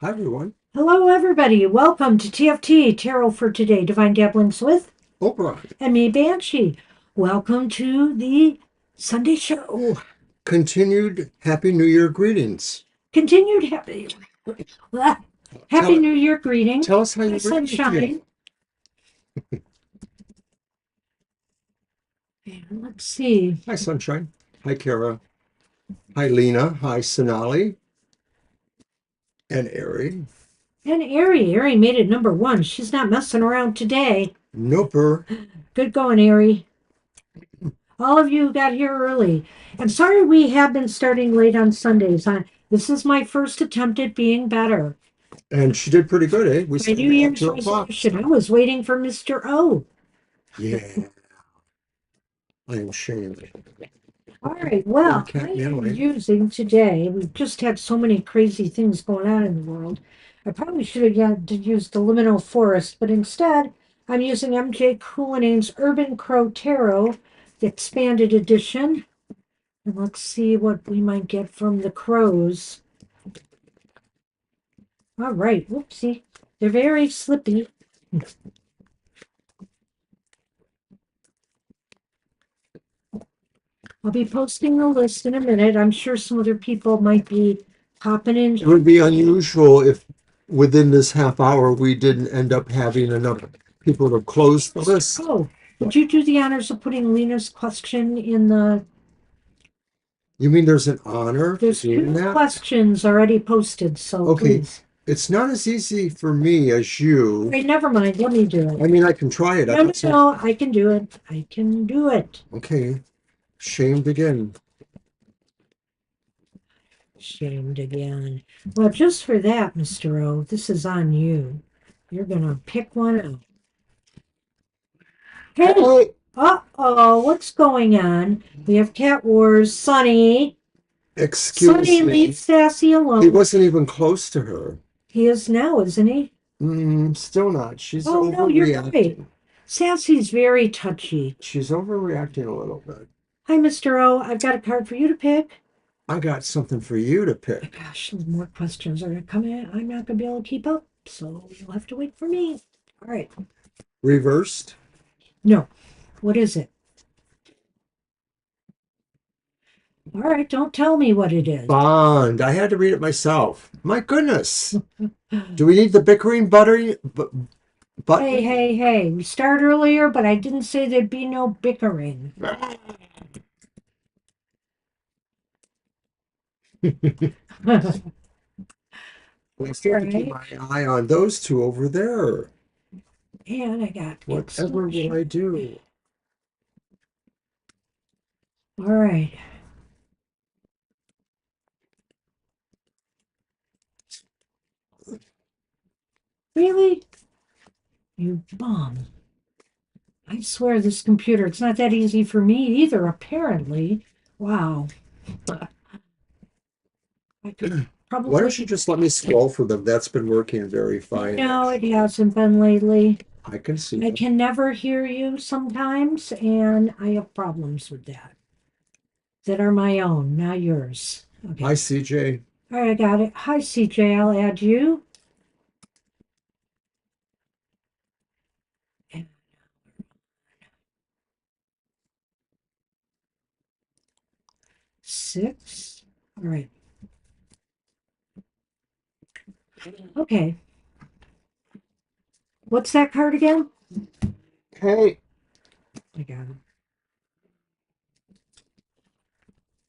Hi, everyone. Hello, everybody. Welcome to TFT, Tarot for Today, Divine Dabblings with Oberon. and me, Banshee. Welcome to the Sunday show. Continued Happy New Year greetings. Continued Happy Tell New Year greeting. tell us how Hi, you really feel. sunshine. And let's see. Hi, Sunshine. Hi, Kara. Hi, Lena. Hi, Sonali and Ari. And Ari made it number one. She's not messing around today. Noper. Good going, Ari. All of you got here early. I'm sorry we have been starting late on Sundays. This is my first attempt at being better. And she did pretty good, eh? We My New started at Year's 2 o'clock. resolution. I was waiting for Mr. O. Yeah, I am ashamed. All right. You Well, I can't am melee. using today. We've just had so many crazy things going on in the world. I probably should have used the Liminal Forest, but instead, I'm using MJ Coolinane's Urban Crow Tarot, the expanded edition. And let's see what we might get from the crows. All right. Whoopsie. They're very slippy. I'll be posting the list in a minute. I'm sure some other people might be popping in. It would be unusual if within this half hour we didn't end up having enough people to close the list. Oh, would you do the honors of putting Lena's question in the? You mean there's an honor to There's doing two that? questions already posted, so Okay, please. it's not as easy for me as you. Wait, never mind. Let me do I it. mean, I can try it. I No, no, got some. no. I can do it. I can do it. Okay, shamed again. Shamed again. Well, just for that, Mr. O, this is on you. You're gonna pick one out. Hey, Hey, uh-oh, what's going on? We have Cat Wars. Sunny. excuse Sunny, leave me. Sassy He alone. wasn't even close to her. He is now, isn't he? Still not. She's Oh, no, you're right. overreacting. Sassy's very touchy. She's overreacting a little bit. Hi, Mr. O. I've got a card for you to pick. I got something for you to Oh, pick. gosh, more questions are going to come in. I'm not going to be able to keep up, so you'll have to wait for me. All right. Reversed. No. What is it? All right, don't tell me what it is. Bond. I had to read it myself. My goodness. Do we need the bickering buttery Hey, button? hey, hey. We started earlier, but I didn't say there'd be no bickering. All I still have to keep right. my eye on those two over there. And I got Whatever will exclamation. I do? All right. Really? You bum. I swear this computer, it's not that easy for me either, apparently. Wow. I could Why don't you probably. just let me scroll for them? That's been working very fine, No, it actually. hasn't been lately. I can see I them. can never hear you sometimes, and I have problems with that are my own, not yours. Okay. Hi, CJ. All right, I got it. Hi, CJ. I'll add you. And 6. All right. Okay. What's that card again? Hey, I got it.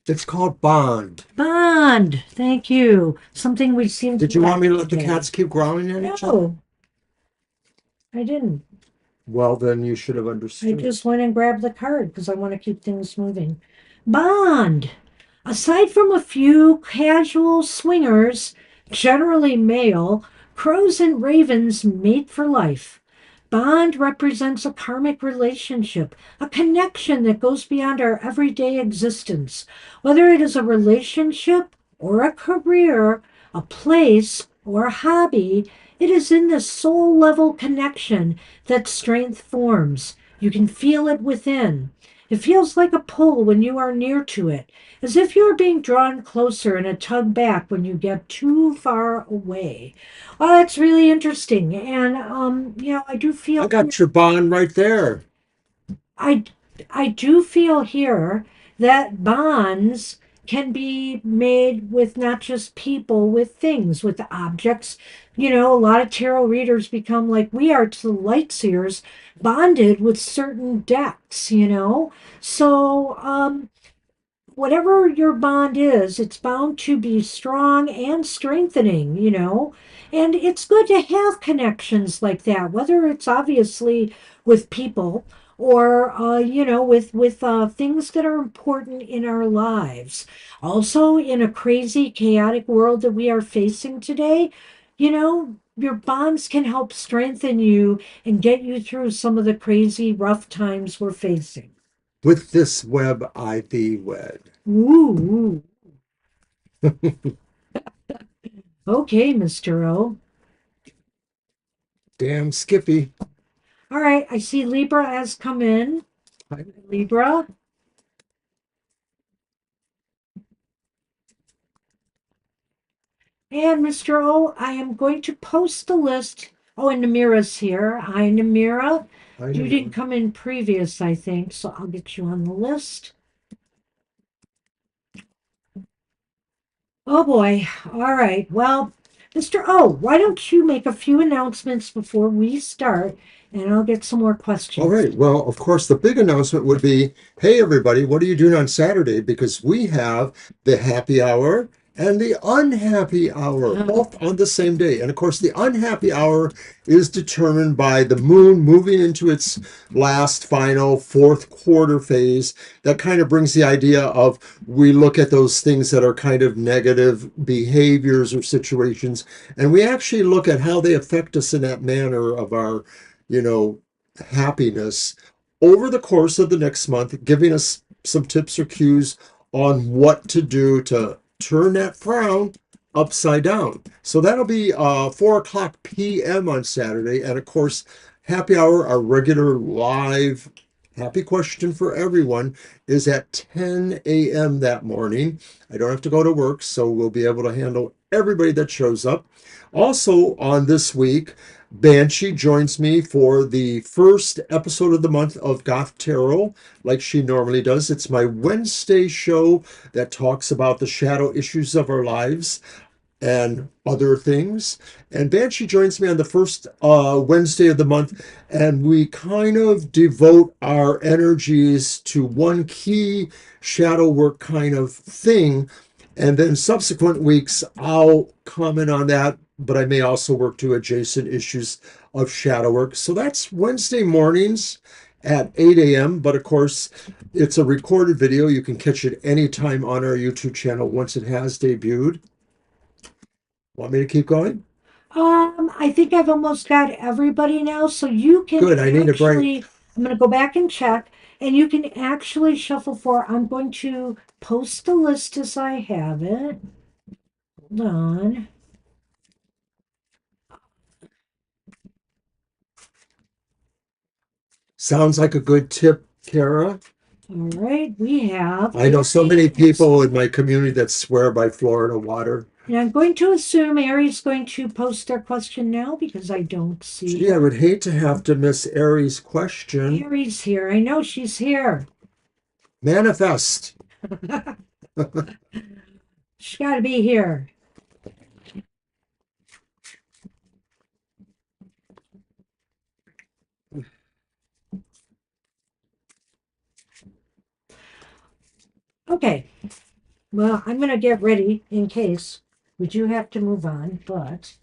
it's called Bond. Bond. Thank you. Something we seem to Did you want lack me to let the today. cats keep growling at each other? No, I didn't. Well, then you should have I understood. just went and grabbed the card because I want to keep things moving. Bond. Aside from a few casual swingers, generally male, crows and ravens mate for life. Bond represents a karmic relationship, a connection that goes beyond our everyday existence. Whether it is a relationship or a career, a place or a hobby, it is in this soul level connection that strength forms. You can feel it within. It feels like a pull when you are near to it, as if you are being drawn closer and a tug back when you get too far away. Well, that's really interesting. And, I do I feel got your bond right there. I I do feel here that bonds can be made with not just people, with things, with objects. A lot of tarot readers become like we are to the light seers, bonded with certain decks. So whatever your bond is, it's bound to be strong and strengthening. And it's good to have connections like that, whether it's obviously with people or with things that are important in our lives. Also, in a crazy, chaotic world that we are facing today, your bonds can help strengthen you and get you through some of the crazy, rough times we're facing. With this web I thee wed. Ooh. Okay, Mr. O. Damn Skippy. All right, I see Libra has come in. Libra. And Mr. O, I am going to post the list. Oh, and Namira's here. Hi, Namira. I You know. didn't come in previous, I think, so I'll get you on the list. Oh boy. All right. Well, Mr. O, why don't you make a few announcements before we start, and I'll get some more All questions. right. Well, of course, the big announcement would be, hey, everybody, what are you doing on Saturday? Because we have the happy hour and the unhappy hour both on the same day. And of course, the unhappy hour is determined by the moon moving into its last final fourth quarter phase. That kind of brings the idea of we look at those things that are kind of negative behaviors or situations, and we actually look at how they affect us in that manner of our, you know, happiness over the course of the next month, giving us some tips or cues on what to do to turn that frown upside down. So that'll be 4 o'clock p.m. on Saturday. And of course, happy hour, our regular live happy question for everyone, is at 10 a.m. that morning. I don't have to go to work, so we'll be able to handle everybody that shows up. Also, on this week, Banshee joins me for the first episode of the month of Goth Tarot, like she normally does. It's my Wednesday show that talks about the shadow issues of our lives and other things. And Banshee joins me on the first Wednesday of the month, and we kind of devote our energies to one key shadow work kind of thing. And then subsequent weeks, I'll comment on that, but I may also work to adjacent issues of shadow work. So that's Wednesday mornings at 8 a.m. But of course, it's a recorded video. You can catch it anytime on our YouTube channel once it has debuted. Want me to keep going? I think I've almost got everybody now, so you can Good. I need a break. actually, I'm going to go back and check, and you can actually shuffle for, I'm going to post the list as I have it. Hold on. Sounds like a good tip, Kara. All right, we have I know so many Aries. people in my community that swear by Florida water. And I'm going to assume Aries is going to post their question now because I don't see Gee, I her. would hate to have to miss Aries' question. Aries here. I know she's here. Manifest. She's got to be here. Okay. Well, I'm going to get ready in case we do have to move on, but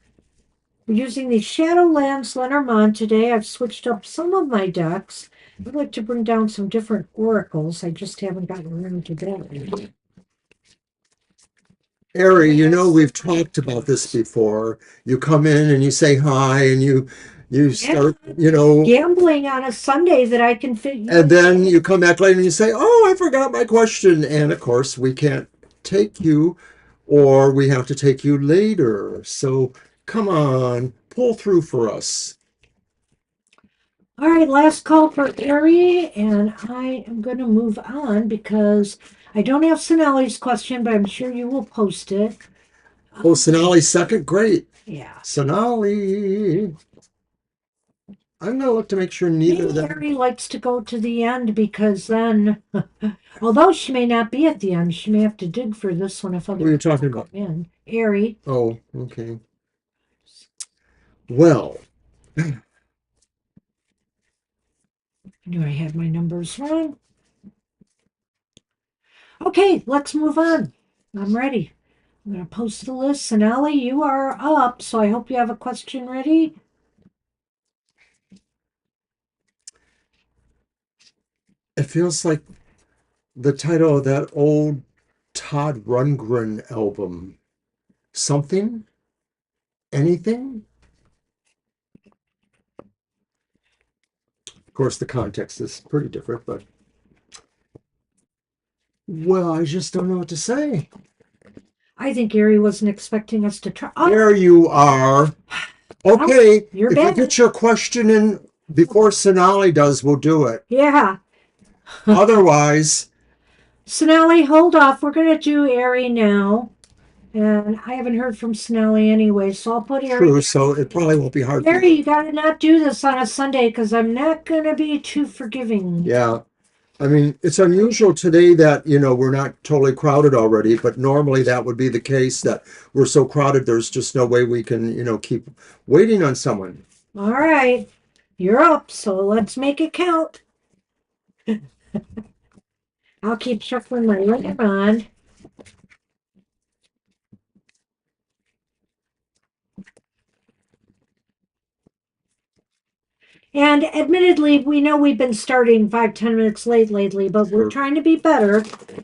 we're using the Shadowlands Lenormand today. I've switched up some of my decks. I'd like to bring down some different oracles. I just haven't gotten around to that. Ari, we've talked about this before. You come in and you say hi and you Yeah, start, gambling on a Sunday that I can fit you and in. then you come back later and you say, "Oh, I forgot my question." And of course, we can't take you, or we have to take you later. So come on, pull through for us. All right, last call for Ari, and I am going to move on because I don't have Sonali's question, but I'm sure you will post it. Oh, Sonali's second? Great. Yeah. Sonali. I'm going to look to make sure neither of Maybe them. Ari likes to go to the end because then, although she may not be at the end, she may have to dig for this one if What are other you people talking come about? in. Ari. Oh, okay. Well, I knew I had my numbers wrong. Okay, let's move on. I'm ready. I'm going to post the list. Sonali, you are up, so I hope you have a question ready. it feels like the title of that old Todd Rundgren album. Something? Anything? Of course, the context is pretty different, but well, I just don't know what to say. I think Ari wasn't expecting us to try. Oh, There you are. well, Okay, you're if you back. get your question in before Sonali does, we'll do it. Yeah. Otherwise, Sonali, hold off. We're going to do Ari now. And I haven't heard from Snelly anyway, so I'll put Ari. true, so it probably won't be hard for Ari, you. you gotta not do this on a Sunday because I'm not gonna be too forgiving. Yeah. I mean, it's unusual today that, we're not totally crowded already, but normally that would be the case that we're so crowded, there's just no way we can, keep waiting on someone. All right, you're up, so let's make it count. I'll keep shuffling my Lenormand. And admittedly, we know we've been starting 5, 10 minutes late lately, but we're Sure. trying to be better.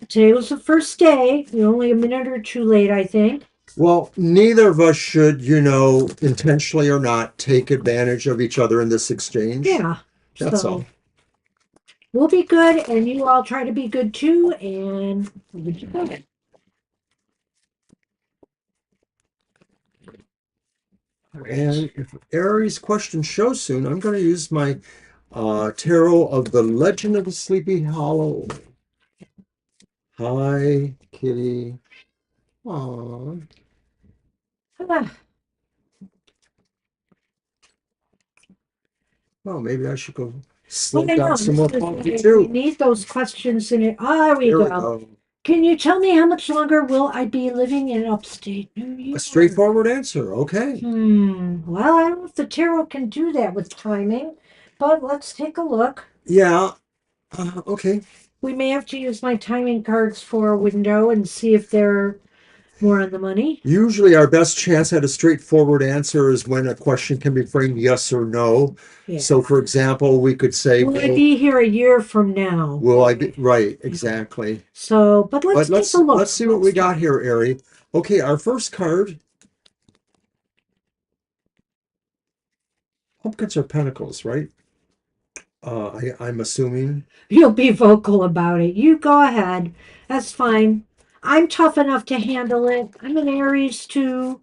Today was the first day. We're only a minute or two late, I think. Well, neither of us should, intentionally or not, take advantage of each other in this exchange. Yeah. That's So all. we'll be good, and you all try to be good too. And would you go? All right. And if Aries' question shows soon, I'm going to use my tarot of the Legend of the Sleepy Hollow. Hi, kitty. Aw. Ah, Well, maybe I should go well, slip I know down some more this coffee is, we too. need those questions in it. Ah, there we There we go. go. Can you tell me how much longer will I be living in upstate New A York? straightforward answer. Okay. Well, I don't know if the tarot can do that with timing, but let's take a look. Yeah. Okay. We may have to use my timing cards for a window and see if they're more on the money. Usually, our best chance at a straightforward answer is when a question can be framed yes or no. Yeah. So, for example, we could say, Will I be here a year from now? will I be right? Exactly. So, but let's But take a look. let's see what we got here, Ari. Okay, our first card, pumpkins or pentacles, right? I'm assuming. You'll be vocal about it. You go ahead. That's fine. I'm tough enough to handle it. I'm an Aries too.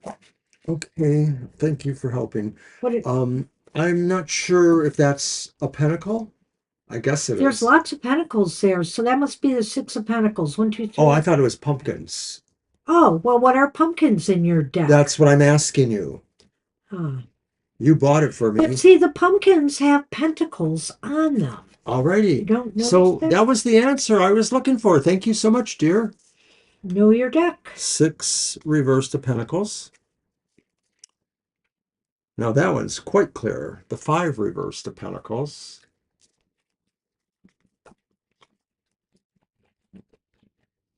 Okay, thank you for helping. What? I'm not sure if that's a pentacle. I guess it There's is. lots of pentacles there, so that must be the 6 of Pentacles. One, two, Oh, three. I thought it was pumpkins. Oh, well, what are pumpkins in your deck? That's what I'm asking you. Huh. You bought it for But me. see, the pumpkins have pentacles on them. You Alrighty. don't notice So that? that was the answer I was looking for. Thank you so much, dear. Know your deck. 6 reversed of pentacles. Now that one's quite clear. The 5 reversed of pentacles.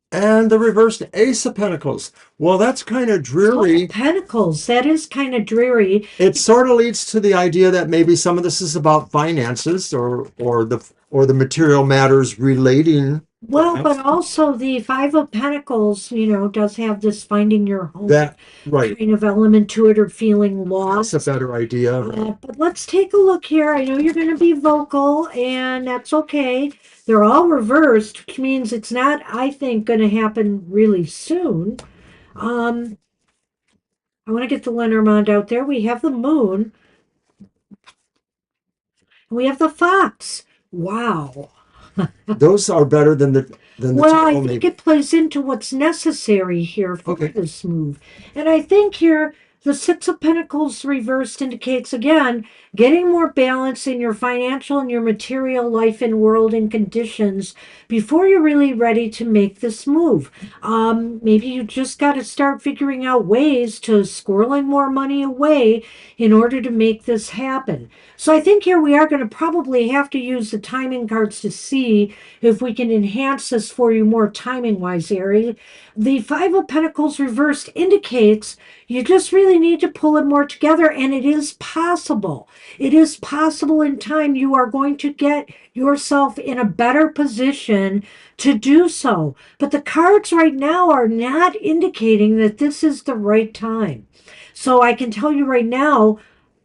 And the reversed Ace of Pentacles. Well, that's kind of dreary. Pentacles. That is kind of dreary. It sort of leads to the idea that maybe some of this is about finances or the material matters relating. Well, Perhaps. but also the 5 of Pentacles, does have this finding your home That right. kind of element to it or feeling That's lost. a better idea. But let's take a look here. I know you're going to be vocal, and that's okay. They're all reversed, which means it's not, I think, going to happen really soon. I want to get the Lenormand out there. We have the moon. We have the Fox. Wow. Those are better than the Well, I Tower, think maybe. it plays into what's necessary here for Okay. this move. And I think here the Six of Pentacles reversed indicates again getting more balance in your financial and your material life and world and conditions before you're really ready to make this move. Maybe you just got to start figuring out ways to squirreling more money away in order to make this happen. So I think here we are going to probably have to use the timing cards to see if we can enhance this for you more timing wise, Ari. The Five of Pentacles reversed indicates you just really need to pull it more together, and it is possible. It is possible in time you are going to get yourself in a better position to do so. But the cards right now are not indicating that this is the right time. So I can tell you right now,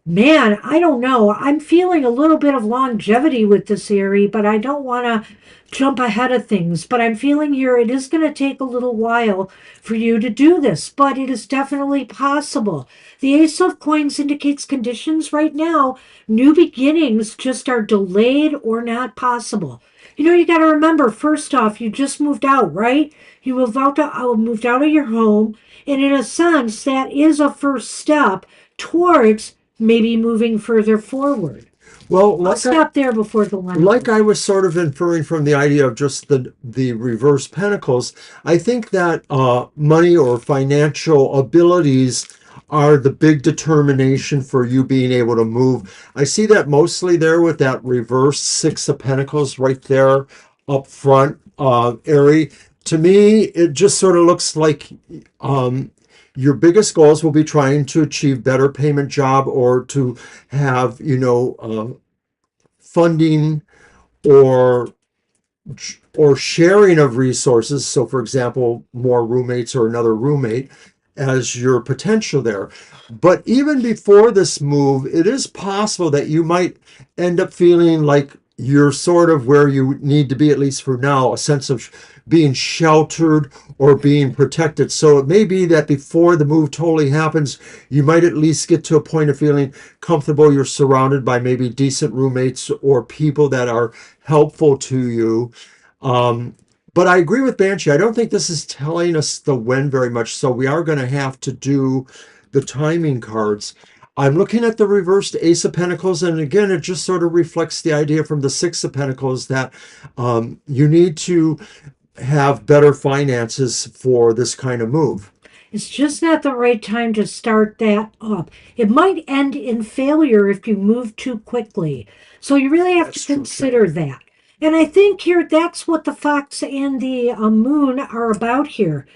man, I don't know. I'm feeling a little bit of longevity with this Erie, but I don't want to jump ahead of things. But I'm feeling here it is going to take a little while for you to do this, but it is definitely possible. The Ace of Coins indicates conditions right now. New beginnings just are delayed or not possible. You know, you got to remember, first off, you just moved out, right? You moved out of your home. And in a sense, that is a first step towards maybe moving further forward. Well, I'll stop there before the like Lenormand. I was sort of inferring from the idea of just the reverse pentacles, I think that money or financial abilities are the big determination for you being able to move. I see that mostly there with that reverse Six of Pentacles right there up front, Ari. To me, it just sort of looks like your biggest goals will be trying to achieve better payment job or to have, funding or sharing of resources. So, for example, more roommates or another roommate as your potential there. But even before this move, it is possible that you might end up feeling like you're sort of where you need to be, at least for now, a sense of being sheltered or being protected. So it may be that before the move totally happens, you might at least get to a point of feeling comfortable. You're surrounded by maybe decent roommates or people that are helpful to you. Um, but I agree with Banshee. I don't think this is telling us the when very much. So we are going to have to do the timing cards. I'm looking at the reversed Ace of Pentacles, and again, it just sort of reflects the idea from the Six of Pentacles that you need to have better finances for this kind of move. It's just not the right time to start that up. It might end in failure if you move too quickly. So you really have to That's true too. consider that. And I think here that's what the fox and the moon are about here.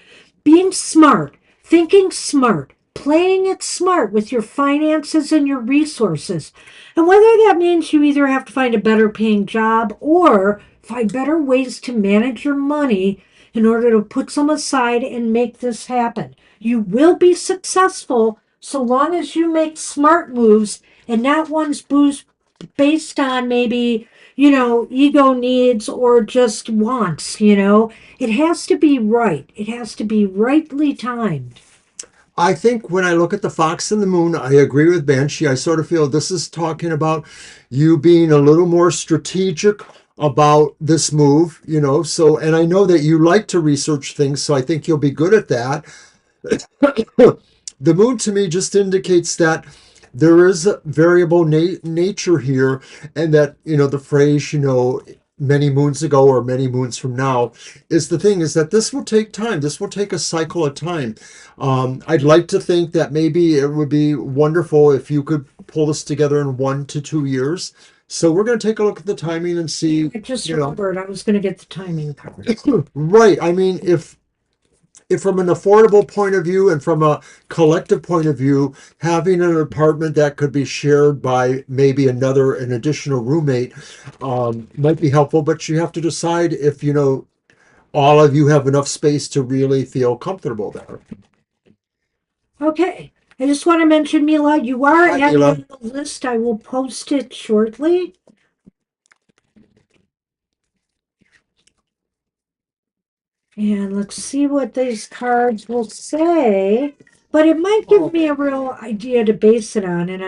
Being smart, thinking smart, playing it smart with your finances and your resources. And whether that means you either have to find a better paying job or find better ways to manage your money in order to put some aside and make this happen. You will be successful so long as you make smart moves and not ones based on maybe, ego needs or just wants. It has to be right. It has to be rightly timed. I think when I look at the Fox and the Moon, I agree with Banshee. I sort of feel this is talking about you being a little more strategic about this move, So, and I know that you like to research things, so I think you'll be good at that. The moon to me just indicates that there is a variable nature here, and that the phrase many moons ago or many moons from now is the thing is that this will take time. This will take a cycle of time. I'd like to think that maybe it would be wonderful if you could pull this together in 1 to 2 years. So we're going to take a look at the timing and see, I just remembered I was going to get the timing cards. right. I mean, if from an affordable point of view and from a collective point of view, having an apartment that could be shared by maybe an additional roommate might be helpful, but you have to decide if, all of you have enough space to really feel comfortable there. Okay. I just want to mention, Mila, you are Hi, added Mila. on the list. I will post it shortly. And let's see what these cards will say. But it might give me a real idea to base it on. And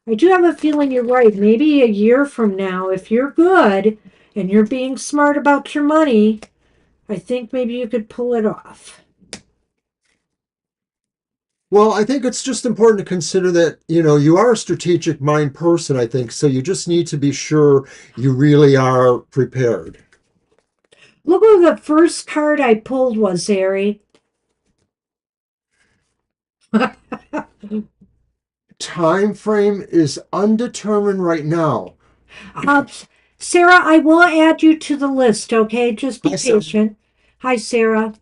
I do have a feeling you're right. Maybe a year from now, if you're good and you're being smart about your money, I think maybe you could pull it off. Well, I think it's just important to consider that, you are a strategic mind person, I think, so you just need to be sure you really are prepared. Look what the first card I pulled was, Harry. Time frame is undetermined right now. Uh, Sarah, I will add you to the list, okay? Just be I said, patient. Hi, Sarah.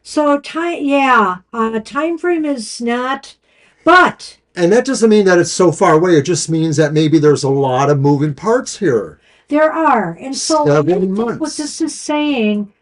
So time, yeah, time frame is not, but and that doesn't mean that it's so far away. It just means that maybe there's a lot of moving parts here. there are. And so I 7 think what this months. is saying,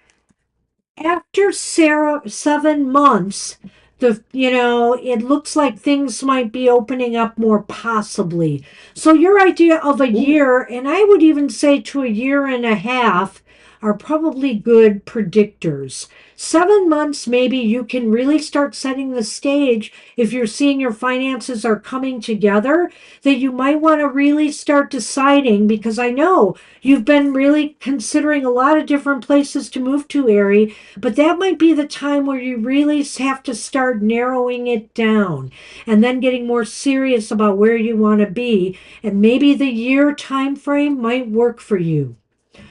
after Sarah 7 months, it looks like things might be opening up more possibly. So your idea of a Ooh, year, and I would even say to a year and a half, are probably good predictors. 7 months, maybe you can really start setting the stage if you're seeing your finances are coming together, that you might want to really start deciding, because I know you've been really considering a lot of different places to move to, Ari, but that might be the time where you really have to start narrowing it down and then getting more serious about where you want to be. And maybe the year time frame might work for you.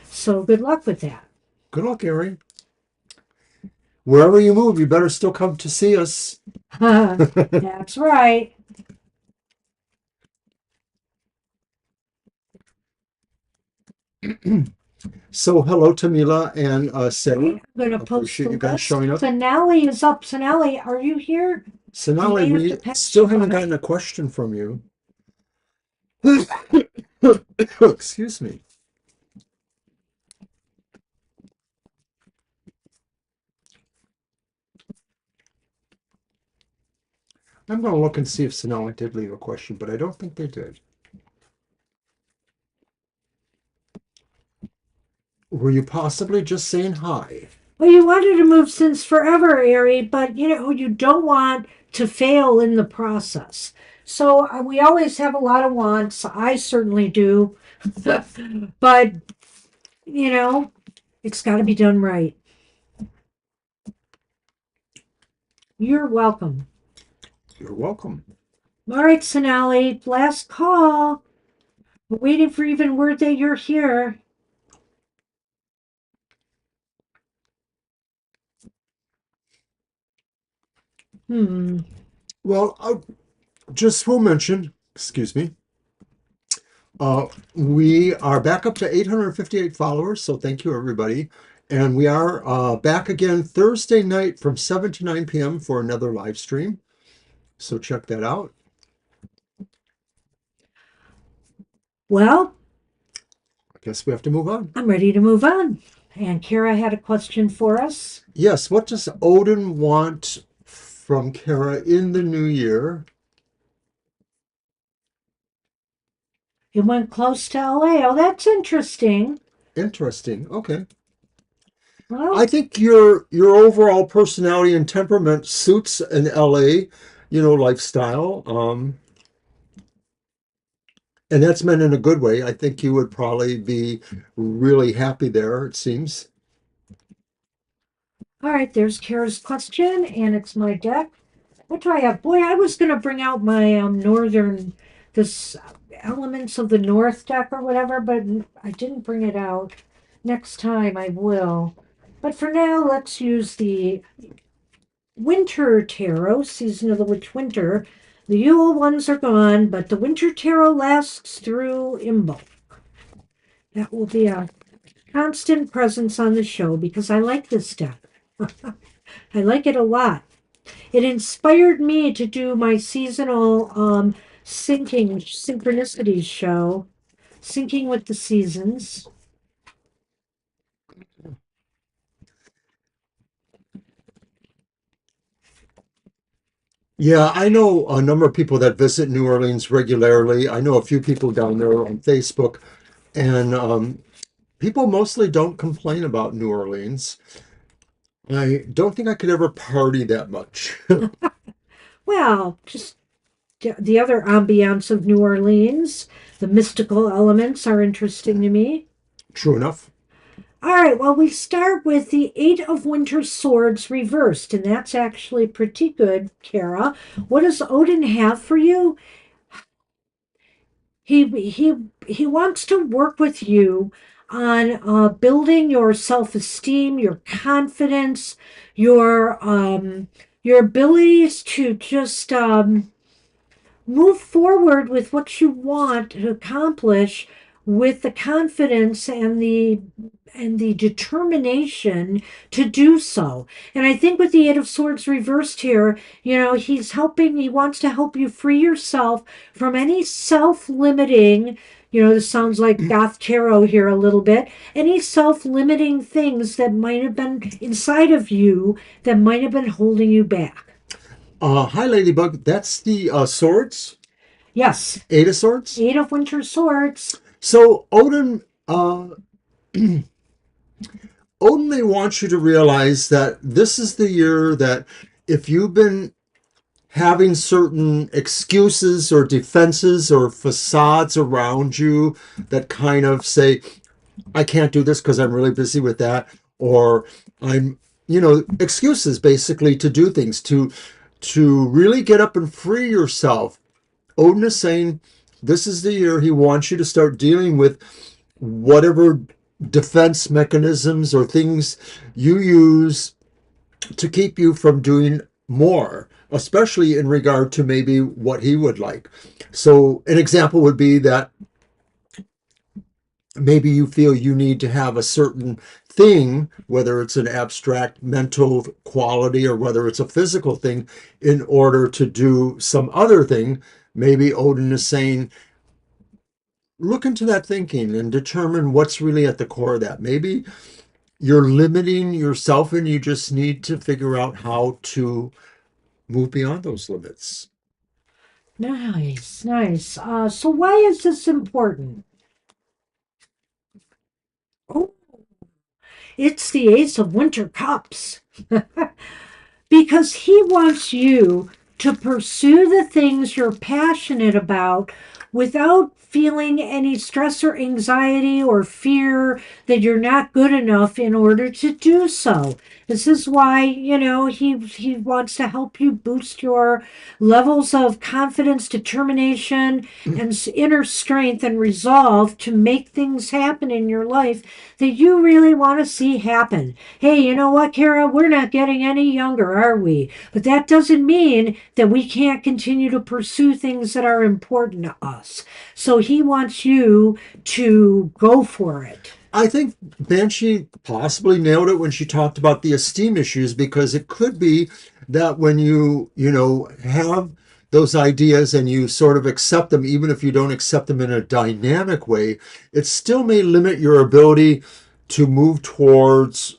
So good luck with that. good luck, Gary. Wherever you move, you better still come to see us. That's right. So, hello, Tamila and Sarah. I'm going to post Appreciate the you guys list. showing up. Finale is up. Finale, are you here? I Sonali, may have to we pass still you haven't by. gotten a question from you. Excuse me. I'm going to look and see if Sonali did leave a question, but I don't think they did. Were you possibly just saying hi? Well, you wanted to move since forever, Ari, but you don't want to fail in the process. So we always have a lot of wants. I certainly do. But, you know, it's got to be done right. You're welcome. You're welcome. All right, Sonali, last call. We're waiting for even word that you're here. Hmm. Well, just will mention, excuse me, we are back up to 858 followers, so thank you, everybody. And we are back again Thursday night from 7 to 9 p.m. for another live stream. So check that out. Well, I guess we have to move on. I'm ready to move on. And Kara had a question for us. Yes, what does Odin want from Kara in the new year? It went close to LA. Oh, that's interesting. Interesting. Okay. Well, I think your overall personality and temperament suits an LA, lifestyle. And that's meant in a good way. I think you would probably be really happy there, it seems. all right, there's Kara's question, and it's my deck. What do I have? Boy, I was going to bring out my this Elements of the North deck or whatever, but I didn't bring it out. Next time I will. But for now, let's use the Winter Tarot, Season of the Witch Winter. The Yule ones are gone, but the Winter Tarot lasts through Imbolc. That will be a constant presence on the show because I like this deck. I like it a lot. It inspired me to do my seasonal syncing synchronicities show, syncing with the seasons. Yeah, I know a number of people that visit New Orleans regularly. I know a few people down there on Facebook, and people mostly don't complain about New Orleans. I don't think I could ever party that much. Well, just the other ambiance of New Orleans. The mystical elements are interesting to me. True enough. All right, well, we start with the Eight of Winter Swords reversed, and that's actually pretty good, Kara. What does Odin have for you? He wants to work with you on building your self-esteem, your confidence, your abilities to just move forward with what you want to accomplish with the confidence and the determination to do so. And I think with the Eight of Swords reversed here, he wants to help you free yourself from any self-limiting, this sounds like Goth Tarot here a little bit, any self-limiting things that might have been inside of you that might have been holding you back. Hi, Ladybug. That's the swords. Yes, Eight of Swords. Eight of Winter Swords. So Odin, Odin may want you to realize that this is the year that if you've been having certain excuses or defenses or facades around you that kind of say, I can't do this because I'm really busy with that, or I'm, excuses basically to do things, to really get up and free yourself. Odin is saying this is the year he wants you to start dealing with whatever defense mechanisms or things you use to keep you from doing more, especially in regard to maybe what he would like. So an example would be that maybe you feel you need to have a certain thing, whether it's an abstract mental quality or whether it's a physical thing, in order to do some other thing. Maybe Odin is saying, look into that thinking and determine what's really at the core of that. Maybe you're limiting yourself and you just need to figure out how to move beyond those limits. Nice, nice. So why is this important? Oh, it's the Ace of Winter Cups. Because he wants you to pursue the things you're passionate about without feeling any stress or anxiety or fear that you're not good enough in order to do so. This is why, he wants to help you boost your levels of confidence, determination, and inner strength and resolve to make things happen in your life that you really want to see happen. Hey, you know what, Kara? We're not getting any younger, are we? But that doesn't mean that we can't continue to pursue things that are important to us. So he wants you to go for it. I think Banshee possibly nailed it when she talked about the esteem issues, because it could be that when you have those ideas and you sort of accept them, even if you don't accept them in a dynamic way, it still may limit your ability to move towards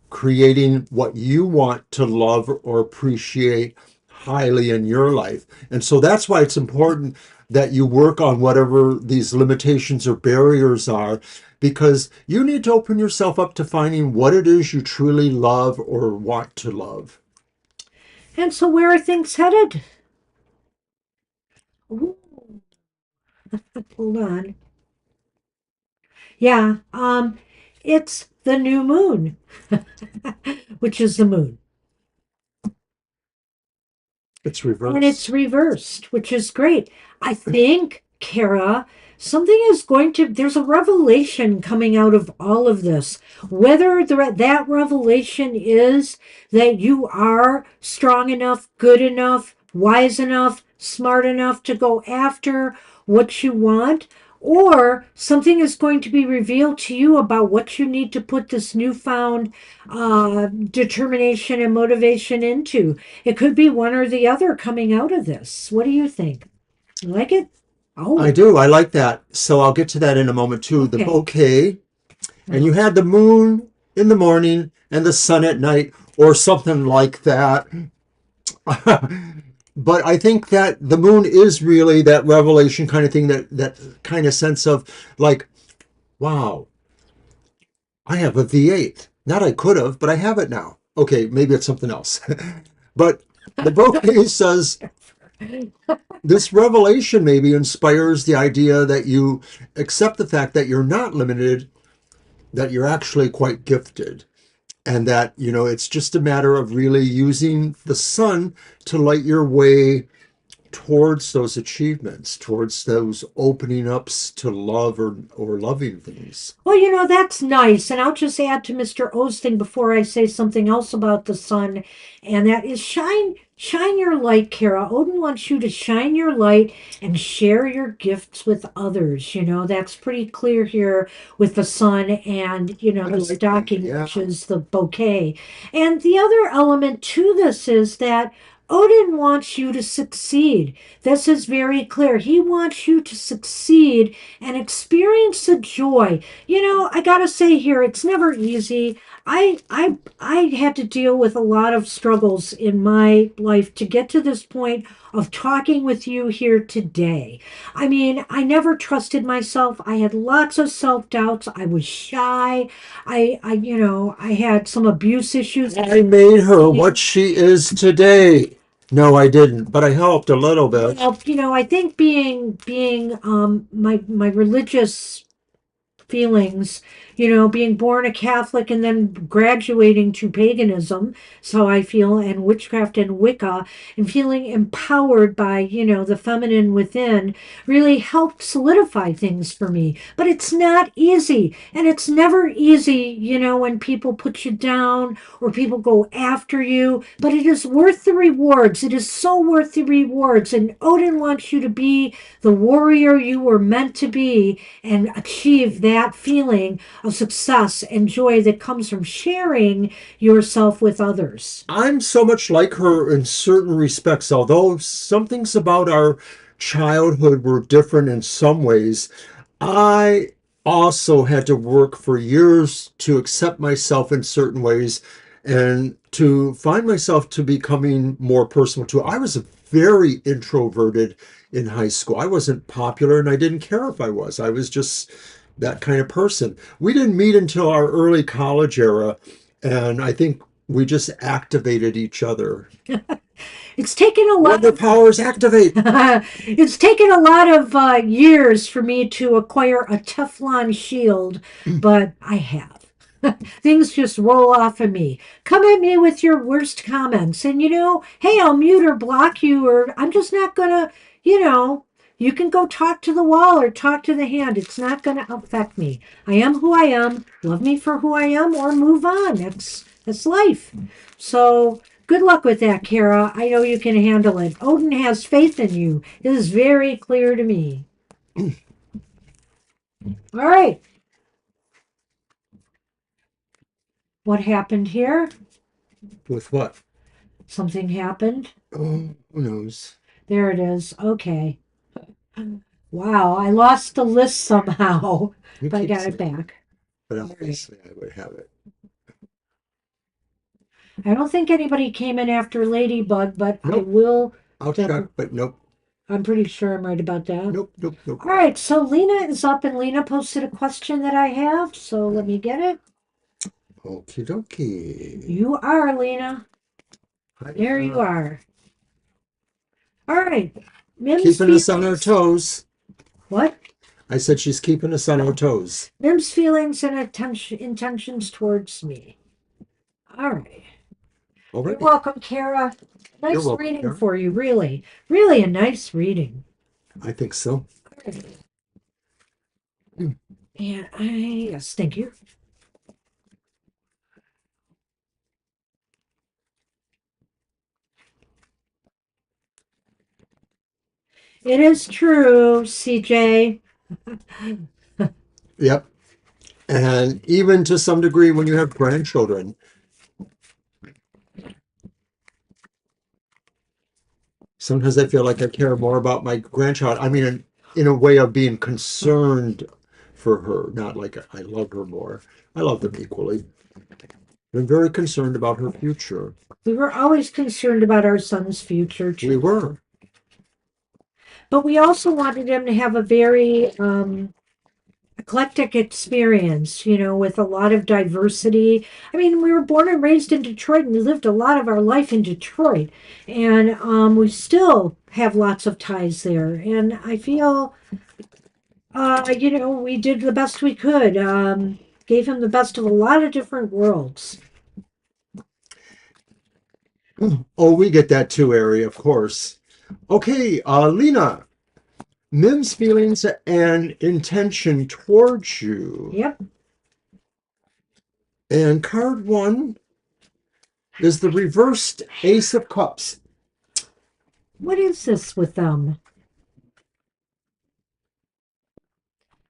creating what you want to love or appreciate highly in your life. And so that's why it's important that you work on whatever these limitations or barriers are, because you need to open yourself up to finding what it is you truly love or want to love. And so where are things headed? Ooh, hold on. Yeah, it's the new moon, which is the moon. It's And it's reversed. reversed, which is great. I think, Kara, there's a revelation coming out of all of this. Whether that revelation is that you are strong enough, good enough, wise enough, smart enough to go after what you want, or something is going to be revealed to you about what you need to put this newfound determination and motivation into. It could be one or the other coming out of this. What do you think? You like it? I Oh, do. I like that. So I'll get to that in a moment too. The okay. bouquet, and you had the moon in the morning and the sun at night, or something like that. But I think that the moon is really that revelation kind of thing, that kind of sense of like, wow, I have a V8. Not I could have, but I have it now. Okay, maybe it's something else. But the bouquet says This revelation maybe inspires the idea that you accept the fact that you're not limited, that you're actually quite gifted, and that, it's just a matter of really using the sun to light your way towards those achievements, towards those opening ups to love or loving things. Well, that's nice. And I'll just add to Mr. O's thing before I say something else about the sun, and that is shine your light, Kara. Odin wants you to shine your light and share your gifts with others. That's pretty clear here with the sun and, I the like that. stocking, Yeah. which is the bouquet. And the other element to this is that Odin wants you to succeed. This is very clear. He wants you to succeed and experience the joy. I gotta say here, it's never easy. I had to deal with a lot of struggles in my life to get to this point of talking with you here today. I mean, I never trusted myself. I had lots of self-doubts. I was shy. I had some abuse issues. I made her what she is today. No, I didn't, but I helped a little bit. Well, I think being my religious feelings, being born a Catholic and then graduating to paganism, so I feel, and witchcraft and Wicca, and feeling empowered by, the feminine within really helped solidify things for me. But it's not easy. And it's never easy, when people put you down or people go after you, but it is worth the rewards. It is so worth the rewards. And Odin wants you to be the warrior you were meant to be and achieve that feeling of success and joy that comes from sharing yourself with others. I'm so much like her in certain respects, although some things about our childhood were different in some ways. I also had to work for years to accept myself in certain ways and to find myself to becoming more personal too. I was very introverted in high school. I wasn't popular and I didn't care if I was. I was just that kind of person. We didn't meet until our early college era, and I think we just activated each other. It's taken a When lot the of powers activate. it's taken a lot of years for me to acquire a Teflon shield, but I have. Things just roll off of me. Come at me with your worst comments, and hey, I'll mute or block you, or I'm just not gonna, you know, you can go talk to the wall or talk to the hand. It's not gonna affect me. I am who I am. Love me for who I am, or move on. That's life. So good luck with that, Kara. I know you can handle it. Odin has faith in you. It is very clear to me. All right. What happened here? With what? Something happened. Oh, who knows? There it is. Okay. Wow, I lost the list somehow, You but I keep got it saying, back. but All right. obviously I would have it. I don't think anybody came in after Ladybug, but I Nope. will. I'll check, but nope, I'm pretty sure I'm right about that. nope, nope, nope. All right, so Lena is up, and Lena posted a question that I have, so let me get it. Okie dokie. You are, Lena. Hi, There you are. All right. Mim's keeping us on our feelings. toes. What? I said she's keeping us on our toes. Mim's feelings and intentions towards me. All right. All You're right. welcome, Kara. You're Nice welcome, reading Kara. for you, really. Really a nice reading. I think so. And yes, thank you. It is true, CJ. Yep. And even to some degree, when you have grandchildren, sometimes I feel like I care more about my grandchild. I mean, in a way of being concerned for her, not like I love her more. I love them equally. I'm very concerned about her future. We were always concerned about our son's future, We too. were. But we also wanted him to have a very eclectic experience, with a lot of diversity. I mean, we were born and raised in Detroit and we lived a lot of our life in Detroit. And we still have lots of ties there. And I feel, we did the best we could. Gave him the best of a lot of different worlds. Oh, we get that too, Ari, of course. Okay, Lena, Mim's feelings and intention towards you. Yep. And card one is the reversed Ace of Cups. What is this with them?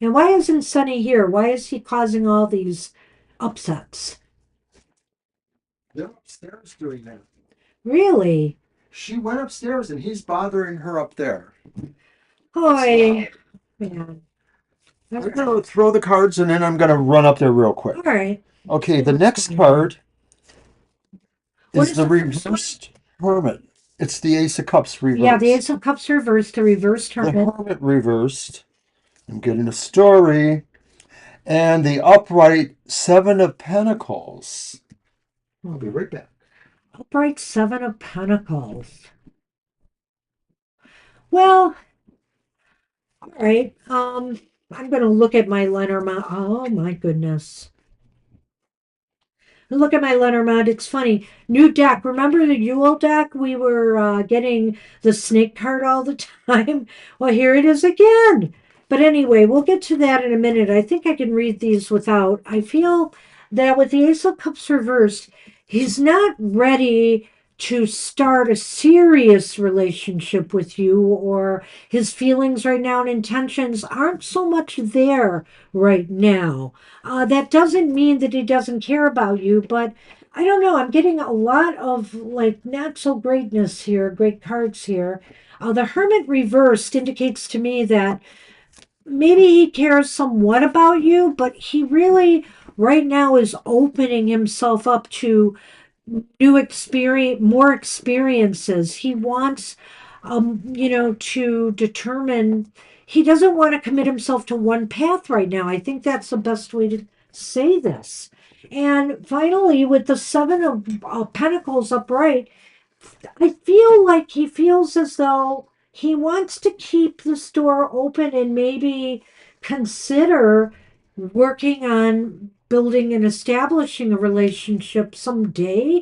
And why isn't Sonny here? Why is he causing all these upsets? They're upstairs doing that. Really? She went upstairs and he's bothering her up there. Boy, man. I'm going to throw the cards and then I'm going to run up there real quick. All right. Okay, the next card What is is the the first one? reversed Hermit. It's the Ace of Cups reversed. Yeah, the Ace of Cups reversed, the reversed The Hermit. Hermit reversed. I'm getting a story. And the upright Seven of Pentacles. I'll be right back. Upright Seven of Pentacles. Well, all right. I'm going to look at my Lenormand. Oh my goodness. Look at my Lenormand. It's funny. New deck. Remember the Yule deck? We were getting the snake card all the time. Well, here it is again. But anyway, we'll get to that in a minute. I think I can read these without. I feel that with the Ace of Cups reversed, he's not ready to start a serious relationship with you, or his feelings right now and intentions aren't so much there right now. That doesn't mean that he doesn't care about you, but I don't know. I'm getting a lot of like not so greatness here, great cards here. The Hermit reversed indicates to me that maybe he cares somewhat about you, but he really right now is opening himself up to new experience, more experiences. He wants, to determine. He doesn't want to commit himself to one path right now. I think that's the best way to say this. And finally, with the Seven of Pentacles upright, I feel like he feels as though he wants to keep the store open and maybe consider working on building and establishing a relationship someday,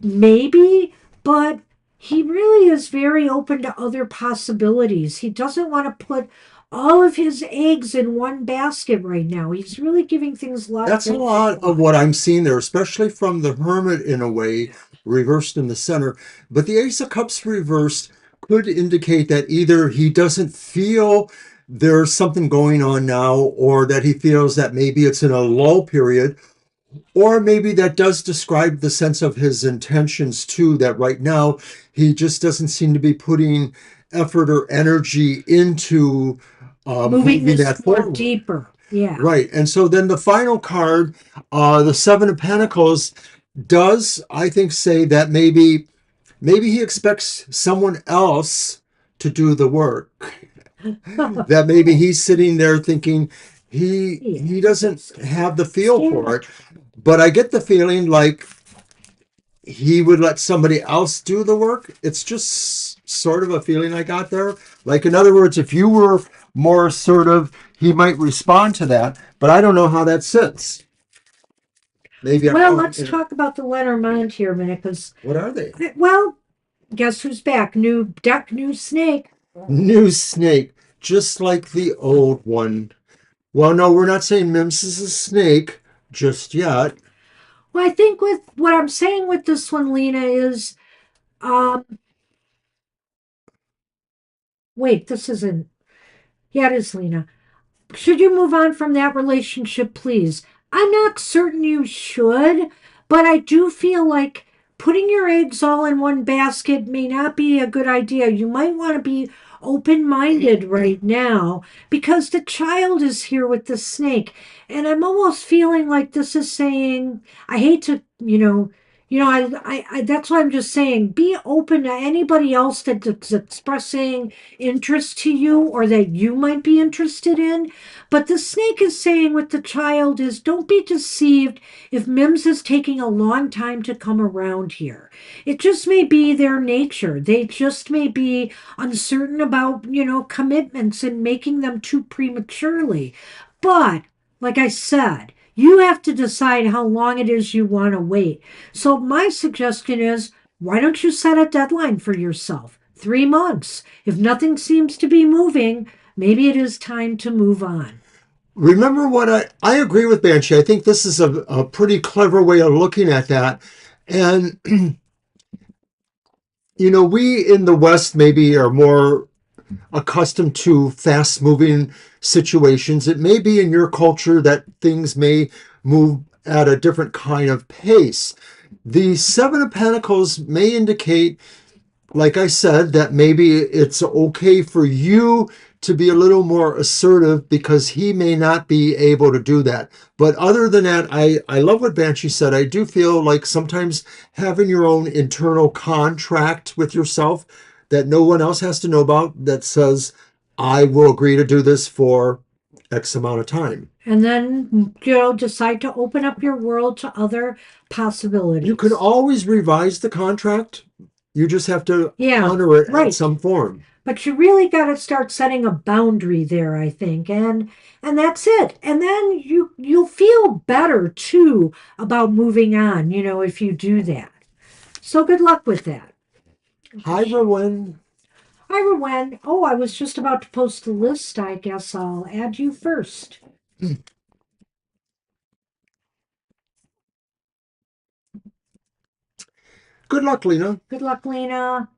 maybe, but he really is very open to other possibilities. He doesn't want to put all of his eggs in one basket right now. He's really giving things a lot That's a lot of what I'm seeing there, especially from the Hermit in a way, reversed in the center. But the Ace of Cups reversed could indicate that either he doesn't feel there's something going on now, or that he feels that maybe it's in a lull period, or maybe that does describe the sense of his intentions too, that right now he just doesn't seem to be putting effort or energy into moving moving this that more forward. deeper. Yeah. Right. And so then the final card, the Seven of Pentacles, does, I think, say that maybe he expects someone else to do the work. That maybe he's sitting there thinking he doesn't have the feel for it. But I get the feeling like he would let somebody else do the work. It's just sort of a feeling I got there. Like, in other words, if you were more assertive, he might respond to that. But I don't know how that sits. Maybe I'm Well, wrong. let's talk about the Lenormand here a minute, because, What are they? well, guess who's back? New duck, new snake. New snake, just like the old one. Well, no, we're not saying Mims is a snake just yet. Well, I think with what I'm saying with this one, Lena, is um wait, this isn't. Yeah, it is Lena. Should you move on from that relationship, please? I'm not certain you should, but I do feel like putting your eggs all in one basket may not be a good idea. You might want to be open minded right now because the child is here with the snake. And I'm almost feeling like this is saying, I hate to, That's why I'm just saying, be open to anybody else that's expressing interest to you or that you might be interested in. But the snake is saying with the child is don't be deceived if Mims is taking a long time to come around here. It just may be their nature. They just may be uncertain about, commitments and making them too prematurely. But, like I said, you have to decide how long it is you want to wait. So my suggestion is, why don't you set a deadline for yourself? 3 months. If nothing seems to be moving, maybe it is time to move on. Remember what I agree with Banshee. I think this is a pretty clever way of looking at that. And, we in the West maybe are more accustomed to fast moving situations. It may be in your culture that things may move at a different kind of pace. The Seven of Pentacles may indicate, like I said, that maybe it's okay for you to be a little more assertive because he may not be able to do that. But other than that, I love what Banshee said. I do feel like sometimes having your own internal contract with yourself that no one else has to know about that says, I will agree to do this for X amount of time. And then, decide to open up your world to other You can possibilities. always revise the contract. You just have to Yeah, honor it at right. some form. But you really got to start setting a boundary there, I think, and that's it. And then you'll feel better too about moving on, if you do that. So good luck with that. Hi, Rowan. Hi, Rowan. Oh, I was just about to post the list. I guess I'll add you first. Good luck, Lena. Good luck, Lena.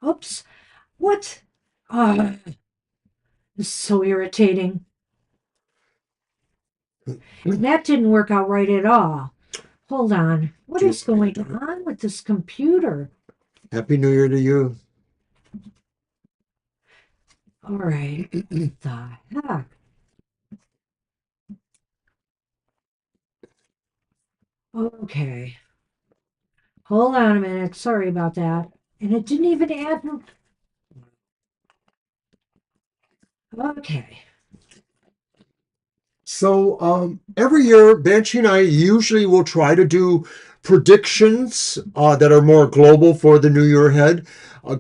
Oops. What? Oh, this is so irritating. That didn't work out right at all. Hold on. What is going on with this computer? Happy New Year to you. All right. The heck? Okay. Hold on a minute. Sorry about that. And it didn't even add. Okay. So every year, Banshee and I usually will try to do predictions that are more global for the new year ahead,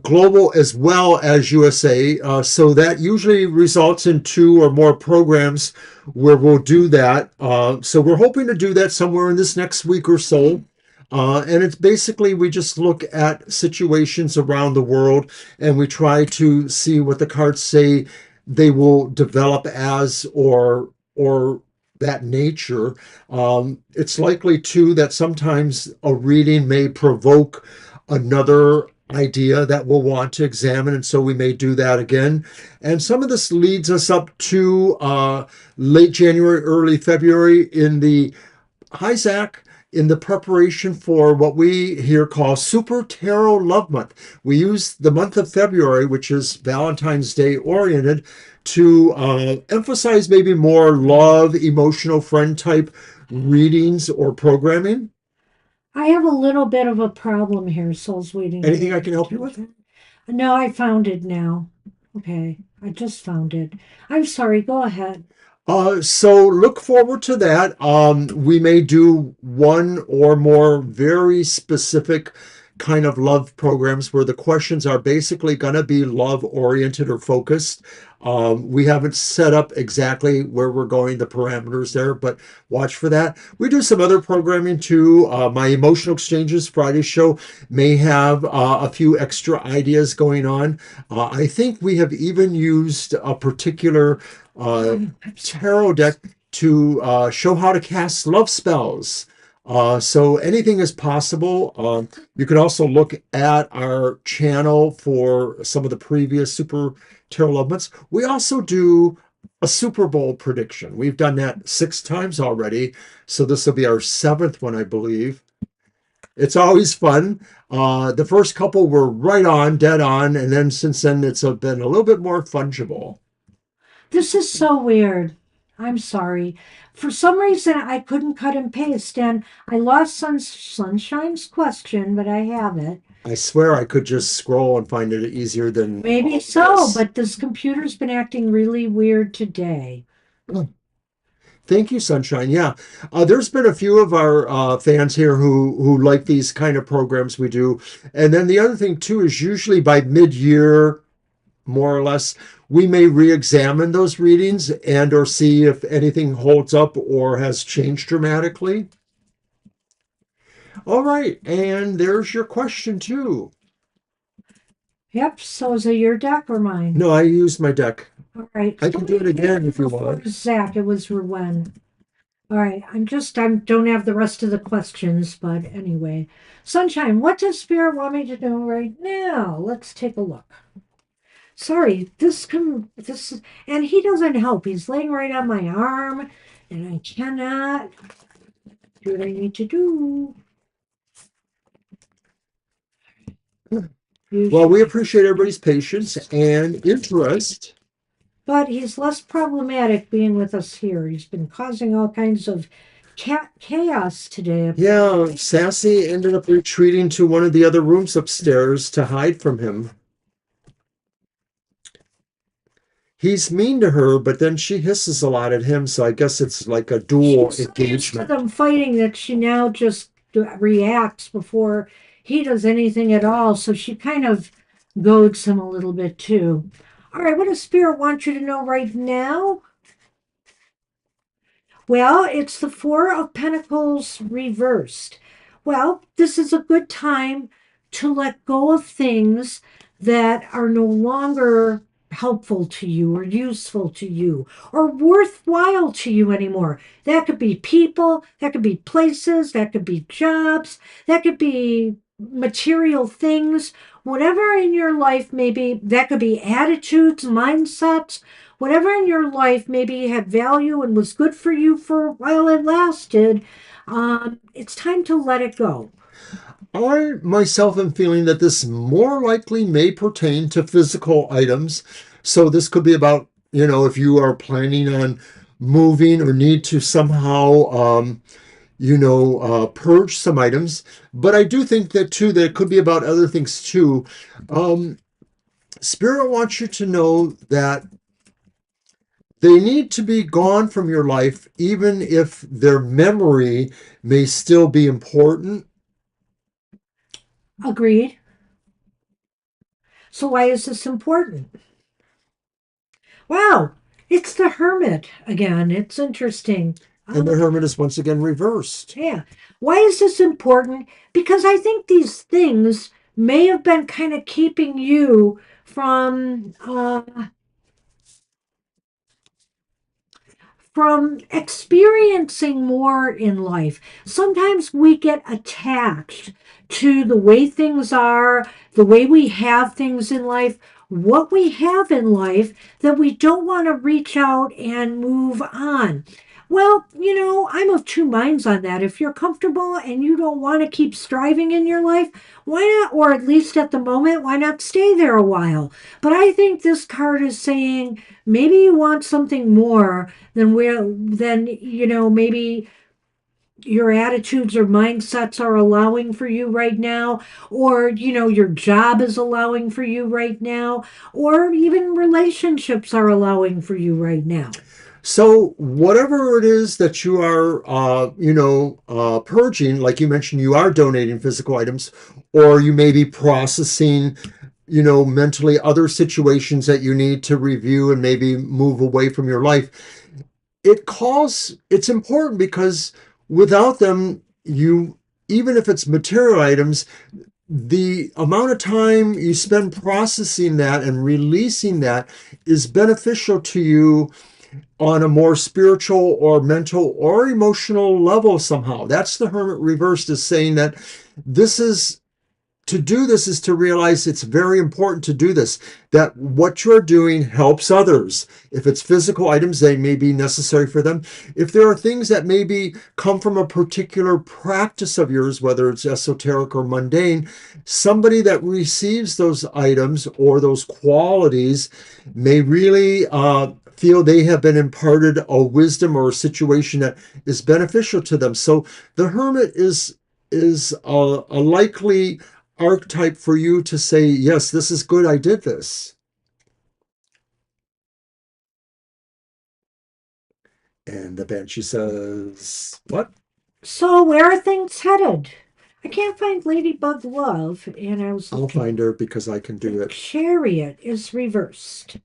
global as well as USA. So that usually results in two or more programs where we'll do that. So we're hoping to do that somewhere in this next week or so. And it's basically we just look at situations around the world and we try to see what the cards say they will develop as or that nature. It's likely too that sometimes a reading may provoke another idea that we'll want to examine, and so we may do that again. And some of this leads us up to late January, early February in the Hi, Zach. In the preparation for what we here call Super Tarot Love Month, we use the month of February, which is Valentine's Day oriented, to emphasize maybe more love, emotional friend type readings or programming. I have a little bit of a problem here, so I was waiting Anything for I it can help you to. with? No, I found it now. Okay. I just found it. I'm sorry. Go ahead. So look forward to that. We may do one or more very specific kind of love programs where the questions are basically going to be love oriented or focused. We haven't set up exactly where we're going, the parameters there, but watch for that. We do some other programming too. My Emotional Exchanges Friday show may have a few extra ideas going on. I think we have even used a particular tarot deck to show how to cast love spells. So anything is possible. You can also look at our channel for some of the previous Super Tarot Love Months. We also do a Super Bowl prediction. We've done that 6 times already. So this will be our 7th one, I believe. It's always fun. The first couple were right on, dead on. And then since then, it's been a little bit more fungible. This is so weird. I'm sorry. For some reason, I couldn't cut and paste, and I lost Sunshine's question, but I have it. I swear I could just scroll and find it easier than Maybe all so, this. but this computer's been acting really weird today. Oh, thank you, Sunshine. Yeah, there's been a few of our fans here who like these kind of programs we do, and then the other thing too is usually by mid-year, more or less, we may re-examine those readings and or see if anything holds up or has changed dramatically. All right, and there's your question too. Yep, so is it your deck or mine? No, I used my deck. All right. I can do it again if you Before want. Zach, it was Rowen. All right, I don't have the rest of the questions, but anyway. Sunshine, what does Spirit want me to know right now? Let's take a look. Sorry, and he doesn't help. He's laying right on my arm, and I cannot do what I need to do. Well, we appreciate everybody's patience and interest. But he's less problematic being with us here. He's been causing all kinds of chaos today. Yeah, Sassy ended up retreating to one of the other rooms upstairs to hide from him. He's mean to her, but then she hisses a lot at him, so I guess it's like a dual She's so used to engagement. them fighting that she now just reacts before he does anything at all. So she kind of goads him a little bit too. All right, what does Spirit want you to know right now? Well, it's the Four of Pentacles reversed. Well, this is a good time to let go of things that are no longer helpful to you or useful to you or worthwhile to you anymore. That could be people, that could be places, that could be jobs, that could be material things, whatever in your life, maybe that could be attitudes, mindsets, whatever in your life maybe had value and was good for you for while it lasted, it's time to let it go. I myself am feeling that this more likely may pertain to physical items. So this could be about, if you are planning on moving or need to somehow, purge some items. But I do think that too, that it could be about other things too. Spirit wants you to know that they need to be gone from your life, even if their memory may still be important. Agreed. So why is this important? Wow, it's the Hermit again. It's interesting. And the Hermit is once again reversed. Yeah. Why is this important? Because I think these things may have been kind of keeping you from experiencing more in life. Sometimes we get attached to the way things are, the way we have things in life, what we have in life, that we don't want to reach out and move on. Well, I'm of two minds on that. If you're comfortable and you don't want to keep striving in your life, why not, or at least at the moment, why not stay there a while? But I think this card is saying maybe you want something more than maybe your attitudes or mindsets are allowing for you right now, or your job is allowing for you right now, or even relationships are allowing for you right now. So whatever it is that you are, purging, like you mentioned, you are donating physical items, or you may be processing, mentally other situations that you need to review and maybe move away from your life. It's important because without them, even if it's material items, the amount of time you spend processing that and releasing that is beneficial to you on a more spiritual or mental or emotional level somehow. That's the Hermit reversed, is saying that this is to do this is to realize it's very important to do this, that what you're doing helps others. If it's physical items, they may be necessary for them. If there are things that maybe come from a particular practice of yours, whether it's esoteric or mundane, somebody that receives those items or those qualities may really feel they have been imparted a wisdom or a situation that is beneficial to them. So the Hermit is a likely archetype for you to say, yes, this is good, I did this. And the Banshee says, what? So where are things headed? I can't find Ladybug Love, and I was I'll looking. find her because I can do The it. Chariot is reversed.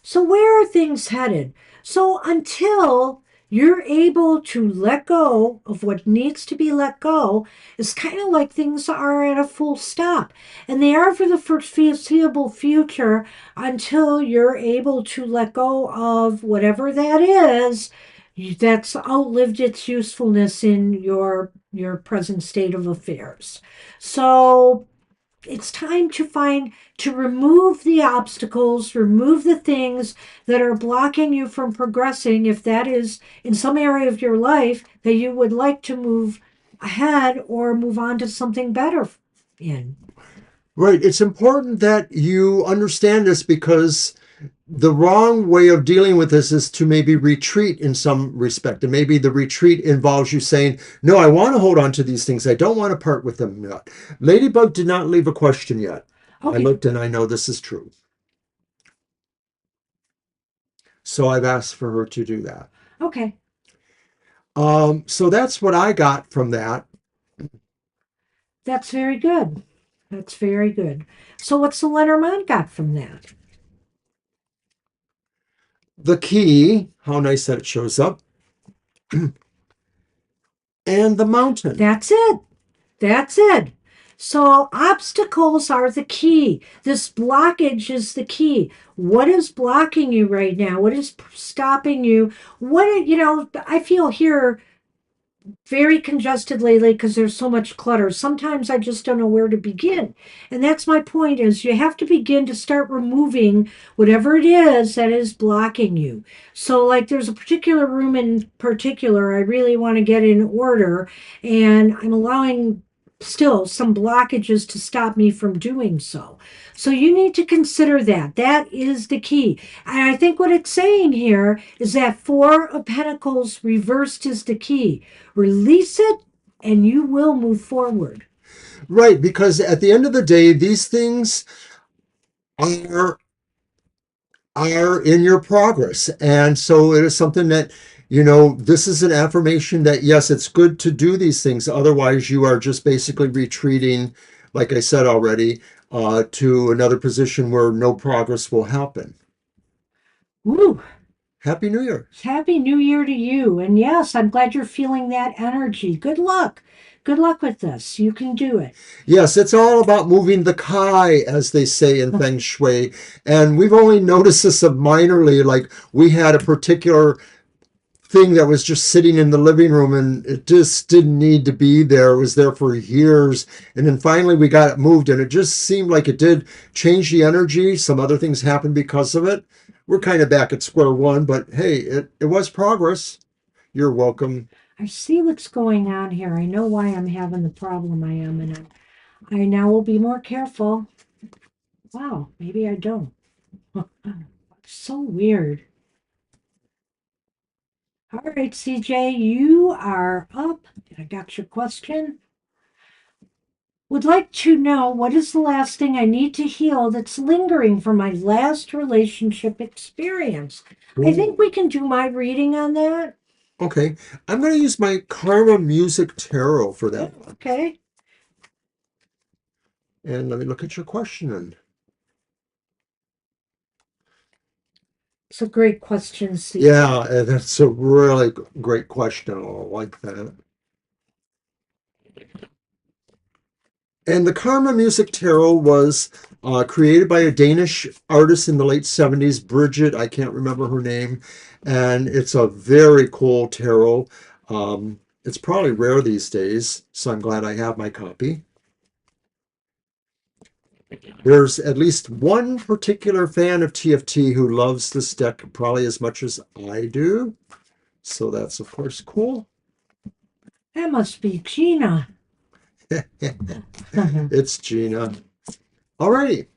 So where are things headed? So until you're able to let go of what needs to be let go, it's kind of like things are at a full stop. And they are for the foreseeable future until you're able to let go of whatever that is that's outlived its usefulness in your present state of affairs. So it's time to remove the obstacles, remove the things that are blocking you from progressing, if that is in some area of your life that you would like to move ahead or move on to something better in. Right. It's important that you understand this because the wrong way of dealing with this is to maybe retreat in some respect. And maybe the retreat involves you saying, no, I want to hold on to these things. I don't want to part with them yet. Ladybug did not leave a question yet. I Okay. looked and I know this is true. So I've asked for her to do that. Okay. So that's what I got from that. That's very good. That's very good. So what's the Lenormand got from that? The key, how nice that it shows up, and the mountain. That's it. That's it. So obstacles are the key. This blockage is the key. What is blocking you right now? What is stopping you? I feel here very congested lately because there's so much clutter. Sometimes I just don't know where to begin. And that's my point is you have to begin to start removing whatever it is that is blocking you. So like there's a particular room in particular I really want to get in order and I'm allowing still some blockages to stop me from doing so. So you need to consider that. That is the key. And I think what it's saying here is that Four of Pentacles reversed is the key. Release it and you will move forward. Right, because at the end of the day, these things are are in your progress. And so it is something that, this is an affirmation that, yes, it's good to do these things. Otherwise, you are just basically retreating, like I said already, to another position where no progress will happen. Woo! Happy New Year. Happy New Year to you. And yes, I'm glad you're feeling that energy. Good luck. Good luck with this. You can do it. Yes, it's all about moving the kai, as they say in Feng Shui. And we've only noticed this minorly, like we had a particular thing that was just sitting in the living room and it just didn't need to be there. It was there for years. And then finally we got it moved and it just seemed like it did change the energy. Some other things happened because of it. We're kind of back at square one, but hey, it was progress. You're welcome. I see what's going on here. I know why I'm having the problem I am, and I now will be more careful. Wow, maybe I don't. So weird. All right, CJ, you are up. I got your question. Would like to know what is the last thing I need to heal that's lingering from my last relationship experience. I think we can do my reading on that. Okay, I'm going to use my Karma Music Tarot for that one. Okay. And let me look at your question. It's a great question, CJ. Yeah, that's a really great question. I like that. And the Karma Music Tarot was created by a Danish artist in the late 70s, Bridget, I can't remember her name. And it's a very cool tarot. It's probably rare these days, so I'm glad I have my copy. There's at least one particular fan of TFT who loves this deck probably as much as I do. So that's, of course, cool. That must be Gina. It's Gina. Alrighty.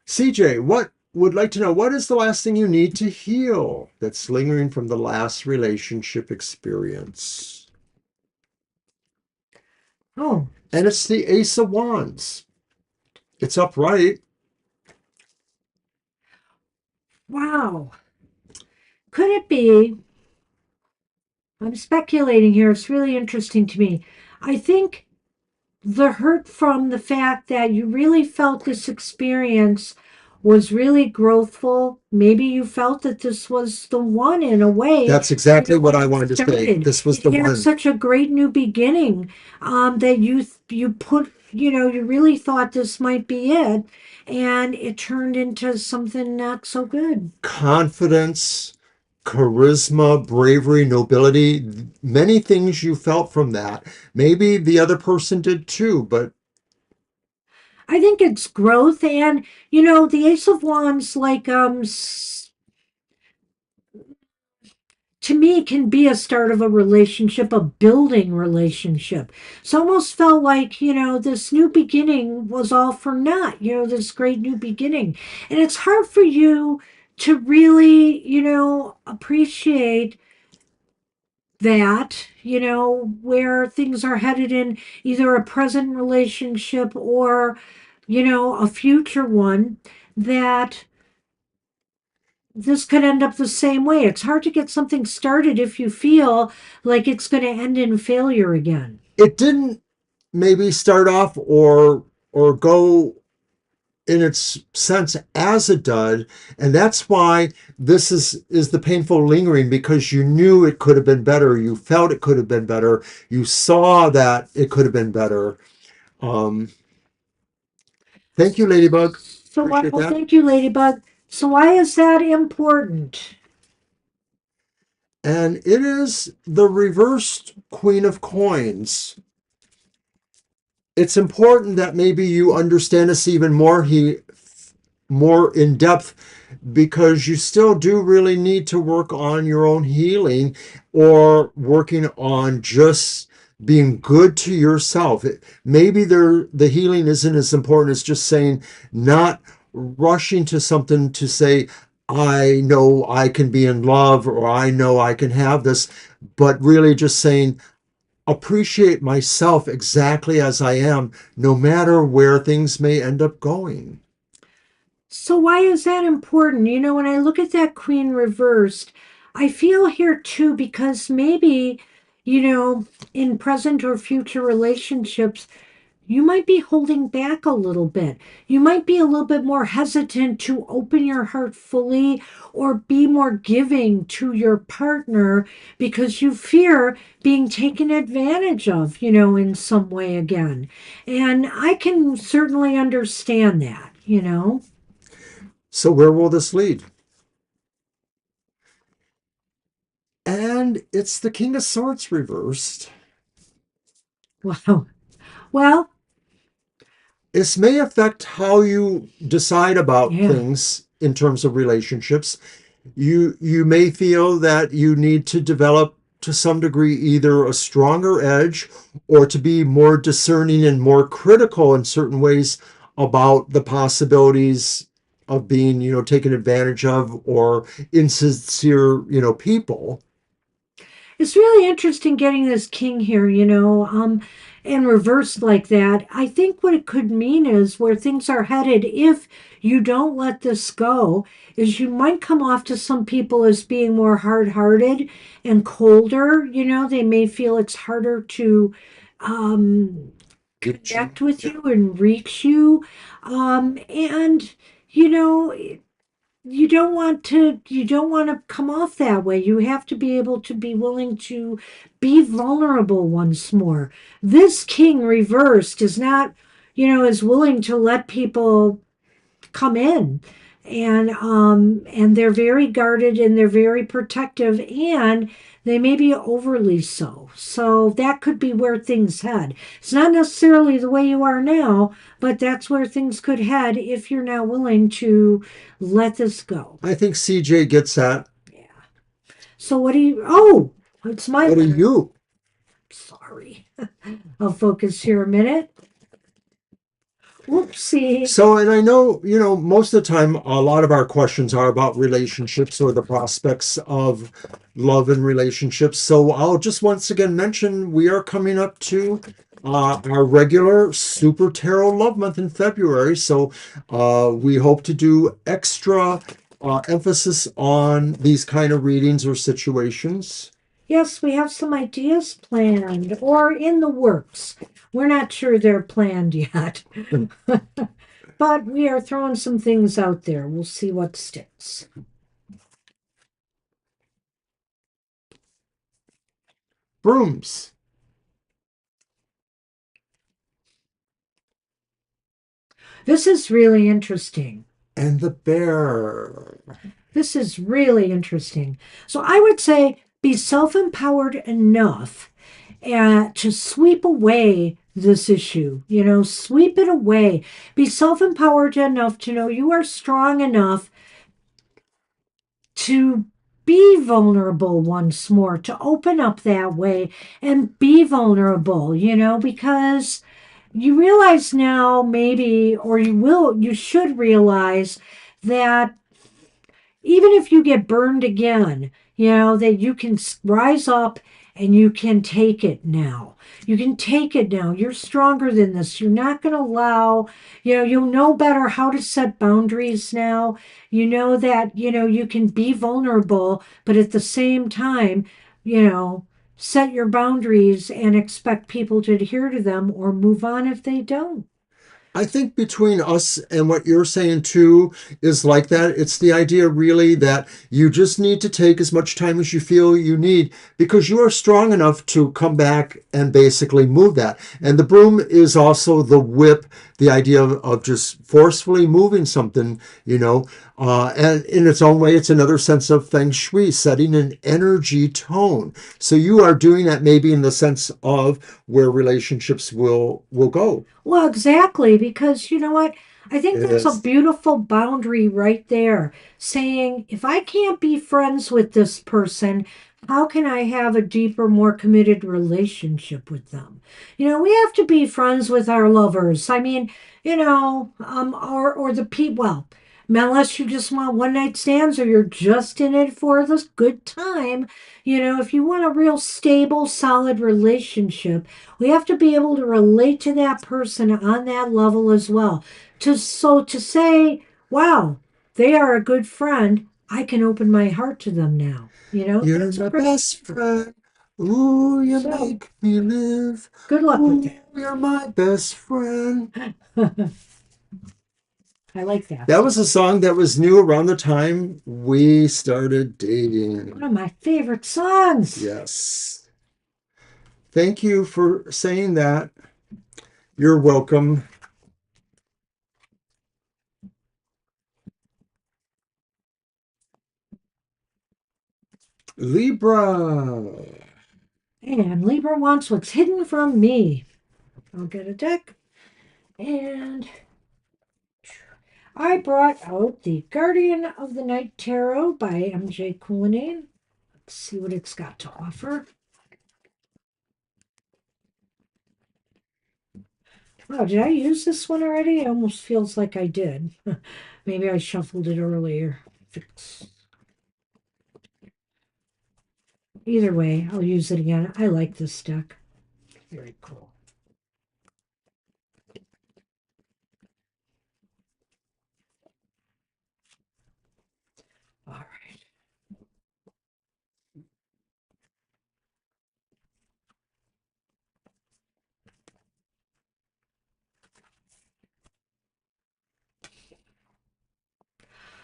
CJ, what would like to know, what is the last thing you need to heal that's lingering from the last relationship experience? Oh, And it's the Ace of Wands. It's upright. wow. Could it be? I'm speculating here. It's really interesting to me. I think the hurt from the fact that you really felt this experience was really growthful. Maybe you felt that this was the one in a way, That's exactly what when I it wanted to say. started. This was It the had one. such a great new beginning, that you put, you really thought this might be it, and it turned into something not so good. Confidence, charisma, bravery, nobility, many things you felt from that. Maybe the other person did too, but I think it's growth, and the Ace of Wands, like to me, can be a start of a relationship, a building relationship. It's almost felt like, this new beginning was all for naught, this great new beginning. And it's hard for you to really, appreciate that, where things are headed in either a present relationship or, a future one, that this could end up the same way. It's hard to get something started if you feel like it's going to end in failure again. it didn't maybe start off or go in its sense as a dud, and that's why this is the painful lingering, because you knew it could have been better, you felt it could have been better, you saw that it could have been better. um Thank you, Ladybug. So why? Appreciate Well, that. thank you, Ladybug. So why is that important? And it is the reversed Queen of Coins. It's important that maybe you understand this even more in depth, because you still do really need to work on your own healing, or working on just being good to yourself. Maybe the healing isn't as important as just saying, not rushing to something to say, I know I can be in love, or I know I can have this, but really just saying, appreciate myself exactly as I am, no matter where things may end up going. So why is that important? When I look at that queen reversed, I feel here too because maybe, in present or future relationships, you might be holding back a little bit. You might be a little bit more hesitant to open your heart fully or be more giving to your partner because you fear being taken advantage of, in some way again. And I can certainly understand that. So, where will this lead? And it's the King of Swords reversed. Wow. Well, This may affect how you decide about yeah. things in terms of relationships. You may feel that you need to develop to some degree either a stronger edge, or to be more discerning and more critical in certain ways about the possibilities of being, taken advantage of, or insincere, people. It's really interesting getting this king here, and reversed like that. I think what it could mean is where things are headed, if you don't let this go, is you might come off to some people as being more hard hearted and colder. They may feel it's harder to um, Reach you. connect with Yeah. you and reach you. And, you know, you don't want to come off that way. You have to be able to be willing to be vulnerable once more. This king reversed is not, is willing to let people come in, and they're very guarded and they're very protective, and they may be overly so. So that could be where things head. It's not necessarily the way you are now, but that's where things could head if you're now willing to let this go. I think CJ gets that. Yeah. So what do you? Oh, it's my What do letter. you? Sorry. I'll focus here a minute. Whoopsie. So, and I know, most of the time, a lot of our questions are about relationships or the prospects of love and relationships. So, I'll just once again mention we are coming up to our regular Super Tarot Love Month in February. So, we hope to do extra emphasis on these kind of readings or situations. Yes, we have some ideas planned or in the works. We're not sure they're planned yet, but we are throwing some things out there. We'll see what sticks. Brooms This is really interesting. and the bear. This is really interesting. So I would say be self empowered enough to sweep away this issue. Sweep it away. Be self empowered enough to know you are strong enough to be vulnerable once more, to open up that way and be vulnerable, because you realize now, maybe, or you should realize that even if you get burned again, that you can rise up and you can take it now. You can take it now. You're stronger than this. You're not going to allow, you'll know better how to set boundaries now. You know that, you can be vulnerable, but at the same time, set your boundaries and expect people to adhere to them or move on if they don't. I think between us and what you're saying too is like that. It's the idea really that you just need to take as much time as you feel you need because you are strong enough to come back and basically move that. And the broom is also the whip, the idea of just forcefully moving something, and in its own way, it's another sense of feng shui, setting an energy tone. So you are doing that maybe in the sense of where relationships will go. Well, exactly, because you know what? I think that's a Yes. beautiful boundary right there. Saying, if I can't be friends with this person, how can I have a deeper, more committed relationship with them? We have to be friends with our lovers. I mean, or the people. Well, unless you just want one night stands or you're just in it for this good time. If you want a real stable, solid relationship, we have to be able to relate to that person on that level as well. To say, wow, they are a good friend, I can open my heart to them now. You're That's a my great. best friend. Ooh, you So make me live. good luck with Ooh, you're my best friend. that. I like that That song. was a song that was new around the time we started One dating. of my favorite songs. Yes. Thank you for saying that. You're welcome. Libra. And Libra wants what's hidden from me. I'll get a deck. And I brought out the Guardian of the Night Tarot by M.J. Cullinane. Let's see what it's got to offer. Wow, did I use this one already? It almost feels like I did. Maybe I shuffled it earlier. Fix. Either way, I'll use it again. I like this deck. Very cool. All right.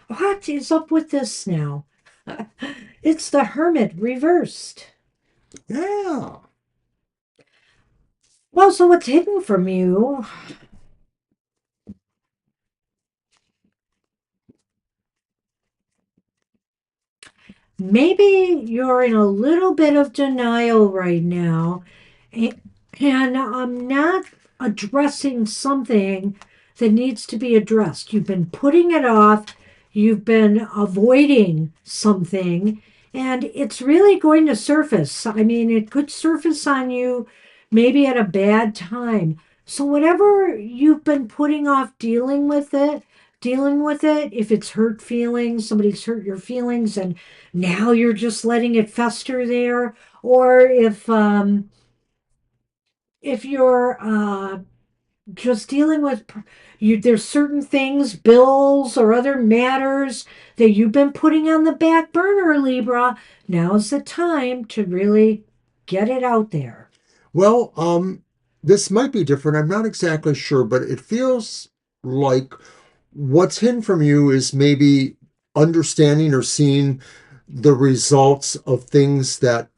What is up with this now? It's the Hermit reversed. Yeah. Well, so what's hidden from you? Maybe you're in a little bit of denial right now, and I'm not addressing something that needs to be addressed. You've been putting it off, you've been avoiding something, and it's really going to surface. I mean, it could surface on you maybe at a bad time. So whatever you've been putting off dealing with it, if it's hurt feelings, somebody's hurt your feelings and now you're just letting it fester there, or if you're just dealing with you, there's certain things, bills or other matters that you've been putting on the back burner, Libra. Now's the time to really get it out there. Well, this might be different. I'm not exactly sure, but it feels like what's hidden from you is maybe understanding or seeing the results of things that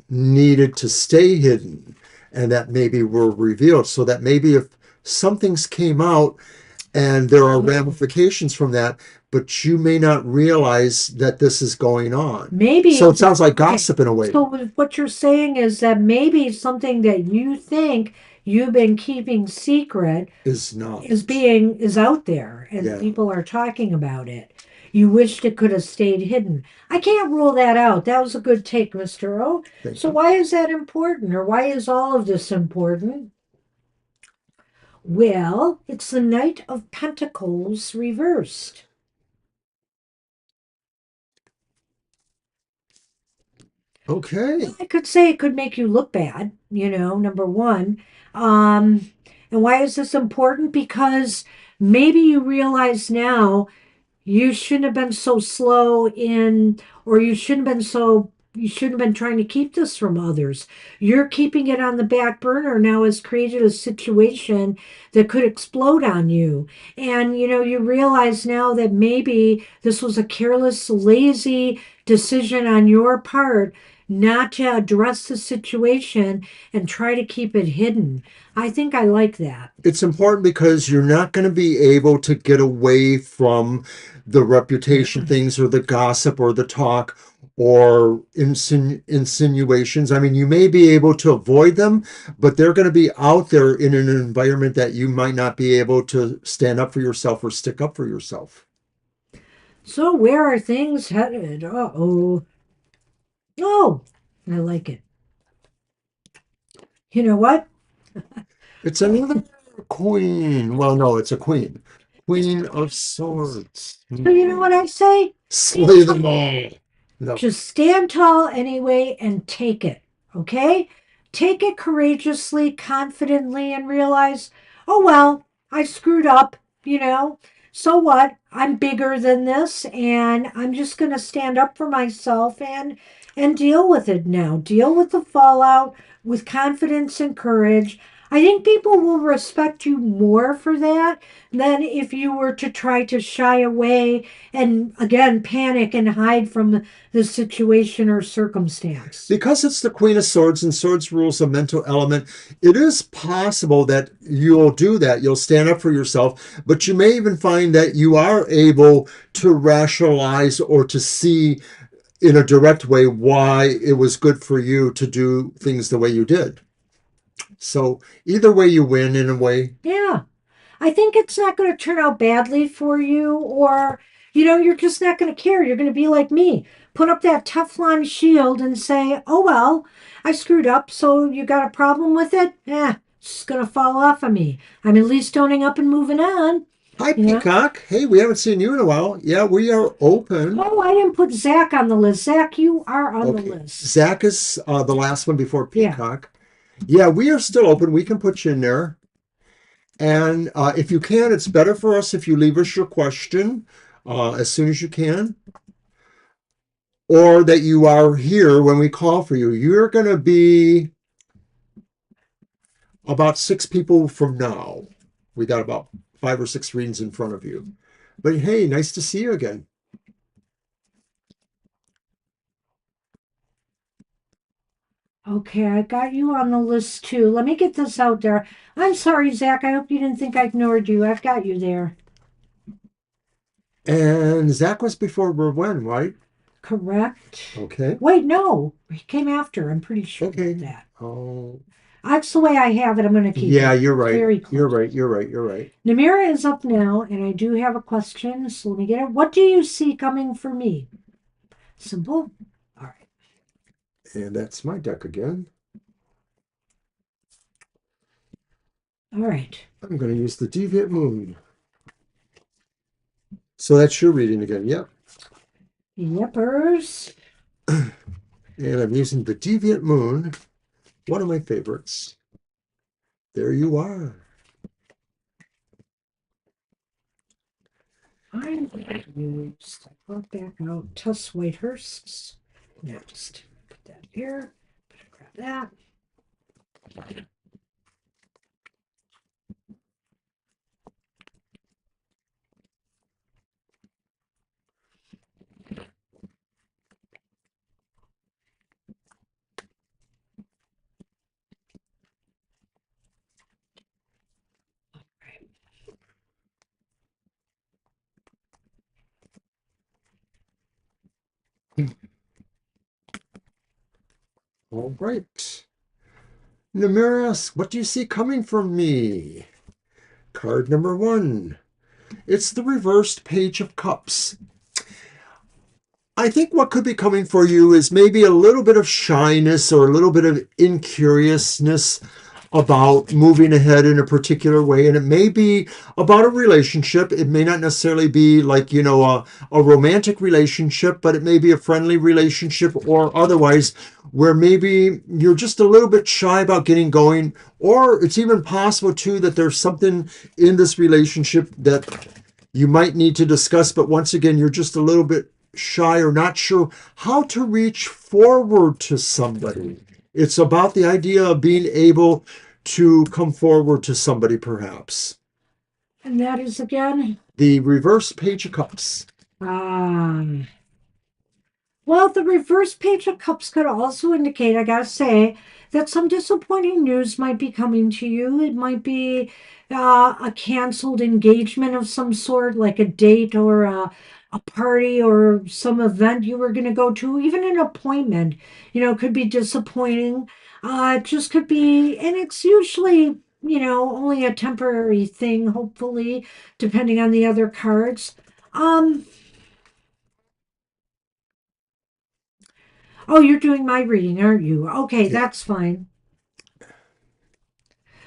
needed to stay hidden and that maybe were revealed. So that maybe if some things came out and there are ramifications from that, but you may not realize that this is going on. So Maybe, it sounds like okay. gossip in a way. So what you're saying is that maybe something that you think you've been keeping secret Is not. is out there and Yeah. people are talking about it. You wished it could have stayed hidden. I can't rule that out. That was a good take, Mr. O. Thank So you. why is that important or why is all of this important? Well, it's the Knight of Pentacles reversed. Okay. I could say it could make you look bad, number one. Um, and why is this important? Because maybe you realize now you shouldn't have been so slow in, or you shouldn't have been trying to keep this from others. You're keeping it on the back burner now has created a situation that could explode on you. And, you realize now that maybe this was a careless, lazy decision on your part not to address the situation and try to keep it hidden. I think I like that. It's important because you're not going to be able to get away from the reputation things or the gossip or the talk or insinuations. I mean, you may be able to avoid them, but they're going to be out there in an environment that you might not be able to stand up for yourself or stick up for yourself. So where are things headed? Uh-oh. Oh, I like it. You know what? It's another queen. Well, no, it's a queen. Queen of Swords. So you know what I say? Slay them all. No. Just stand tall anyway and take it. Okay? Take it courageously, confidently, and realize, oh well, I screwed up, you know. So what? I'm bigger than this and I'm just gonna stand up for myself and deal with it now. Deal with the fallout with confidence and courage. I think people will respect you more for that than if you were to try to shy away and again panic and hide from the situation or circumstance. Because it's the Queen of Swords and Swords rules a mental element, it is possible that you'll do that. You'll stand up for yourself, but you may even find that you are able to rationalize or to see in a direct way why it was good for you to do things the way you did. So either way, you win in a way. Yeah. I think it's not going to turn out badly for you, or, you're just not going to care. You're going to be like me. Put up that Teflon shield and say, oh, well, I screwed up. So you got a problem with it? It's just going to fall off of me. I'm at least owning up and moving on. Hi, Yeah. Peacock. Hey, we haven't seen you in a while. Yeah, we are open. Oh, I didn't put Zach on the list. Zach, you are on the Okay. list. Zach is the last one before Yeah. Peacock. Yeah, we are still open. We can put you in there. And if you can, it's better for us if you leave us your question as soon as you can, or that you are here when we call for you. You're going to be about 6 people from now. We got about 5 or 6 readings in front of you. But hey, nice to see you again. Okay, I got you on the list too. Let me get this out there. I'm sorry, Zach. I hope you didn't think I ignored you. I've got you there. And Zach was before Rowan, right? Correct. Okay. Wait, no. He came after. I'm pretty sure about Okay. that. Oh, That's the way I have it. I'm going to keep yeah, it. you're It's right. very You're close. right. You're right. You're right. Namira is up now, and I do have a question. So let me get it. What do you see coming for me? Simple. All right. And that's my deck again. All right. I'm going to use the Deviant Moon. So that's your reading again. Yep. Yepers. And I'm using the Deviant Moon, one of my favorites. There you are. I'm going to use the brought back out Tuss Whitehursts next. Put that here. Grab that. All right. Namiris, what do you see coming from me? Card number 1. It's the reversed Page of Cups. I think what could be coming for you is maybe a little bit of shyness or a little bit of incuriousness about moving ahead in a particular way. And it may be about a relationship. It may not necessarily be like, a romantic relationship, but it may be a friendly relationship or otherwise, where maybe you're just a little bit shy about getting going. Or it's even possible, too, that there's something in this relationship that you might need to discuss, but once again, you're just a little bit shy or not sure how to reach forward to somebody. It's about the idea of being able to come forward to somebody, perhaps. And that is again. The reverse Page of Cups. Um, well, the reverse Page of Cups could also indicate, I gotta say, that some disappointing news might be coming to you. It might be a canceled engagement of some sort, like a date or a party or some event you were going to go to, even an appointment, could be disappointing. It just could be, and it's usually, only a temporary thing, hopefully, depending on the other cards. Um, Oh, you're doing my reading, aren't you? Okay, Yeah. that's fine.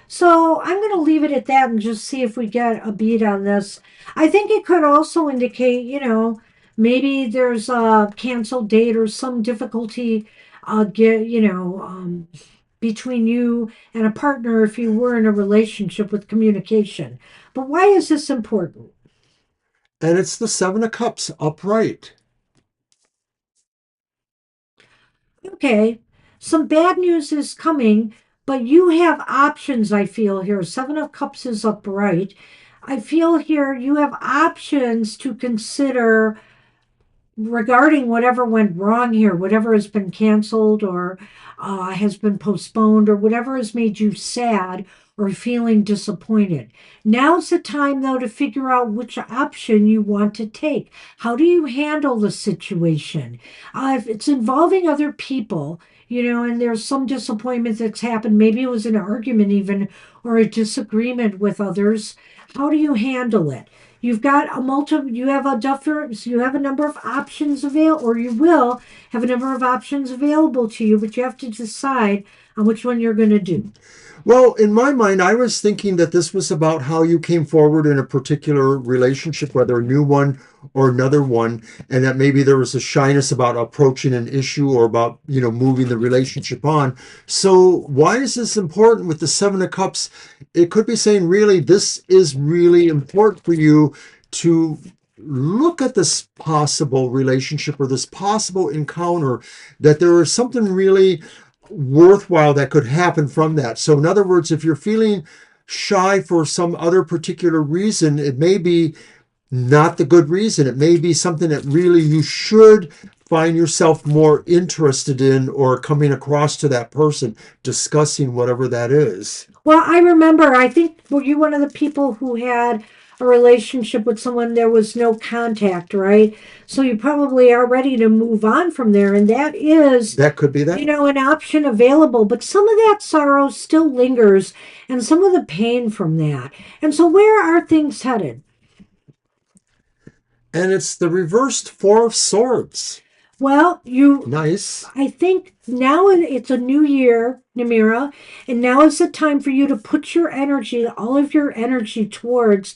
So I'm going to leave it at that and just see if we get a beat on this. I think it could also indicate, maybe there's a canceled date or some difficulty, between you and a partner if you were in a relationship with communication. But why is this important? And it's the Seven of Cups upright. Okay, some bad news is coming, but you have options, I feel here. Seven of Cups is upright. I feel here you have options to consider regarding whatever went wrong here, whatever has been canceled or has been postponed or whatever has made you sad or feeling disappointed. Now's the time, though, to figure out which option you want to take. How do you handle the situation? If it's involving other people, and there's some disappointment that's happened, maybe it was an argument even or a disagreement with others, how do you handle it? You've got a you have a you have a number of options available, or you will have a number of options available to you, but you have to decide on which one you're going to do. Well, in my mind, I was thinking that this was about how you came forward in a particular relationship, whether a new one or another one, and that maybe there was a shyness about approaching an issue or about, moving the relationship on. So why is this important with the Seven of Cups? It could be saying, really, this is really important for you to look at this possible relationship or this possible encounter, that there is something really worthwhile that could happen from that. So in other words, if you're feeling shy for some other particular reason, it may be not the good reason. It may be something that really you should find yourself more interested in or coming across to that person, discussing whatever that is. Well, I remember, I think, were you one of the people who had a relationship with someone there was no contact, right? So you probably are ready to move on from there, and that is, That could be that. an option available, but some of that sorrow still lingers and some of the pain from that. And so, where are things headed? And it's the reversed Four of Swords. Well, Nice. I think now it's a new year, Namira, and now is the time for you to put your energy, all of your energy towards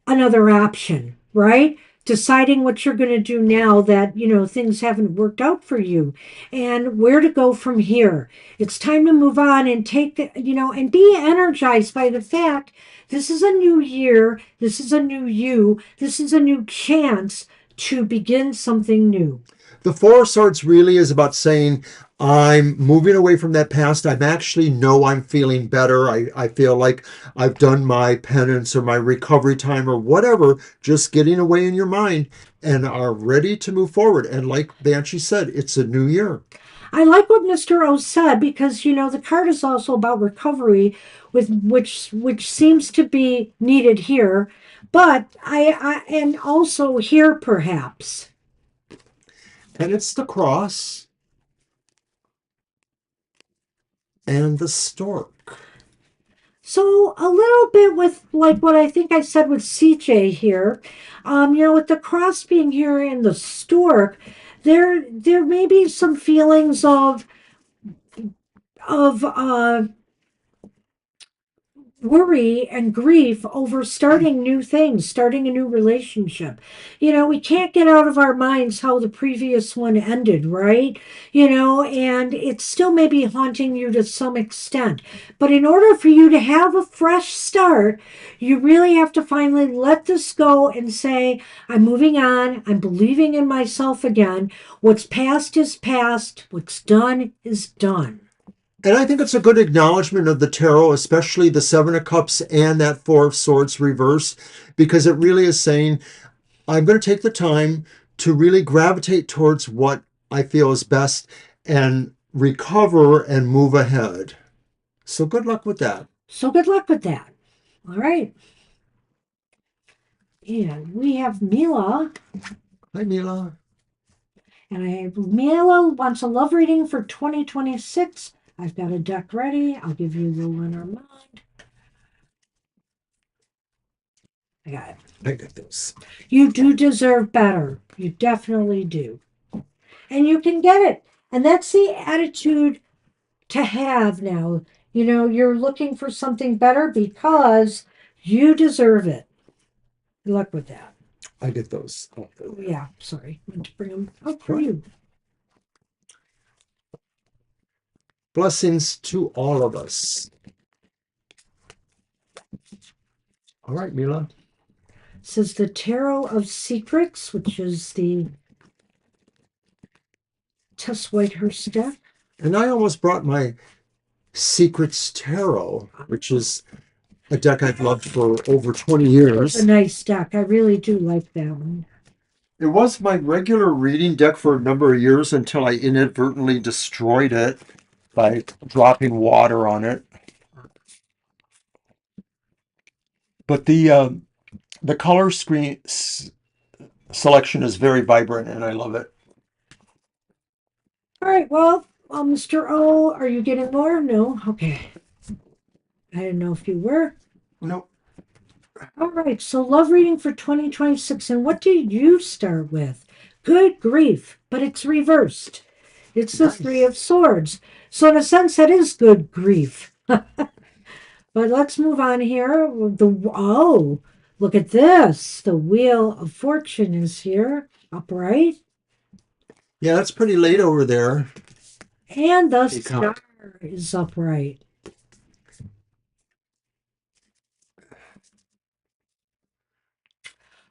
another option, right? Deciding what you're going to do now that, things haven't worked out for you and where to go from here. It's time to move on and and be energized by the fact this is a new year. This is a new you. This is a new chance to begin something new. The Four of Swords really is about saying, I'm moving away from that past. I'm actually know I'm feeling better. I feel like I've done my penance or my recovery time or whatever, just getting away in your mind and are ready to move forward. And like Banshee said, it's a new year. I like what Mr. O said because the card is also about recovery, with which seems to be needed here, but I and also here perhaps. And it's the cross and the stork. So a little bit with like what I think I said with CJ here, with the cross being here and the stork, there may be some feelings of worry and grief over starting new things, starting a new relationship. We can't get out of our minds how the previous one ended, right? And it's still maybe haunting you to some extent. But in order for you to have a fresh start, you really have to finally let this go and say, I'm moving on. I'm believing in myself again. What's past is past. What's done is done. And I think it's a good acknowledgement of the tarot, especially the Seven of Cups and that Four of Swords reverse, because it really is saying, I'm going to take the time to really gravitate towards what I feel is best and recover and move ahead. So good luck with that. So good luck with that. All right. And we have Mila. Hi, Mila. And Mila wants a love reading for 2026. I've got a deck ready. I'll give you the Lenormand. I got it. I got this. You do deserve better. You definitely do. And you can get it. And that's the attitude to have now. You're looking for something better because you deserve it. Good luck with that. I get those. Oh, yeah, sorry. I meant to bring them up for you. Blessings to all of us. All right, Mila. Says the Tarot of Secrets, which is the Tess Whitehurst deck. And I almost brought my Secrets Tarot, which is a deck I've loved for over 20 years. It's a nice deck. I really do like that one. It was my regular reading deck for a number of years until I inadvertently destroyed it by dropping water on it. But the color screen selection is very vibrant, and I love it. All right, well, Mr. O, are you getting more? No? Okay. I didn't know if you were. Nope. All right, so love reading for 2026. And what did you start with? Good grief, but it's reversed. It's the Nice. Three of Swords. So in a sense, that is good grief. But let's move on here. Look at this. The Wheel of Fortune is here, upright. Yeah, that's pretty late over there. And the Star is upright.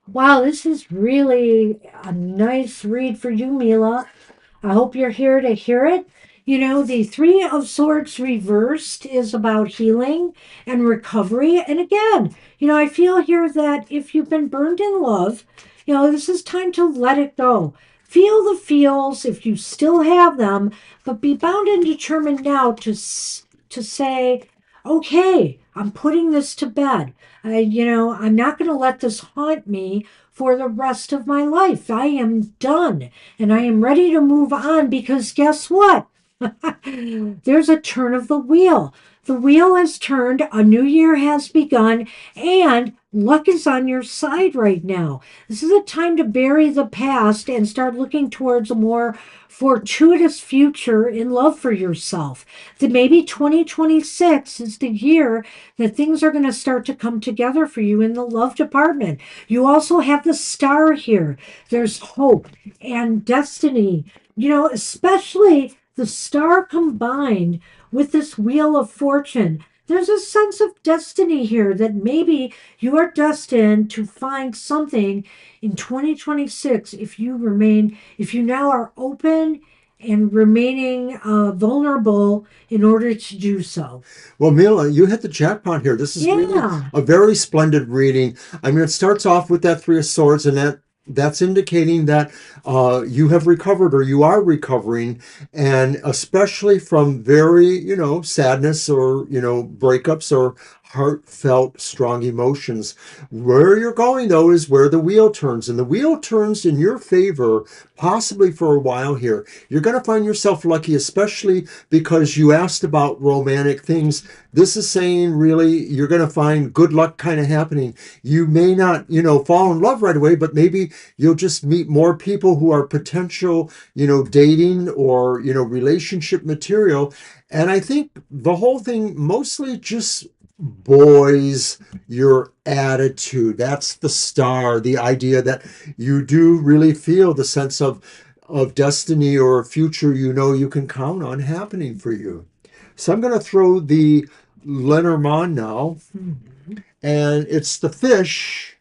Wow, this is really a nice read for you, Mila. I hope you're here to hear it. The Three of Swords reversed is about healing and recovery. And again, I feel here that if you've been burned in love, this is time to let it go. Feel the feels if you still have them, but be bound and determined now to say, okay, I'm putting this to bed. I'm not going to let this haunt me for the rest of my life. I am done and I am ready to move on because guess what? There's a turn of the wheel. The wheel has turned, a new year has begun, and luck is on your side right now. This is a time to bury the past and start looking towards a more fortuitous future in love for yourself. That maybe 2026 is the year that things are going to start to come together for you in the love department. You also have the star here. There's hope and destiny, especially the star combined with this wheel of fortune. There's a sense of destiny here that maybe you are destined to find something in 2026 if you now are open and remaining vulnerable in order to do so. Well, Mila, you hit the jackpot here. This is really Yeah. a very splendid reading. I mean, it starts off with that Three of Swords, and that's indicating that you have recovered or you are recovering, and especially from very, sadness or, breakups or heartfelt, strong emotions. Where you're going, though, is where the wheel turns, and the wheel turns in your favor, possibly for a while here. You're going to find yourself lucky, especially because you asked about romantic things. This is saying really you're going to find good luck kind of happening. You may not, fall in love right away, but maybe you'll just meet more people who are potential, dating or, relationship material. And I think the whole thing mostly just boys your attitude. That's the star, the idea that you do really feel the sense of destiny or a future you can count on happening for you. So I'm going to throw the Lenormand now, Mhm. and it's the fish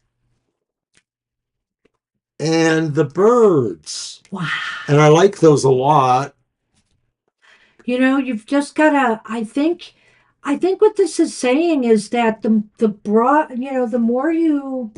and the birds. Wow. And I like those a lot. You've just gotta, I think what this is saying is that the broad, the more you,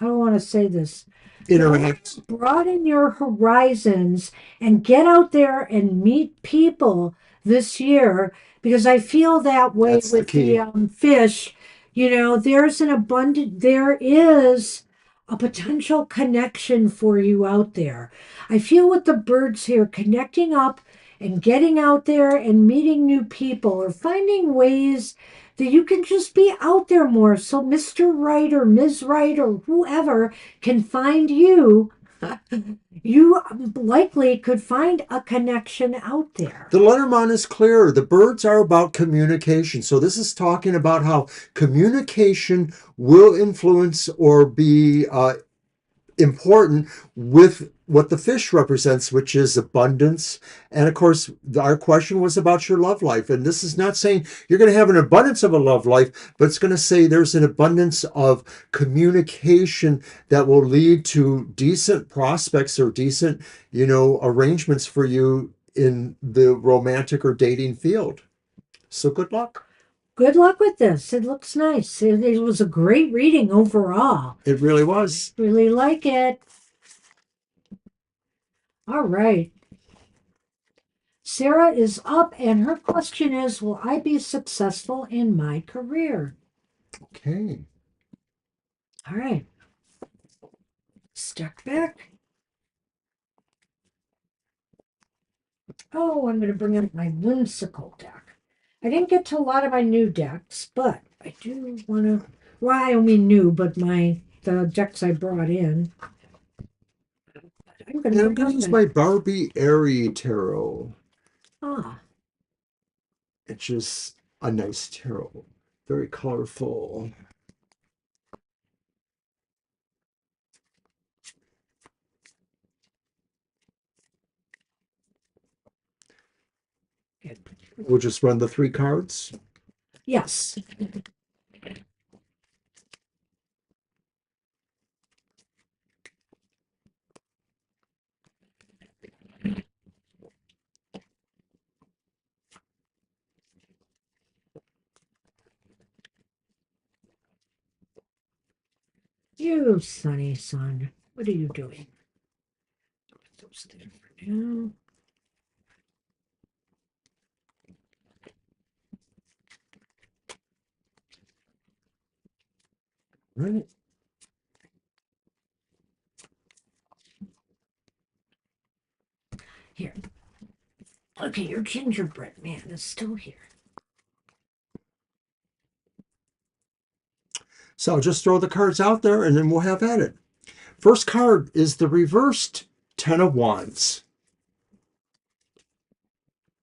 I don't want to say this, the more Interact. you broaden your horizons and get out there and meet people this year, because I feel that way That's the with the key. fish. There is a potential connection for you out there. I feel with the birds here, connecting up and getting out there and meeting new people or finding ways that you can just be out there more. So Mr. Right or Ms. Right or whoever can find you, you likely could find a connection out there. The Lenormand is clear. The birds are about communication. So this is talking about how communication will influence or be important with what the fish represents, which is abundance. And of course, our question was about your love life. And this is not saying you're going to have an abundance of a love life, but it's going to say there's an abundance of communication that will lead to decent prospects or decent, arrangements for you in the romantic or dating field. So good luck. Good luck with this. It looks nice. It was a great reading overall. It really was. Really like it. All right. Sarah is up, and her question is, will I be successful in my career? Okay. All right. Step back. Oh, I'm going to bring up my whimsical deck. I didn't get to a lot of my new decks, but I do want to. Well, I don't mean new, but the decks I brought in. I'm going And to I'm bring going up to use my. my Barbie Airy Tarot. Ah, It's just a nice tarot. Very colorful. good. We'll just run the three cards. Yes. You sunny sun. What are you doing? Put those there for now. Right. Here. Okay, your gingerbread man is still here. So I'll just throw the cards out there and then we'll have at it. First card is the reversed Ten of Wands.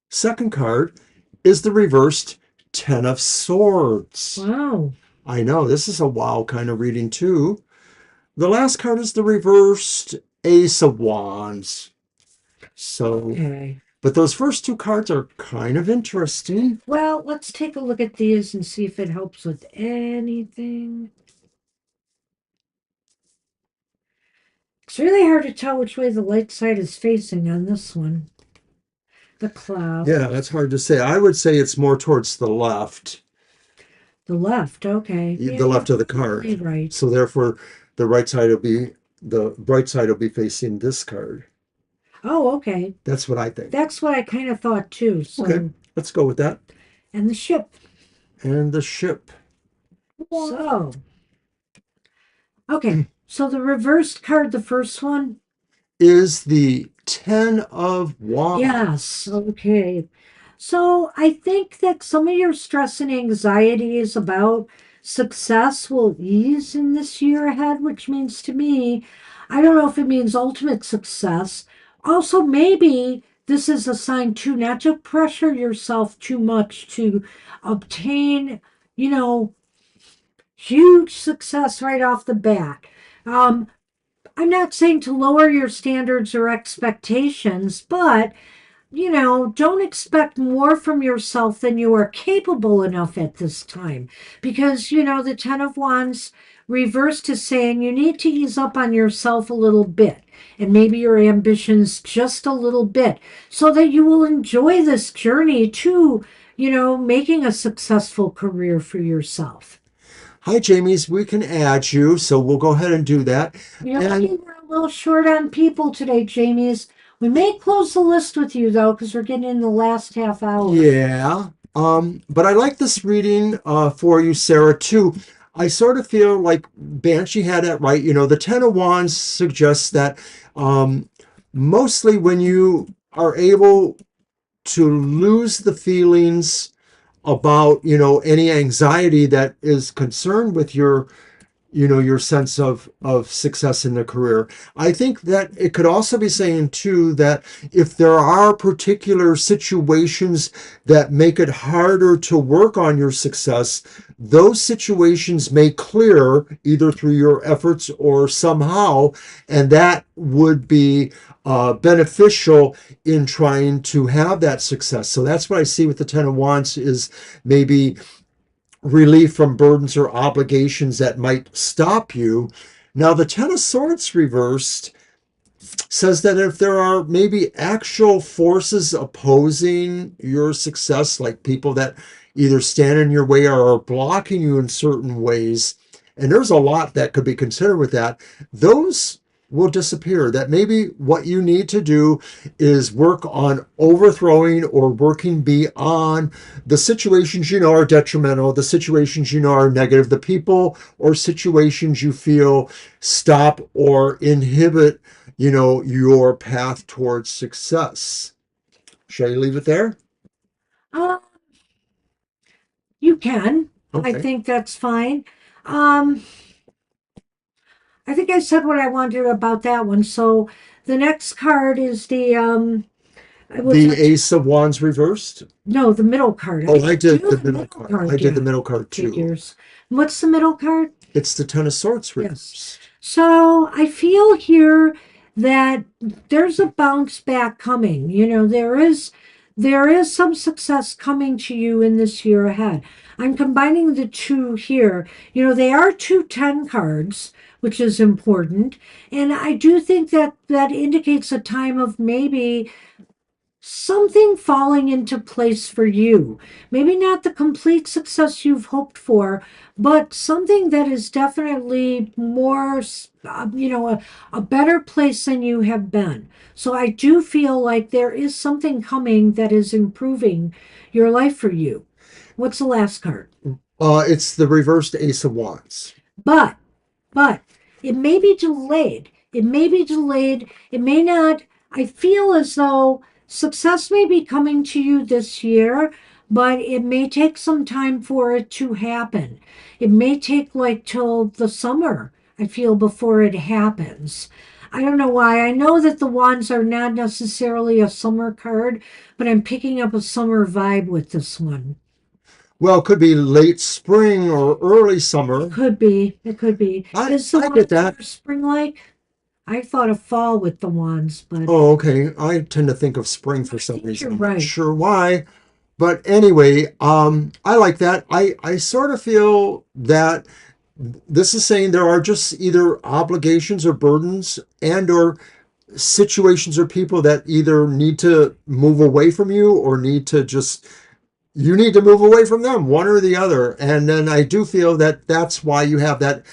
Second card is the reversed Ten of Swords. Wow. I know, this is a wow kind of reading too. The last card is the reversed Ace of Wands. So, Okay. but those first two cards are kind of interesting. Well, let's take a look at these and see if it helps with anything. It's really hard to tell which way the light side is facing on this one. The cloud. Yeah, that's hard to say. I would say it's more towards the left. The left, okay. The left of the card. Right. So therefore, the bright side will be facing this card. Oh, okay. That's what I think. That's what I kind of thought too. So, okay, let's go with that. And the ship. And the ship. So, okay. So the reversed card, the first one, is the Ten of Wands. Yes, okay. So I think that some of your stress and anxieties about success will ease in this year ahead, which means to me, I don't know if it means ultimate success. Also, maybe this is a sign too, not to pressure yourself too much to obtain, you know, huge success right off the bat. Um, I'm not saying to lower your standards or expectations, but don't expect more from yourself than you are capable enough at this time. Because, the Ten of Wands reversed is saying you need to ease up on yourself a little bit and maybe your ambitions just a little bit so that you will enjoy this journey to, making a successful career for yourself. Hi, Jamie's. We can add you, so we'll go ahead and do that. We're a little short on people today, Jamie's. We may close the list with you, though, because we're getting in the last half hour. Yeah. But I like this reading for you, Sarah, too. I sort of feel like Banshee had it right. The Ten of Wands suggests that mostly when you are able to lose the feelings about, any anxiety that is concerned with your sense of success in the career. I think that it could also be saying too that if there are particular situations that make it harder to work on your success, those situations may clear either through your efforts or somehow, and that would be beneficial in trying to have that success. So that's what I see with the Ten of Wands is maybe relief from burdens or obligations that might stop you. Now, the Ten of Swords reversed says that if there are maybe actual forces opposing your success, like people that either stand in your way or are blocking you in certain ways, and there's a lot that could be considered with that, those will disappear. That maybe what you need to do is work on overthrowing or working beyond the situations are detrimental, the situations are negative, the people or situations you feel stop or inhibit, your path towards success. Shall I leave it there? Uh, you can. Okay. I think that's fine. I think I said what I wanted about that one. So the next card is the Ace of Wands reversed? No, the middle card. Oh, I did the middle card. I did the middle card too. Figures. What's the middle card? It's the Ten of Swords reversed. Yes. So I feel here that there's a bounce back coming. There is some success coming to you in this year ahead. I'm combining the two here. They are two 10 cards, which is important. And I do think that that indicates a time of maybe something falling into place for you. Maybe not the complete success you've hoped for, but something that is definitely more, a better place than you have been. So I do feel like there is something coming that is improving your life for you. What's the last card? It's the reversed Ace of Wands. But it may be delayed. It may be delayed. It may not. I feel as though success may be coming to you this year, but it may take some time for it to happen. It may take like till the summer, I feel, before it happens. I don't know why. I know that the wands are not necessarily a summer card, but I'm picking up a summer vibe with this one. Well, it could be late spring or early It summer. could be. It could be. Is the I get wands that. more spring-like? I thought of fall with the wands, but Oh, okay. I tend to think of spring for I some think you're reason. I'm not right. sure why. But anyway, I like that. I sort of feel that this is saying there are just either obligations or burdens and or situations or people that either need to move away from you or need to just you need to move away from them, one or the other. And then I do feel that that's why you have that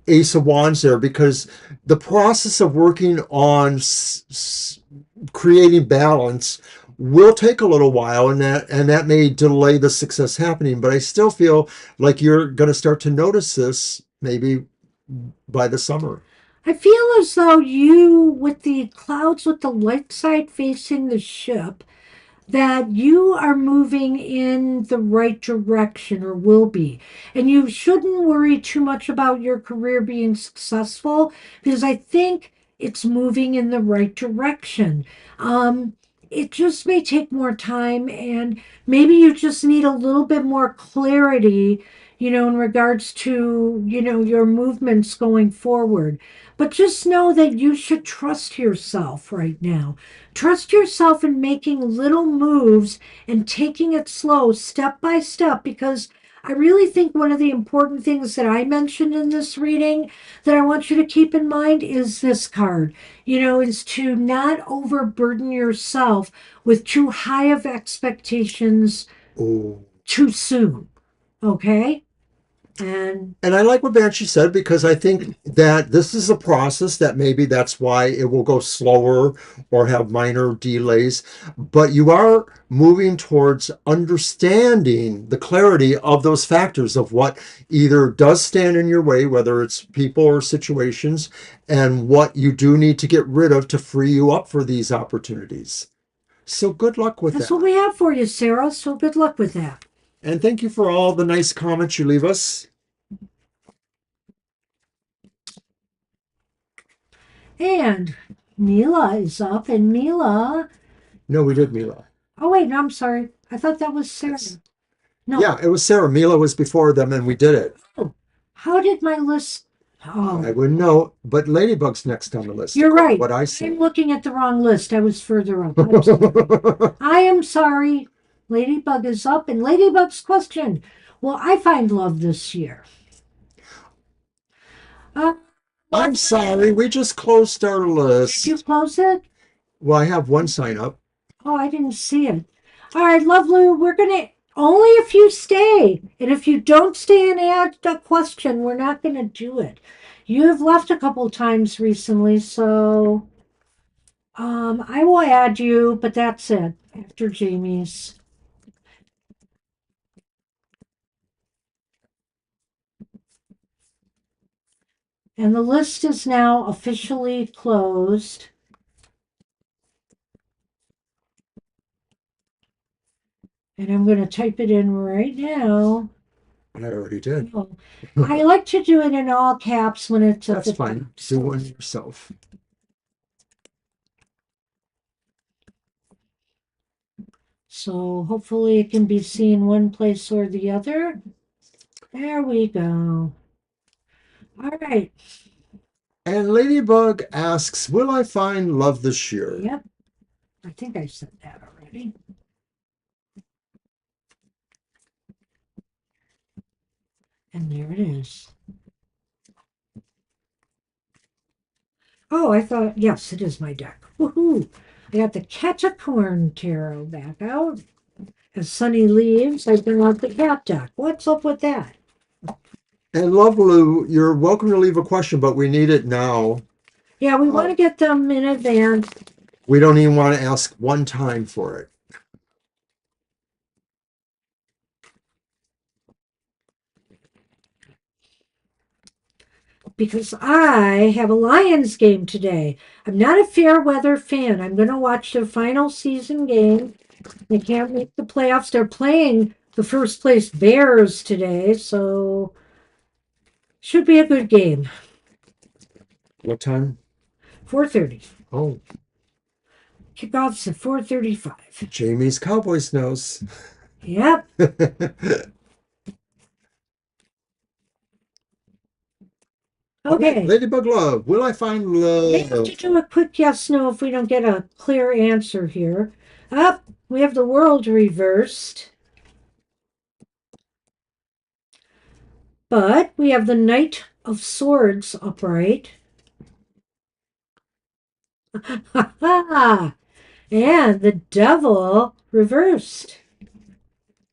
Ace of Wands there, because the process of working on creating balance will take a little while, and that may delay the success happening. But I still feel like you're going to start to notice this maybe by the summer. I feel as though you, with the clouds with the light side facing the ship, that you are moving in the right direction or will be. And you shouldn't worry too much about your career being successful because I think it's moving in the right direction. Um, it just may take more time, and maybe you just need a little bit more clarity, in regards to, your movements going forward. But just know that you should trust yourself right now. Trust yourself in making little moves and taking it slow, step by step, because I really think one of the important things that I mentioned in this reading that I want you to keep in mind is this card, is to not overburden yourself with too high of expectations Oh. too soon. Okay? And And I like what Banshee said, because I think that this is a process that maybe that's why it will go slower or have minor delays. But you are moving towards understanding the clarity of those factors of what either does stand in your way, whether it's people or situations, and what you do need to get rid of to free you up for these opportunities. So good luck with that's what that. we have for you, Sarah. So good luck with that. And thank you for all the nice comments you leave us. And Mila is up, and Mila. No, we did, Mila. Oh, wait, no, I'm sorry. I thought that was Sarah. Yes. No. Yeah, it was Sarah. Mila was before them, and we did it. Oh, how did my list? I Oh, wouldn't know, but Ladybug's next on the list, you're according to right. what I I'm see. looking at the wrong list. I was further up. I'm sorry. I am sorry. Ladybug is up, and Ladybug's question. Will I find love this year? Uh, I'm sorry, we just closed our did you list. close it? Well, I have one sign up. Oh, I didn't see it. All right, Love Lou, we're gonna only if you stay, and if you don't stay and add a question, we're not gonna do it. You have left a couple times recently, so I will add you, but that's it. After Jamie's, and the list is now officially closed. And I'm going to type it in right now. I already did. Oh, I like to do it in all caps when it's at That's the fine. top. Do one yourself. So hopefully it can be seen one place or the other. There we go. All right. And Ladybug asks, will I find love this year? Yep. I think I said that already. And there it is. Oh, I thought, yes, it is my deck. Woohoo! I got the Catacorn Tarot back out. As Sunny leaves, I bring out the cat deck. What's up with that? And Loveloo, you're welcome to leave a question, but we need it now. Yeah, we want to get them in advance. We don't even want to ask one time for it. Because I have a Lions game today. I'm not a fair weather fan. I'm going to watch the final season game They can't make the playoffs. They're playing the first place Bears today, so should be a good game. What time? 4:30. Oh, Kickoffs at 4:35. Jamie's Cowboys knows. Yep. All right, Okay. Ladybug Love. Will I find We have love? to do a quick yes no if we don't get a clear answer here. Up, we have the world reversed, but we have the Knight of Swords upright. And the Devil reversed.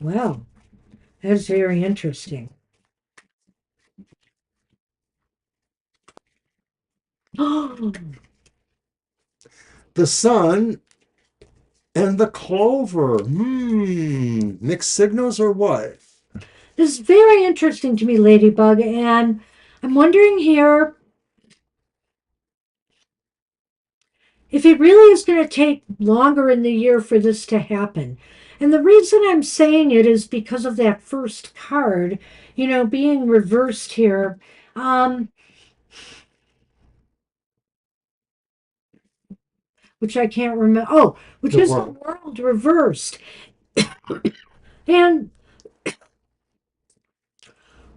Well, that's very interesting. The Sun and the Clover. Mixed signals or what? This is very interesting to me, Ladybug, and I'm wondering here if it really is going to take longer in the year for this to happen. And the reason I'm saying it is because of that first card, being reversed here. Which I can't remember. Oh, which The is the world. world reversed. And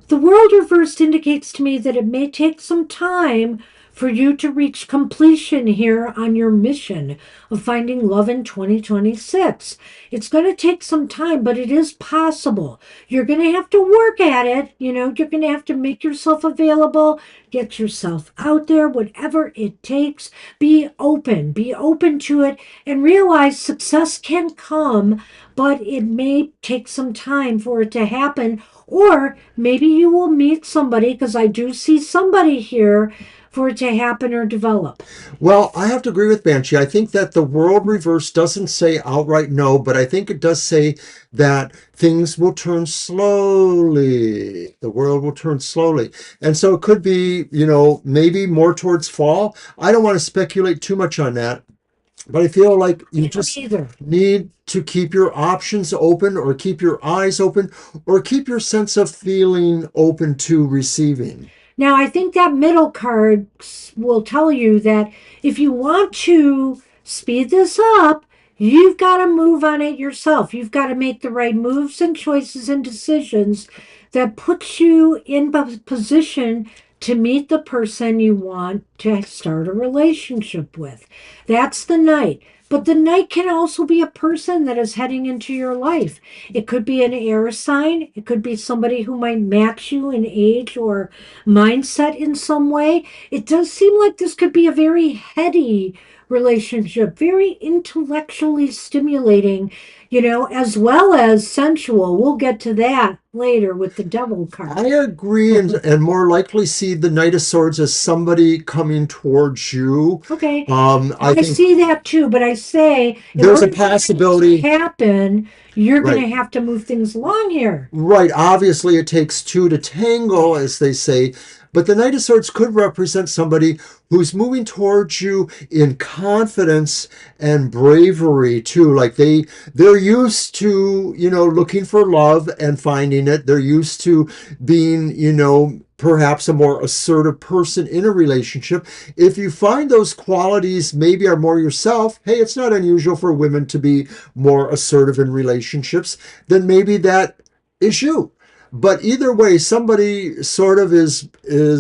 the world reversed indicates to me that it may take some time for you to reach completion here on your mission of finding love in 2026. It's going to take some time, but it is possible. You're going to have to work at it. You're going to have to make yourself available, get yourself out there, whatever it takes. Be open to it, and realize success can come, but it may take some time for it to happen. Or maybe you will meet somebody, because I do see somebody here for it to happen or develop. Well, I have to agree with Banshee. I think that the world reverse doesn't say outright no, but I think it does say that things will turn slowly. The world will turn slowly. And so it could be, maybe more towards fall. I don't want to speculate too much on that, but I feel like you just Either. need to keep your options open, or keep your eyes open, or keep your sense of feeling open to receiving. Now, I think that middle card will tell you that if you want to speed this up, you've got to move on it yourself. You've got to make the right moves and choices and decisions that puts you in position to meet the person you want to start a relationship with. That's the Knight. But the Knight can also be a person that is heading into your life. It could be an air sign. It could be somebody who might match you in age or mindset in some way. It does seem like this could be a very heady relationship, very intellectually stimulating, as well as sensual. We'll get to that later with the Devil card. I agree, and more likely see the Knight of Swords as somebody coming towards you. Okay. I think see that too, but I say there's a possibility. To happen, you're Right. going to have to move things along here. Right. Obviously, it takes two to tango, as they say. But the Knight of Swords could represent somebody who's moving towards you in confidence and bravery too. Like they're used to, looking for love and finding it. They're used to being, perhaps a more assertive person in a relationship. If you find those qualities maybe are more yourself, hey, it's not unusual for women to be more assertive in relationships, then maybe that is you. But either way, somebody sort of is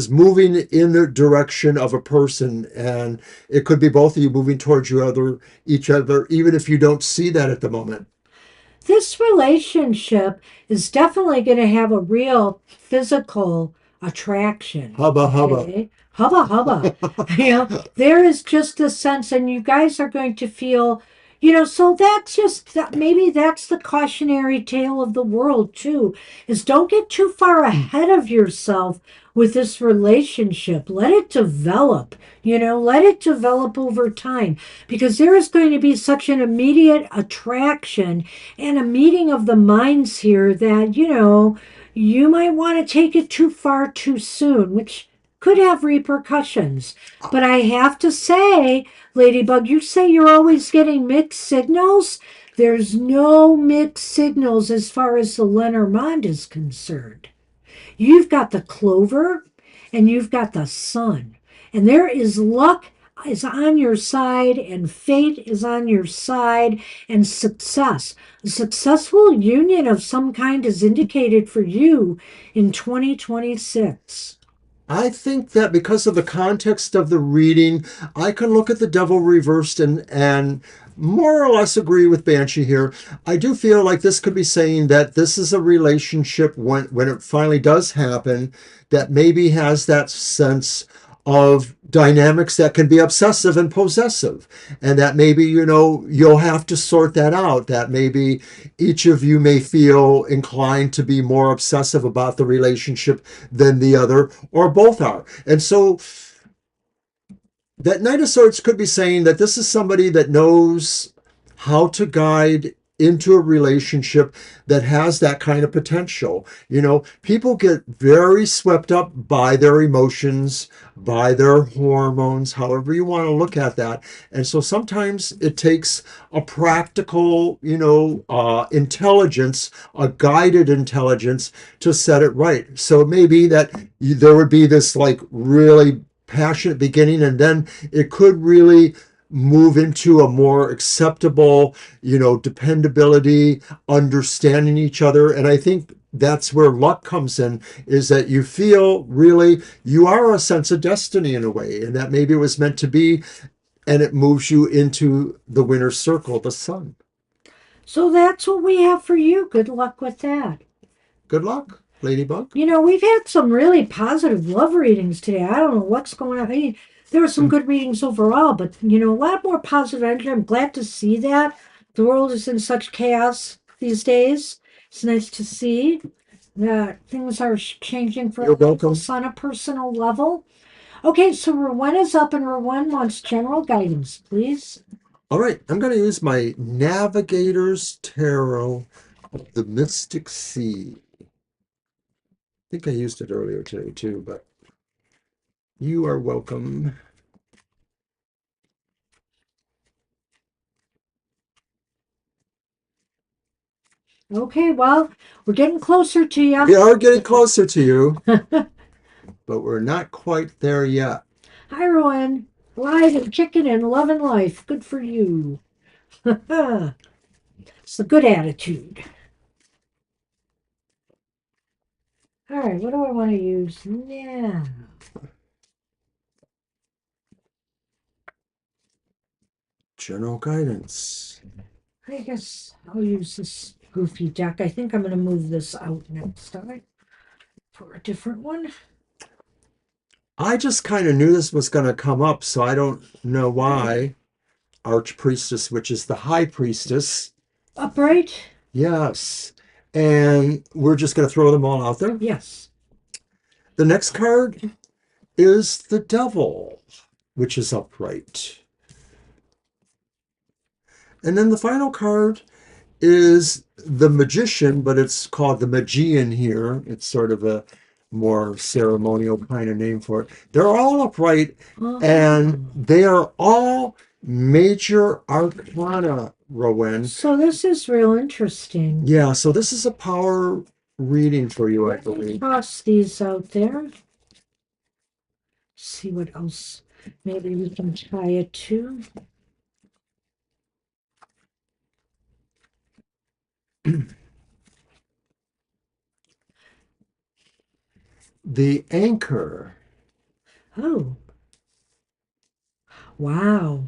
moving in the direction of a person, and it could be both of you moving towards each other, even if you don't see that at the moment. This relationship is definitely going to have a real physical attraction. Hubba hubba. Okay? Hubba hubba. There is just a sense, and you guys are going to feel, so that's just that. Maybe that's the cautionary tale of the world too, is don't get too far ahead of yourself with this relationship. Let it develop. Let it develop over time, because there is going to be such an immediate attraction and a meeting of the minds here that, you might want to take it too far too soon, which could have repercussions. But I have to say, Ladybug, you say you're always getting mixed signals. There's no mixed signals as far as the Lenormand is concerned. You've got the clover and you've got the sun. And there is luck is on your side and fate is on your side and success. A successful union of some kind is indicated for you in 2026. I think that because of the context of the reading, I can look at the devil reversed and more or less agree with Banshee here. I do feel like this could be saying that this is a relationship when it finally does happen that maybe has that sense of dynamics that can be obsessive and possessive, and that maybe you'll have to sort that out, that maybe each of you may feel inclined to be more obsessive about the relationship than the other, or both are. And so that Knight of Swords could be saying that this is somebody that knows how to guide into a relationship that has that kind of potential. People get very swept up by their emotions, by their hormones, however you want to look at that. And so sometimes it takes a practical, intelligence, a guided intelligence to set it right. So it may be that there would be this like really passionate beginning, and then it could really move into a more acceptable, dependability, understanding each other. And I think that's where luck comes in, is that you feel really you are a sense of destiny in a way, and that maybe it was meant to be, and it moves you into the winner's circle, the sun. So that's what we have for you. Good luck with that. Good luck, Ladybug. We've had some really positive love readings today. I don't know what's going on. I mean, there were some good readings overall, but a lot more positive energy. I'm glad to see that. The world is in such chaos these days. It's nice to see that things are changing for You're welcome. us on a personal level. Okay, so Rowena's up, and Rowena wants general guidance, please. All right, I'm going to use my Navigator's Tarot of the Mystic Sea. I think I used it earlier today too, but you are welcome. Okay, well, we're getting closer to you. We are getting closer to you, but we're not quite there yet. Hi, Rowan. Alive and kicking and loving life. Good for you. It's a good attitude. All right, what do I want to use now? General guidance. I guess I'll use this goofy deck. I think I'm going to move this out next time for a different one. I just kind of knew this was going to come up, so I don't know why. Archpriestess, which is the High Priestess. Upright? Yes. And we're just going to throw them all out there. Yes. The next card is the Devil, which is upright. And then the final card is the Magician, but it's called the Magian here. It's sort of a more ceremonial kind of name for it. They're all upright, and they are all major arcana, Rowan. So this is real interesting. Yeah, so this is a power reading for you, I Let me believe. toss these out there. See what else maybe we can tie it to. The Anchor. Oh. Wow.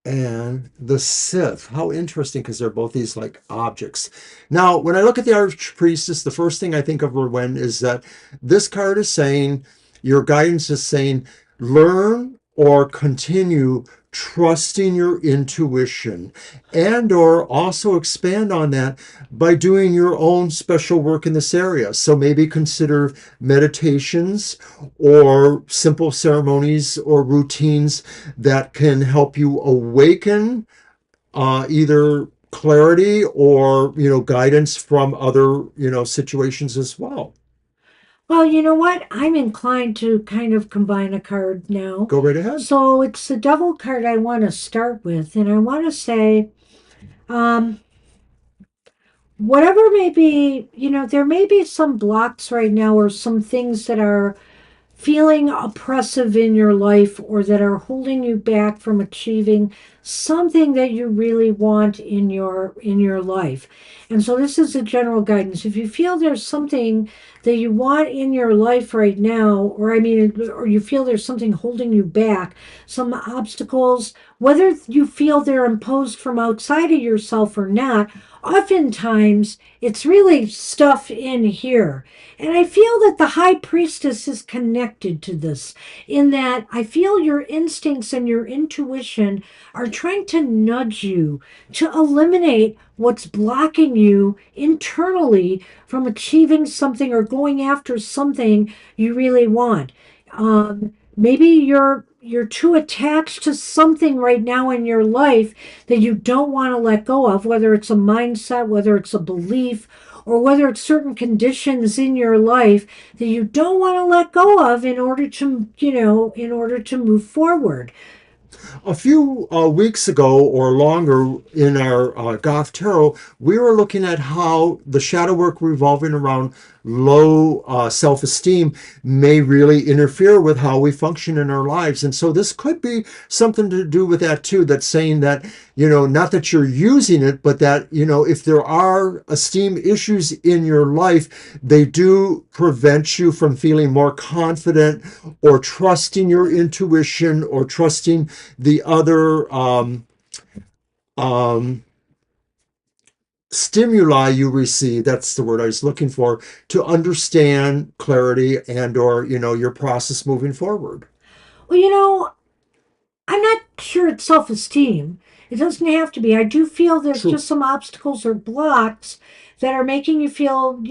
And the Sith. How interesting, because they're both these like objects. Now, when I look at the Archpriestess, the first thing I think of Rowan is that this card is saying, your guidance is saying, learn or continue trusting your intuition, and or also expand on that by doing your own special work in this area. So maybe consider meditations or simple ceremonies or routines that can help you awaken either clarity or guidance from other situations as well. Well, you know what? I'm inclined to kind of combine a card now. Go right ahead. So it's the devil card I want to start with. And I want to say, um, whatever may be, there may be some blocks right now or some things that are feeling oppressive in your life or that are holding you back from achieving something that you really want in your life. And so this is a general guidance. If you feel there's something that you want in your life right now, or you feel there's something holding you back, some obstacles, whether you feel they're imposed from outside of yourself or not, oftentimes it's really stuff in here. And I feel that the high priestess is connected to this, in that I feel your instincts and your intuition are trying to nudge you to eliminate what's blocking you internally from achieving something or going after something you really want. Maybe you're too attached to something right now in your life that you don't want to let go of, whether it's a mindset, whether it's a belief, or whether it's certain conditions in your life that you don't want to let go of in order to move forward. A few weeks ago or longer in our Goth Tarot, we were looking at how the shadow work revolving around low self esteem may really interfere with how we function in our lives. And so this could be something to do with that too. That's saying that, not that you're using it, but that, if there are esteem issues in your life, they do prevent you from feeling more confident or trusting your intuition or trusting the other um, stimuli you receive. That's the word I was looking for, to understand clarity and or your process moving forward. Well, I'm not sure it's self esteem. It doesn't have to be. I do feel there's True. just some obstacles or blocks that are making you feel,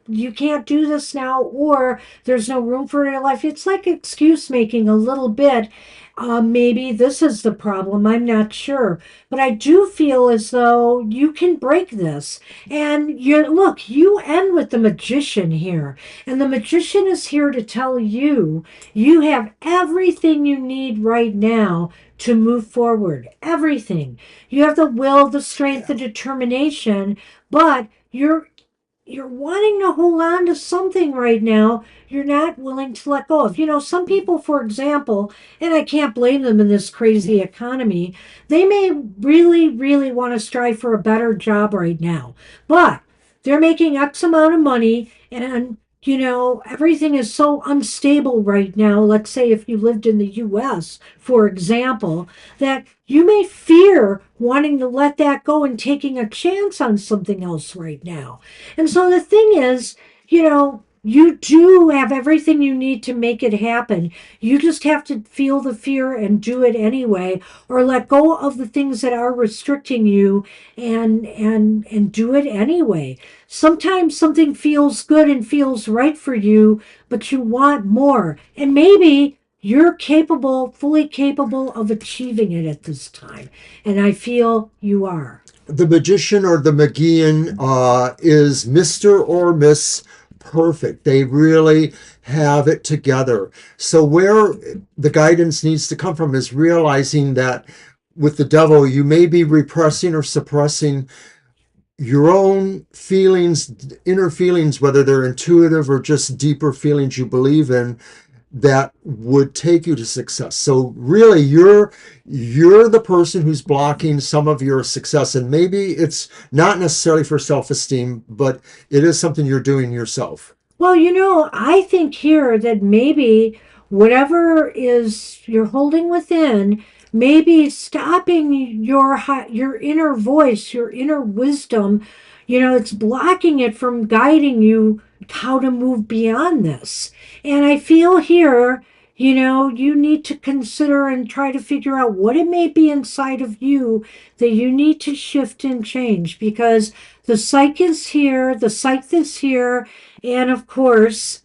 you can't do this now, or there's no room for it in your life. It's like excuse making a little bit. Maybe this is the problem. I'm not sure. But I do feel as though you can break this. And you end with the magician here. And the magician is here to tell you you have everything you need right now to move forward. Everything. You have the will, the strength, the determination, but you're wanting to hold on to something right now you're not willing to let go of. Some people, for example, and I can't blame them in this crazy economy, they may really, really want to strive for a better job right now, but they're making X amount of money and everything is so unstable right now. Let's say if you lived in the US, for example, that you may fear wanting to let that go and taking a chance on something else right now. And so the thing is, you do have everything you need to make it happen. You just have to feel the fear and do it anyway, or let go of the things that are restricting you and do it anyway. Sometimes something feels good and feels right for you, but you want more. And maybe you're capable, fully capable of achieving it at this time. And I feel you are. The magician or the Magian is Mr. or Miss Perfect. They really have it together. So where the guidance needs to come from is realizing that with the devil, you may be repressing or suppressing your own feelings, inner feelings, whether they're intuitive or just deeper feelings you believe in, that would take you to success. So really you're the person who's blocking some of your success, and maybe it's not necessarily for self-esteem, but it is something you're doing yourself. Well, I think here that maybe whatever is you're holding within, maybe stopping your inner voice, your inner wisdom, it's blocking it from guiding you how to move beyond this. And I feel here, you need to consider and try to figure out what it may be inside of you that you need to shift and change, because the psyche is here, the psyche is here, and of course,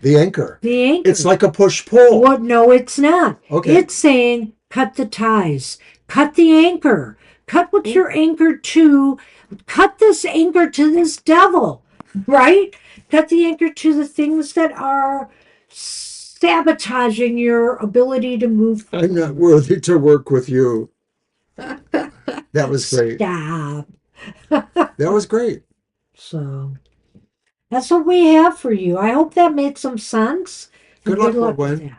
The anchor. the It's anchor. like a push-pull. What? No, it's not. Okay. It's saying cut the ties, cut the anchor, cut what you're anchored to, cut this anchor to this devil. right? Got the anchor to the things that are sabotaging your ability to move I'm not forward. worthy to work with you. That was great. Stop. That was great. So that's what we have for you. I hope that made some sense. Good And good luck, luck with Rowan.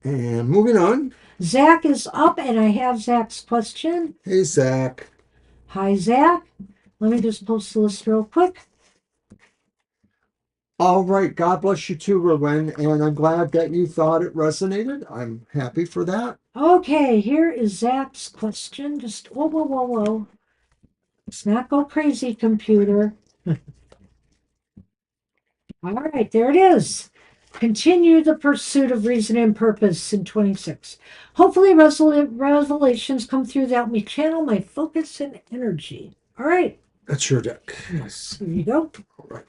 that. And moving on. Zach is up, and I have Zach's question. Hey, Zach. Hi, Zach. Let me just post the list real quick. All right. God bless you too, Rowan. And I'm glad that you thought it resonated. I'm happy for that. Okay, here is Zach's question. Just whoa, whoa, whoa, whoa. Let's not go crazy, computer. All right, there it is. Continue the pursuit of reason and purpose in 26. Hopefully, revelations come through that help me channel my focus and energy. All right. That's your deck. Yes, here you go. All right.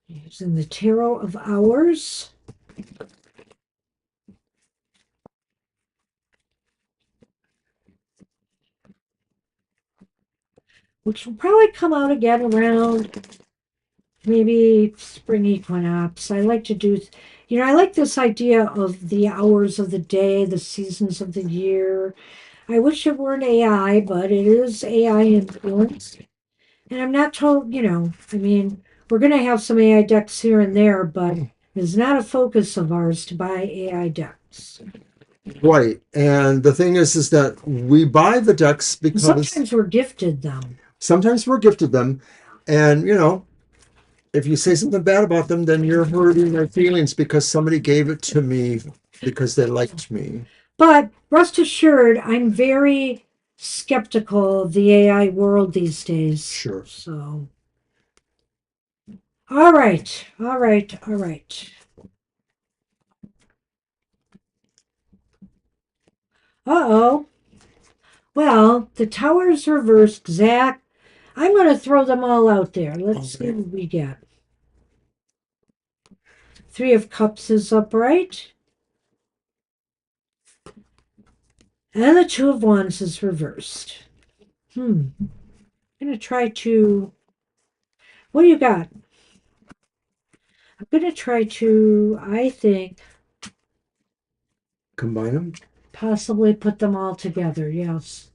Using the Tarot of Hours. Which will probably come out again around maybe spring equinox. I like to do, I like this idea of the hours of the day, the seasons of the year. I wish it weren't AI, but it is AI influenced. And I'm not told, I mean, we're going to have some AI decks here and there, but it's not a focus of ours to buy AI decks. Right. And the thing is that we buy the decks And because sometimes we're gifted them. sometimes we're gifted them. And, if you say something bad about them, then you're hurting their feelings because somebody gave it to me because they liked me. But rest assured, I'm very skeptical of the AI world these days. Sure. So, all right, all right, all right. Uh-oh. Well, the tower's reversed, Zach. I'm going to throw them all out there. Let's see what we get. Three of Cups is upright. And the Two of Wands is reversed. I'm going to try to... What do you got? I'm going to try to, I think, Combine them. possibly put them all together, yes.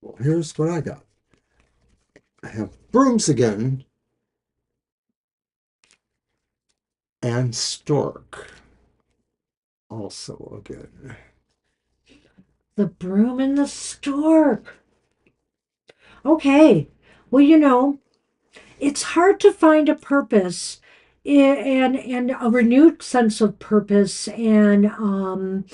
Well, here's what I got. I have brooms again and stork also again. The broom and the stork. Okay. Well, it's hard to find a purpose and a renewed sense of purpose and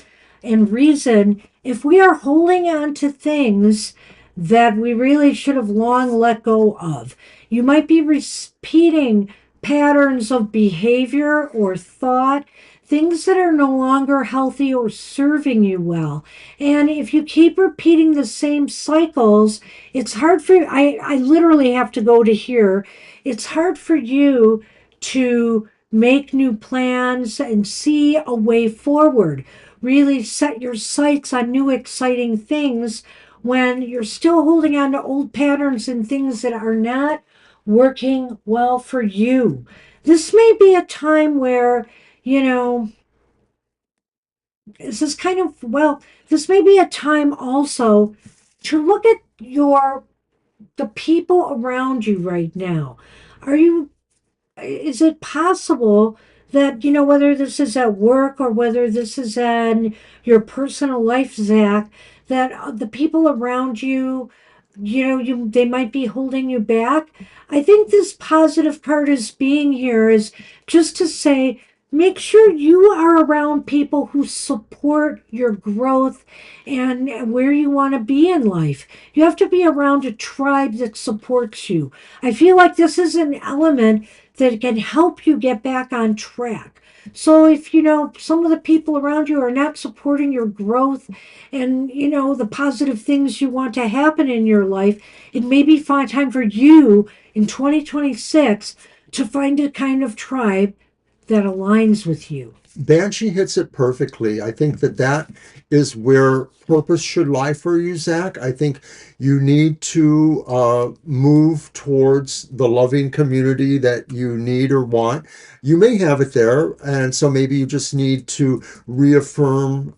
reason if we are holding on to things that we really should have long let go of. You might be repeating patterns of behavior or thought, things that are no longer healthy or serving you well. And if you keep repeating the same cycles, it's hard for I literally have to go to here. It's hard for you to make new plans and see a way forward. Really set your sights on new exciting things when you're still holding on to old patterns and things that are not working well for you. This may be a time where, you know, this is kind of, well, this may be a time also to look at the people around you right now. Are you is it possible that, whether this is at work or whether this is in your personal life, Zach, that the people around you, they might be holding you back? I think this positive part is being here is just to say, make sure you are around people who support your growth and where you want to be in life. You have to be around a tribe that supports you. I feel like this is an element that can help you get back on track. So if some of the people around you are not supporting your growth and the positive things you want to happen in your life, it may be time for you in 2026 to find a kind of tribe that aligns with you. Banshee hits it perfectly. I think that that is where purpose should lie for you, Zach. I think you need to move towards the loving community that you need or want. You may have it there, and so maybe you just need to reaffirm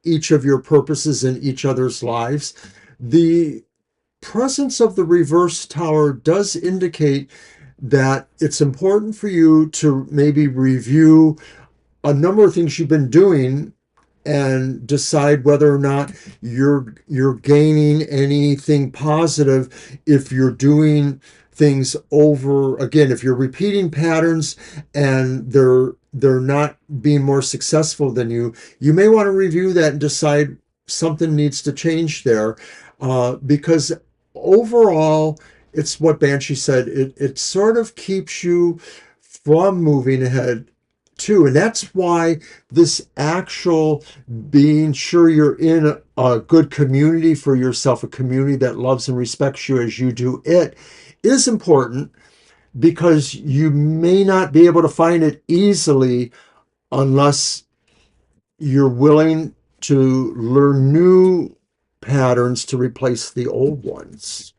each of your purposes in each other's lives. The presence of the reverse tower does indicate that it's important for you to maybe review a number of things you've been doing and decide whether or not you're gaining anything positive if you're doing things over again, if you're repeating patterns and they're not being more successful than you may want to review that and decide something needs to change there, because overall it's what Banshee said, it sort of keeps you from moving ahead too. And that's why this actual being sure you're in a good community for yourself, a community that loves and respects you as you do it, is important, because you may not be able to find it easily unless you're willing to learn new patterns to replace the old ones.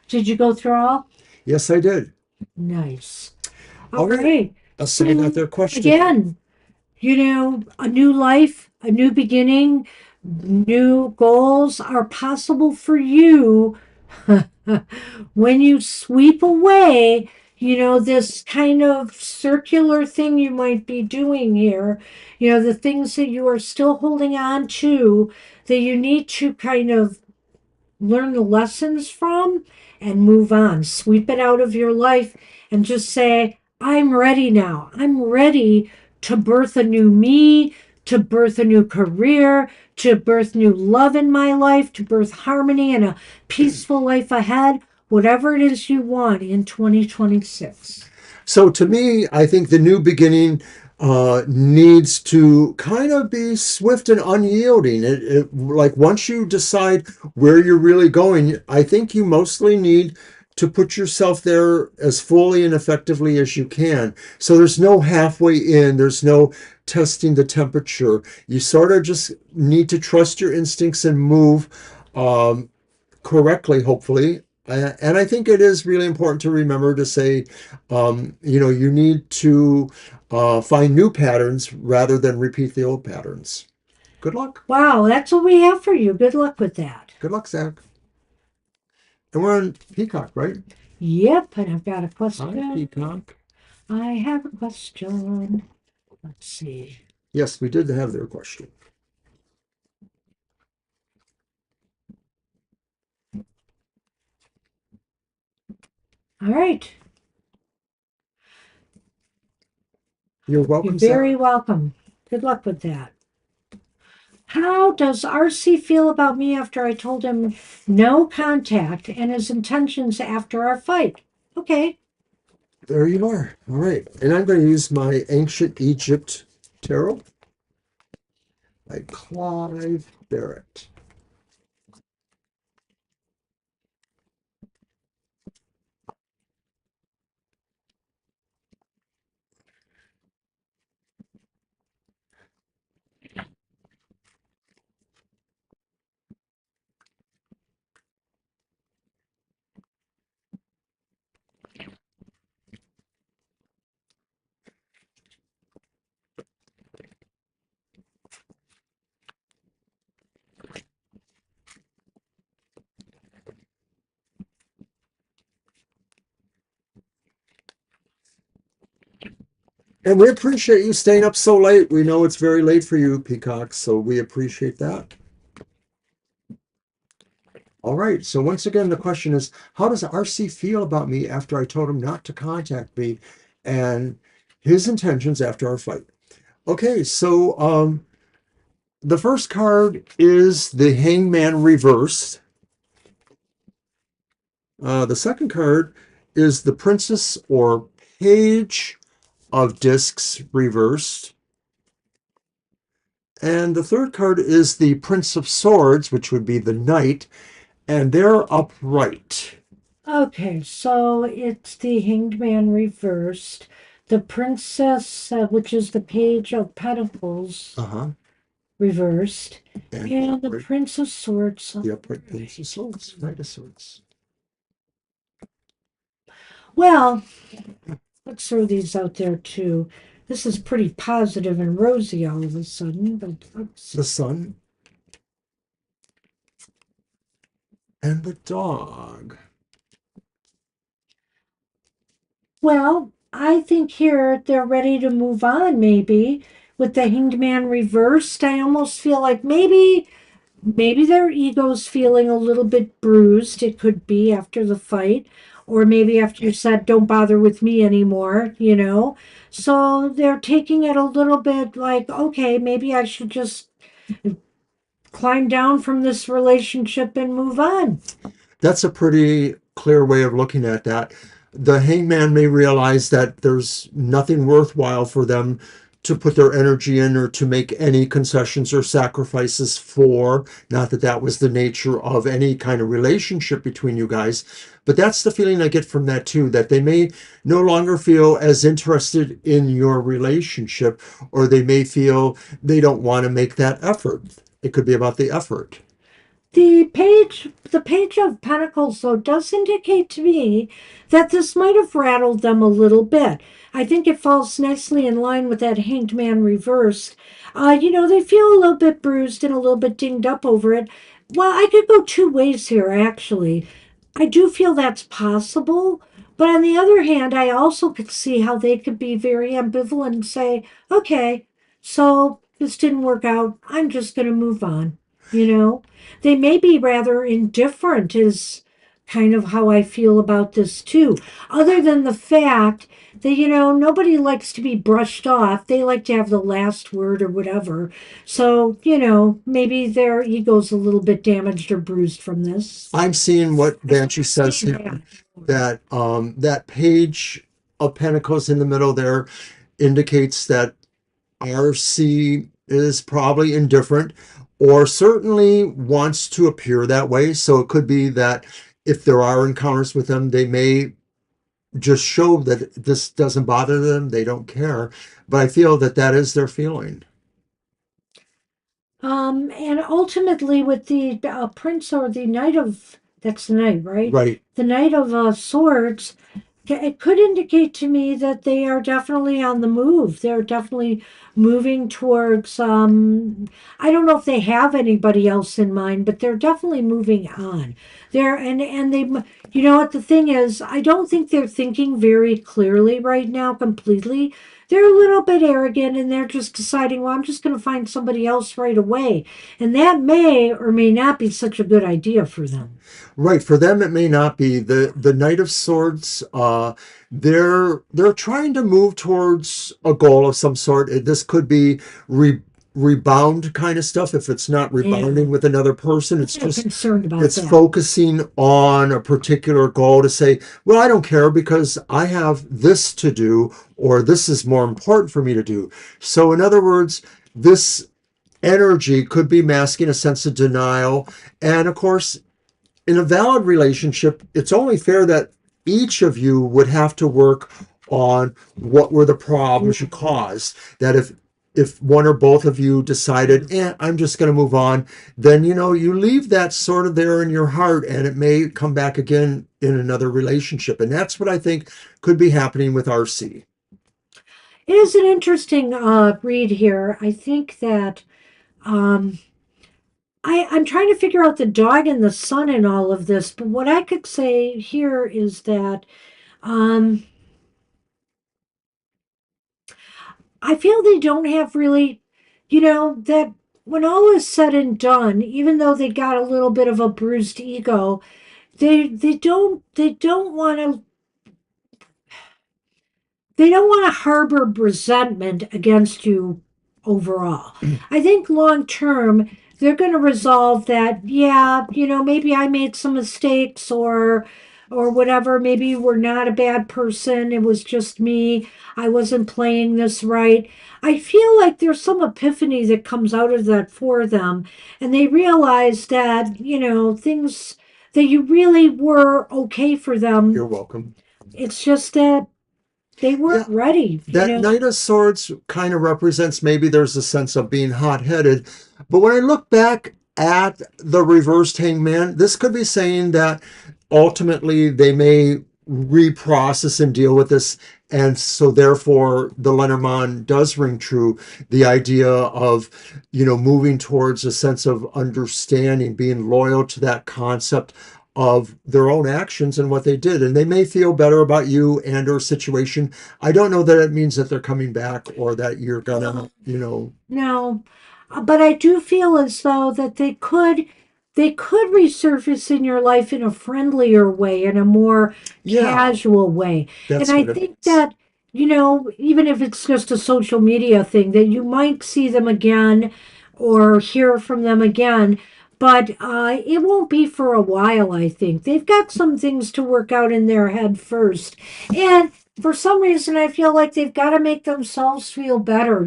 Did you go through all? Yes, I did. Nice. All All right. right. Assign that So, their question. again, a new life, a new beginning, new goals are possible for you when you sweep away, this kind of circular thing you might be doing here, the things that you are still holding on to that you need to kind of learn the lessons from and move on. Sweep it out of your life and just say, I'm ready now. I'm ready to birth a new me, to birth a new career, to birth new love in my life, to birth harmony and a peaceful life ahead. Whatever it is you want in 2026. So to me, I think the new beginning needs to kind of be swift and unyielding. Like once you decide where you're really going, I think you mostly need to put yourself there as fully and effectively as you can. So there's no halfway in, there's no testing the temperature. You sort of just need to trust your instincts and move correctly, hopefully. And I think it is really important to remember to say, you need to find new patterns rather than repeat the old patterns. Good luck. Wow, that's what we have for you. Good luck with that. Good luck, Zach. And we're on Peacock, right? Yep, and I've got a Hi, question. Peacock. I have a question. Let's see. Yes, we did have their question. All right. You're You're welcome, very Zach. welcome. Good luck with that. How does RC feel about me after I told him no contact and his intentions after our fight? Okay. There you are. All right. And I'm going to use my Ancient Egypt Tarot by Clive Barrett. And we appreciate you staying up so late. We know it's very late for you, Peacock, so we appreciate that. All right. So once again, the question is, how does RC feel about me after I told him not to contact me and his intentions after our fight? Okay. So the first card is the Hangman reversed. The second card is the Princess or Page of Discs reversed. And the third card is the Prince of Swords, which would be the Knight, and they're upright. Okay, so it's the Hanged Man reversed. the Princess, which is the Page of Pentacles Uh-huh. reversed, And the and the upright, Prince of Swords. the upright Prince of Swords, Knight of Swords. Well, let's throw these out there too. This is pretty positive and rosy all of a sudden, but let's The Sun and the dog. well, I think here they're ready to move on, maybe. With the Hanged Man reversed, I almost feel like maybe their ego's feeling a little bit bruised. It could be after the fight, or maybe after you said, don't bother with me anymore, you know? So they're taking it a little bit like, okay, maybe I should just climb down from this relationship and move on. That's a pretty clear way of looking at that. The hangman may realize that there's nothing worthwhile for them to put their energy in or to make any concessions or sacrifices for. Not that that was the nature of any kind of relationship between you guys, but that's the feeling I get from that too, that they may no longer feel as interested in your relationship, or they may feel they don't want to make that effort. It could be about the effort. The page of Pentacles, though, does indicate to me that this might have rattled them a little bit. I think it falls nicely in line with that Hanged Man reversed. They feel a little bit bruised and a little bit dinged up over it. Well, I could go two ways here, actually. I do feel that's possible, but on the other hand, I also could see how they could be very ambivalent and say, okay, so this didn't work out. I'm just going to move on. You know, they may be rather indifferent, is kind of how I feel about this too. Other than the fact that, nobody likes to be brushed off. They like to have the last word or whatever. So, maybe their ego's a little bit damaged or bruised from this. I'm seeing what Banshee says here, that that page of pentacles in the middle there indicates that RC is probably indifferent or certainly wants to appear that way. So it could be that if there are encounters with them, they may just show that this doesn't bother them. They don't care. But I feel that that is their feeling. And ultimately, with the prince or the knight of that's the knight, right? Right. The knight of swords. It could indicate to me that they are definitely on the move. They're definitely moving towards. I don't know if they have anybody else in mind, but they're definitely moving on. And they. You know what the thing is? I don't think they're thinking very clearly right now. Completely, they're a little bit arrogant, and they're just deciding, well, I'm just going to find somebody else right away, and that may or may not be such a good idea for them. Right. For them, it may not be the Knight of Swords. They're trying to move towards a goal of some sort. This could be rebound kind of stuff. If it's not Yeah, rebounding with another person, it's they're just concerned about it's that. focusing on a particular goal to say, well, I don't care because I have this to do, or this is more important for me to do. So, in other words, this energy could be masking a sense of denial, and of course in a valid relationship, it's only fair that each of you would have to work on what were the problems you caused. That if one or both of you decided, I'm just going to move on, then you leave that sort of there in your heart, and it may come back again in another relationship. And that's what I think could be happening with RC. It is an interesting read here. I think that um, I'm trying to figure out the dog and the sun in all of this, but what I could say here is that um, I feel they don't have really, that when all is said and done, even though they got a little bit of a bruised ego, they don't want to harbor resentment against you overall. I think long term, they're going to resolve that, yeah, maybe I made some mistakes or whatever. Maybe you were not a bad person. It was just me. I wasn't playing this right. I feel like there's some epiphany that comes out of that for them. And they realize that, things that you really were okay for them. You're welcome. It's just that They weren't Yeah, ready, you that know. Knight of Swords kind of represents maybe there's a sense of being hot-headed. But when I look back at the reversed Hangman, this could be saying that ultimately they may reprocess and deal with this. And so therefore the Lenormand does ring true. The idea of, moving towards a sense of understanding, being loyal to that concept of their own actions and what they did. And they may feel better about you and or situation. I don't know that it means that they're coming back or that you're gonna, No, but I do feel as though that they could resurface in your life in a friendlier way, in a more yeah, casual way. And that's I what it think means. that, even if it's just a social media thing, that you might see them again or hear from them again. But it won't be for a while, I think. They've got some things to work out in their head first. And for some reason, I feel like they've got to make themselves feel better,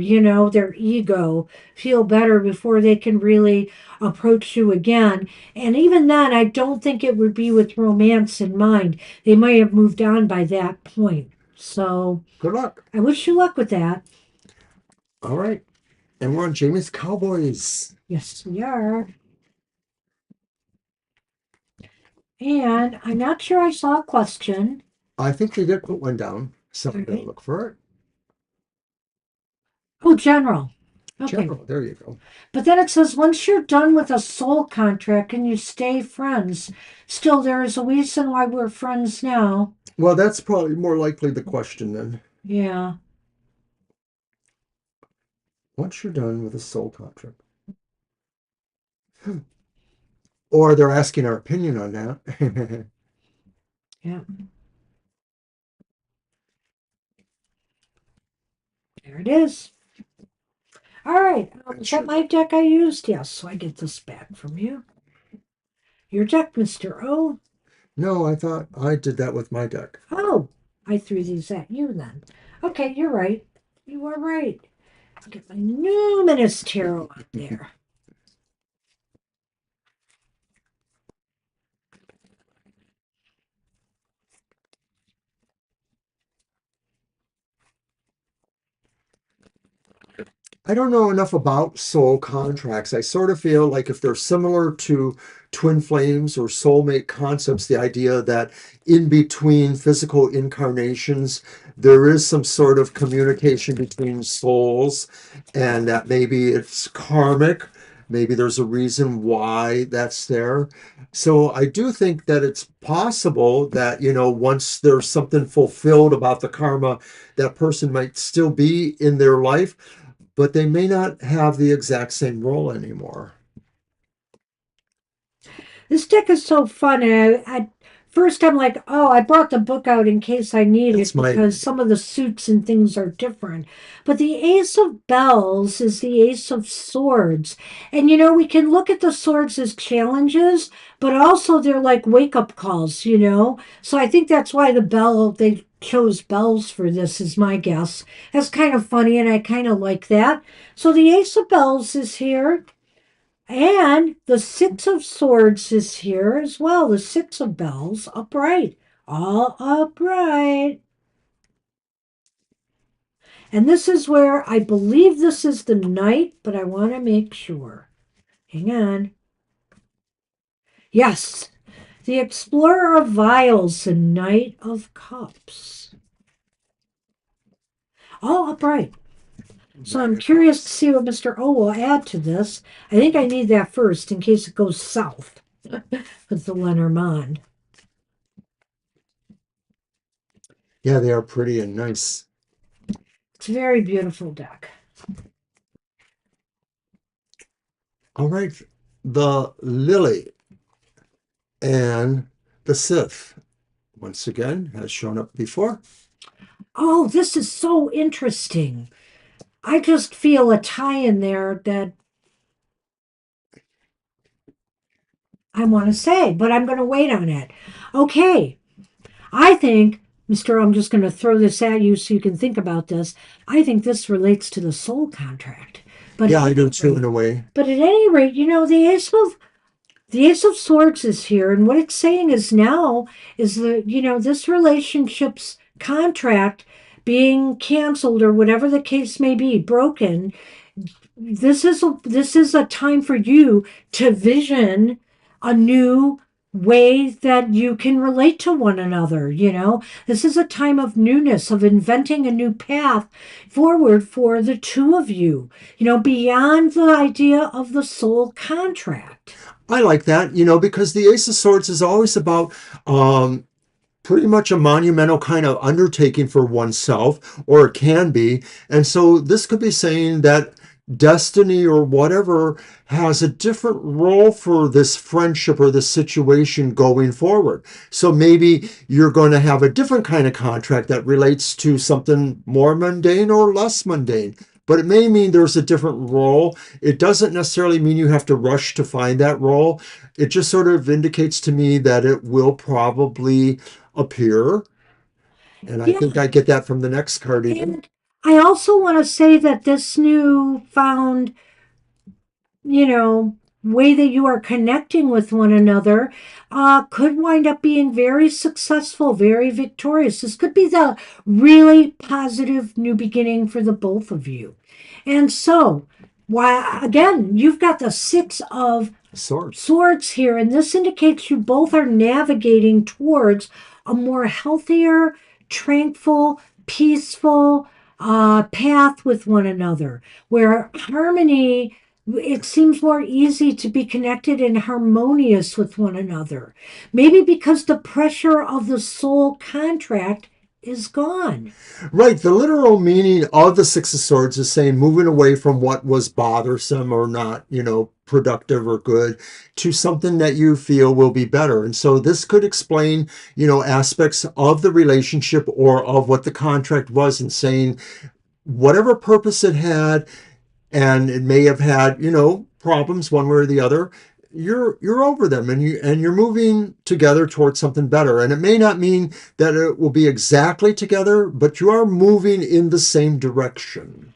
their ego feel better before they can really approach you again. And even then, I don't think it would be with romance in mind. They might have moved on by that point. So Good luck. I wish you luck with that. All right. And we're on Jamie's Cowboys. Yes, we are. And I'm not sure I saw a question. I think they did put one down. So All I'm gonna right. look for it. Oh, general. Okay. General, there you go. But then it says, once you're done with a soul contract, can you stay friends? Still, there is a reason why we're friends now. Well, that's probably more likely the question then. Yeah. Once you're done with a soul contract. Or they're asking our opinion on that. Yeah. There it is. All right. Is that Sure. my deck I used? Yes. So I get this back from you. Your deck, Mr. O. No, I thought I did that with my deck. Oh, I threw these at you then. Okay, you're right. You are right. I'll get my numinous tarot out there. I don't know enough about soul contracts. I sort of feel like if they're similar to twin flames or soulmate concepts, the idea that in between physical incarnations, there is some sort of communication between souls, and that maybe it's karmic. Maybe there's a reason why that's there. So I do think that it's possible that, once there's something fulfilled about the karma, that person might still be in their life, but they may not have the exact same role anymore. This deck is so fun. And first, I'm like, oh, I brought the book out in case I need That's it my because some of the suits and things are different. But the Ace of Bells is the Ace of Swords. And, we can look at the swords as challenges, but also they're like wake up calls. So I think that's why they chose bells for this, is my guess. That's kind of funny, and I kind of like that. So the Ace of Bells is here. And the Six of Swords is here as well. The Six of Bells, upright, all upright. And this is where I believe this is the Knight, but I want to make sure. Hang on. Yes, the Explorer of Vials, the Knight of Cups. All upright. So I'm curious to see what Mr. O will add to this. I think I need that first in case it goes south with the Lenormand. Yeah, they are pretty and nice. It's a very beautiful deck. All right, the Lily and the Sith once again has shown up before. Oh, this is so interesting. I just feel a tie in there that I want to say, but I'm going to wait on it. Okay. I think, Mr. I'm just going to throw this at you so you can think about this. I think this relates to the soul contract. But Yeah, at I do any too in rate, a way. but at any rate, the Ace of Swords is here, and what it's saying is now is that this relationship's contract being canceled or whatever the case may be, broken, this is a time for you to vision a new way that you can relate to one another. This is a time of newness, of inventing a new path forward for the two of you, beyond the idea of the soul contract. I like that, because the Ace of Swords is always about pretty much a monumental kind of undertaking for oneself, or it can be. And so this could be saying that destiny or whatever has a different role for this friendship or this situation going forward. So maybe you're going to have a different kind of contract that relates to something more mundane or less mundane. But it may mean there's a different role. It doesn't necessarily mean you have to rush to find that role. It just sort of indicates to me that it will probably appear. And I think Yeah. I get that from the next card even. And I also want to say that this new found, way that you are connecting with one another could wind up being very successful, very victorious. This could be the really positive new beginning for the both of you. And so, why again, you've got the Six of Swords. Swords here, and this indicates you both are navigating towards a more healthier, tranquil, peaceful path with one another, where harmony, it seems more easy to be connected and harmonious with one another. Maybe because the pressure of the soul contract is gone. Right. The literal meaning of the Six of Swords is saying moving away from what was bothersome or not, productive or good, to something that you feel will be better. And so this could explain, aspects of the relationship or of what the contract was, and saying whatever purpose it had, and it may have had, problems one way or the other. You're over them, and you're moving together towards something better. And it may not mean that it will be exactly together, but you are moving in the same direction.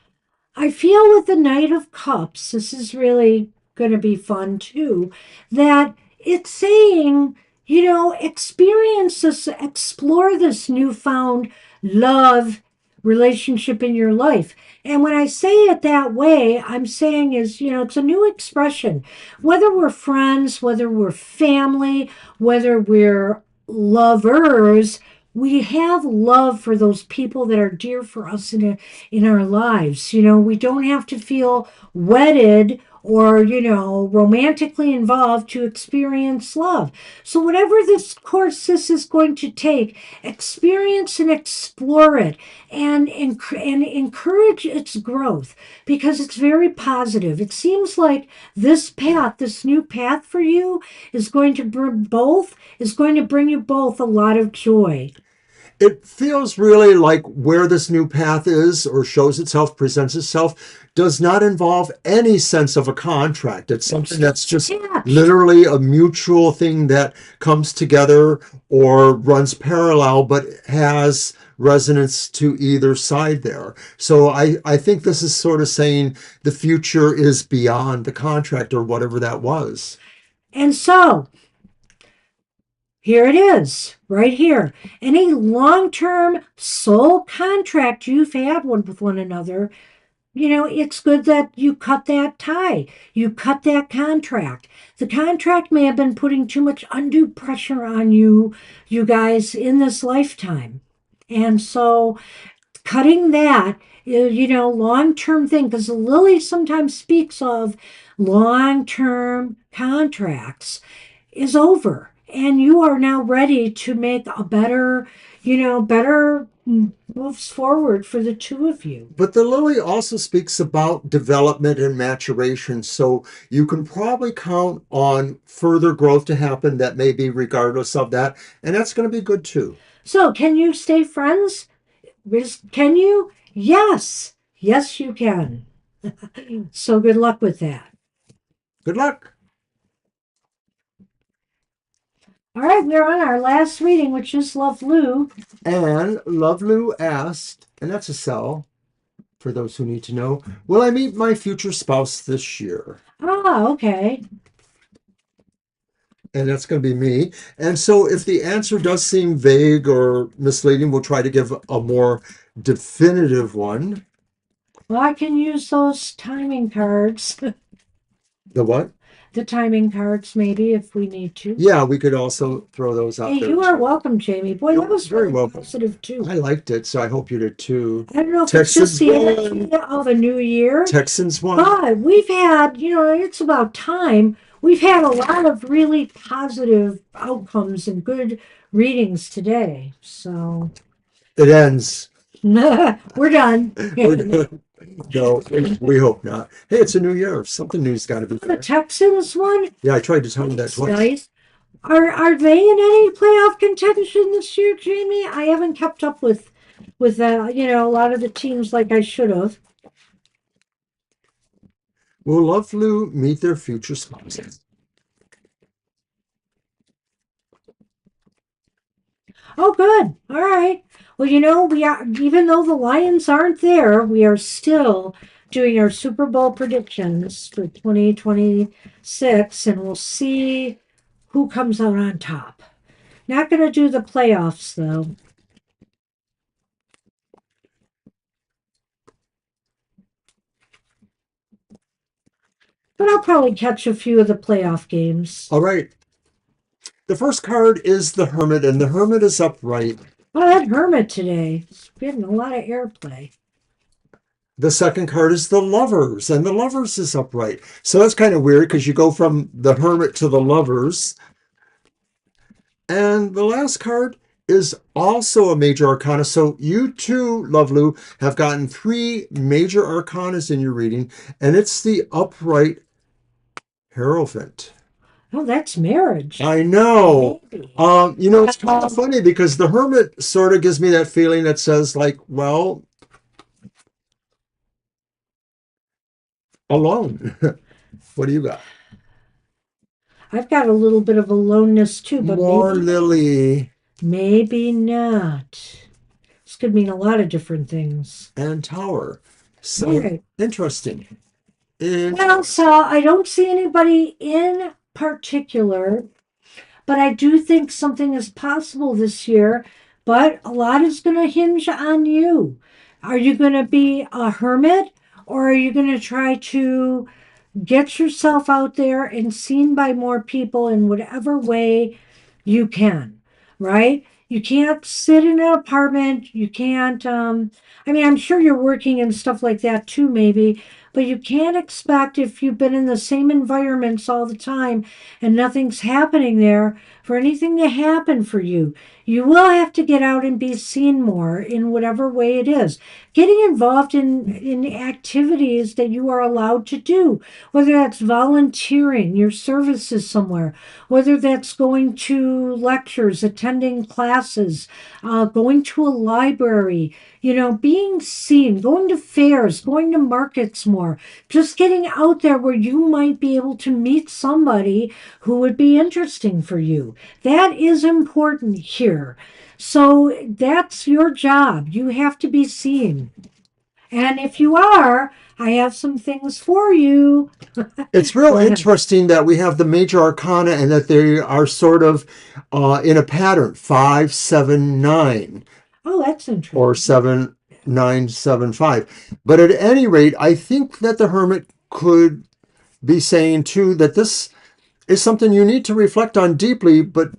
I feel with the Knight of Cups, this is really going to be fun too, that it's saying, experience this, explore this newfound love relationship in your life. And when I say it that way, I'm saying is, it's a new expression. Whether we're friends, whether we're family, whether we're lovers, we have love for those people that are dear for us in our lives. We don't have to feel wedded or, romantically involved to experience love. So, whatever this course this is going to take, experience and explore it, and encourage its growth, because it's very positive. It seems like this path, this new path for you, is going to bring you both a lot of joy. It feels really like where this new path is, or shows itself, presents itself, does not involve any sense of a contract. It's something that's just Attached. literally a mutual thing that comes together or runs parallel, but has resonance to either side there. So I think this is sort of saying the future is beyond the contract or whatever that was. And so, here it is, right here. Any long term soul contract you've had with one another, it's good that you cut that tie. You cut that contract. The contract may have been putting too much undue pressure on you guys in this lifetime. And so, cutting that, long term thing, because Lily sometimes speaks of long term contracts, is over. And you are now ready to make a better moves forward for the two of you. But the lily also speaks about development and maturation. So you can probably count on further growth to happen that may be regardless of that. And that's going to be good too. So, can you stay friends? Can you? Yes. Yes, you can. So, good luck with that. Good luck. All right, we're on our last reading, which is Love Lou. And Lovelu asked, and that's a cell for those who need to know, will I meet my future spouse this year? Ah, okay. And that's going to be me. And so if the answer does seem vague or misleading, we'll try to give a more definitive one. Well, I can use those timing cards, The what? the timing cards, maybe if we need to. Yeah, we could also throw those Hey, out there you as are well. welcome, Jamie. Boy, that You're was very really welcome. positive too. I liked it, so I hope you did too. I don't know if it's just Texans the energy won. of a new year, Texans won. but we've had, it's about time. We've had a lot of really positive outcomes and good readings today. So It ends. we're done. We're good. No, we hope not. Hey, it's a new year. Something new's got to be The there. Texans one, Yeah, I tried to tell you that that's twice. nice. Are they in any playoff contention this year, Jamie? I haven't kept up with a lot of the teams like I should have. Will Love Flu meet their future sponsors? Oh, good. All right. Well, we are, even though the Lions aren't there, we are still doing our Super Bowl predictions for 2026, and we'll see who comes out on top. Not going to do the playoffs, though, but I'll probably catch a few of the playoff games. All right. The first card is the Hermit, and the Hermit is upright. Oh, that Hermit today. It's getting a lot of airplay. The second card is the Lovers, and the Lovers is upright. So that's kind of weird because you go from the Hermit to the Lovers. And the last card is also a major arcana. So you too, Lovelu, have gotten 3 major arcanas in your reading, and it's the upright Hierophant. Oh, that's marriage. I know. Maybe. It's kind of funny because the Hermit sort of gives me that feeling that says, like, well, alone. What do you got? I've got a little bit of aloneness too, but More Lily maybe not. This could mean a lot of different things. and Tower. So Okay. interesting. Well, so I don't see anybody in particular, but I do think something is possible this year. But a lot is going to hinge on you. Are you going to be a hermit, or are you going to try to get yourself out there and seen by more people in whatever way you can, right? You can't sit in an apartment. You can't, I mean, I'm sure you're working and stuff like that too, maybe, but you can't expect if you've been in the same environments all the time and nothing's happening there for anything to happen for you. You will have to get out and be seen more in whatever way it is. Getting involved in activities that you are allowed to do, whether that's volunteering your services somewhere, whether that's going to lectures, attending classes, going to a library, being seen, going to fairs, going to markets more, just getting out there where you might be able to meet somebody who would be interesting for you. That is important here. So that's your job. You have to be seen. And if you are, I have some things for you. It's real Go ahead. interesting that we have the major arcana and that they are sort of in a pattern 5, 7, 9 Oh, that's or interesting. 7, 9, 7, 5. But at any rate, I think that the Hermit could be saying too that this is something you need to reflect on deeply, but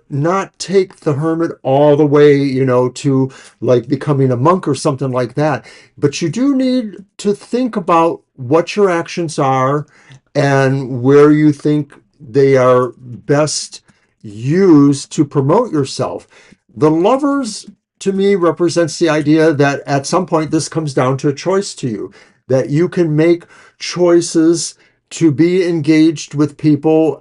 not take the hermit all the way, to like becoming a monk or something like that. But you do need to think about what your actions are and where you think they are best used to promote yourself. The lovers to me represents the idea that at some point this comes down to a choice to you, that you can make choices to be engaged with people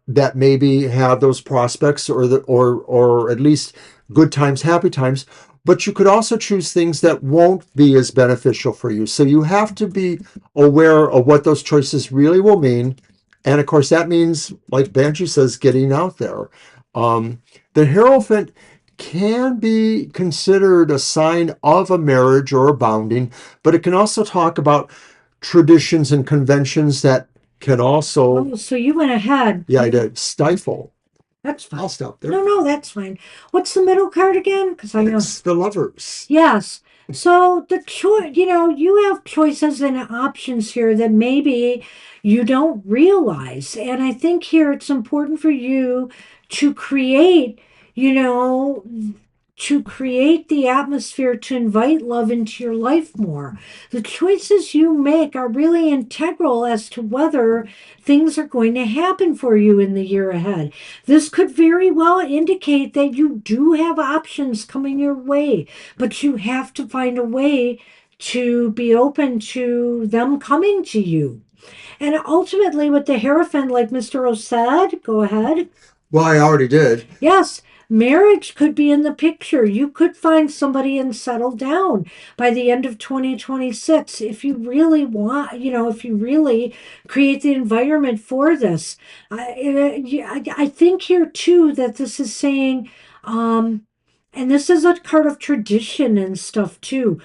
that maybe have those prospects or at least good times, happy times. But you could also choose things that won't be as beneficial for you. So you have to be aware of what those choices really will mean. And of course, that means, like Banshee says, getting out there. The Hierophant can be considered a sign of a marriage or a bounding, but it can also talk about traditions and conventions that can also, Oh, so you went ahead. yeah, I did stifle. That's fine. I'll stop there. No, no, that's fine. What's the middle card again? Because I know. It's the lovers. Yes. So the choice, you have choices and options here that maybe you don't realize. And I think here it's important for you to create, you know, to create the atmosphere to invite love into your life more. The choices you make are really integral as to whether things are going to happen for you in the year ahead. This could very well indicate that you do have options coming your way, but you have to find a way to be open to them coming to you. And ultimately, with the Hierophant, like Mr. O said, go ahead. Well, I already did. Yes, marriage could be in the picture. You could find somebody and settle down by the end of 2026 if you really want, if you really create the environment for this. I think here too that this is saying, and this is a card of tradition and stuff too.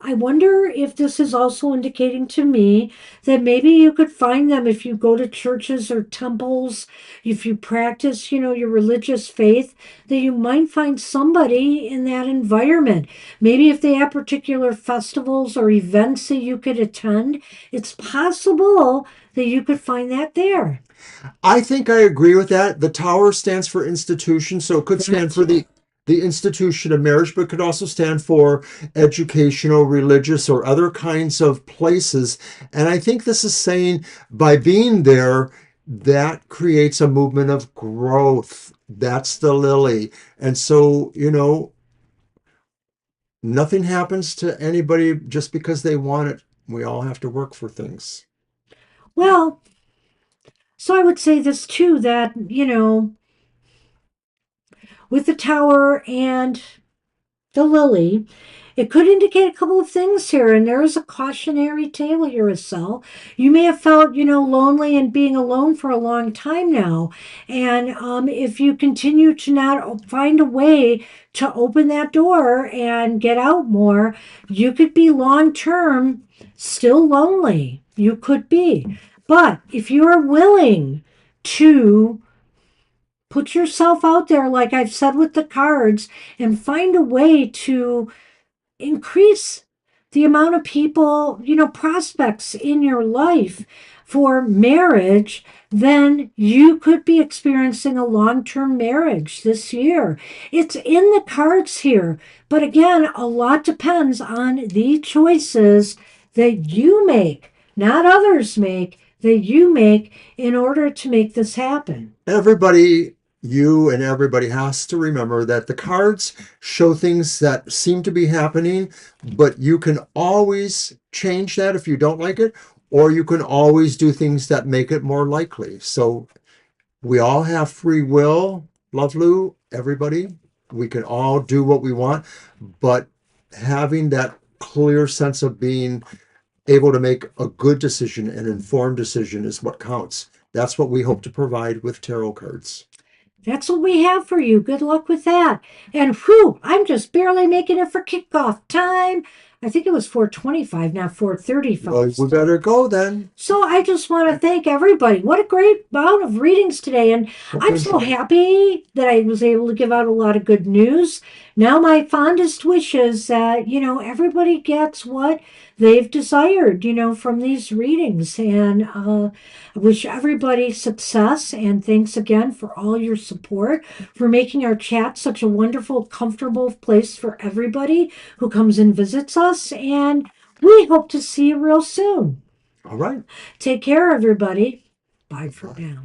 I wonder if this is also indicating to me that maybe you could find them if you go to churches or temples, if you practice, your religious faith, that you might find somebody in that environment. Maybe if they have particular festivals or events that you could attend, it's possible that you could find that there. I think I agree with that. The tower stands for institution, so it could stand That's for the institution of marriage, but could also stand for educational, religious, or other kinds of places. And I think this is saying by being there, that creates a movement of growth. That's the lily. And so, nothing happens to anybody just because they want it. We all have to work for things. well, so I would say this too that, with the tower and the lily, it could indicate a couple of things here, and there is a cautionary tale here, Estelle. You may have felt, lonely and being alone for a long time now. And if you continue to not find a way to open that door and get out more, you could be long term still lonely. You could be. But if you are willing to put yourself out there, like I've said with the cards, and find a way to increase the amount of people, prospects in your life for marriage, then you could be experiencing a long term marriage this year. It's in the cards here. But again, a lot depends on the choices that you make, not others make, that you make in order to make this happen. Everybody, you and everybody has to remember that the cards show things that seem to be happening, but you can always change that if you don't like it, or you can always do things that make it more likely. So we all have free will, love Lou, everybody. We can all do what we want, but having that clear sense of being able to make a good decision, an informed decision is what counts. That's what we hope to provide with tarot cards. That's what we have for you. Good luck with that. And whew, I'm just barely making it for kickoff time. I think it was 4:25, not Well, 4:35. we better go then. So I just want to thank everybody. What a great bout of readings today. And I'm so happy that I was able to give out a lot of good news. Now my fondest wish is that, everybody gets what they've desired, from these readings. And I wish everybody success. And thanks again for all your support, for making our chat such a wonderful, comfortable place for everybody who comes and visits us. And we hope to see you real soon. All right. Take care, everybody. Bye for now.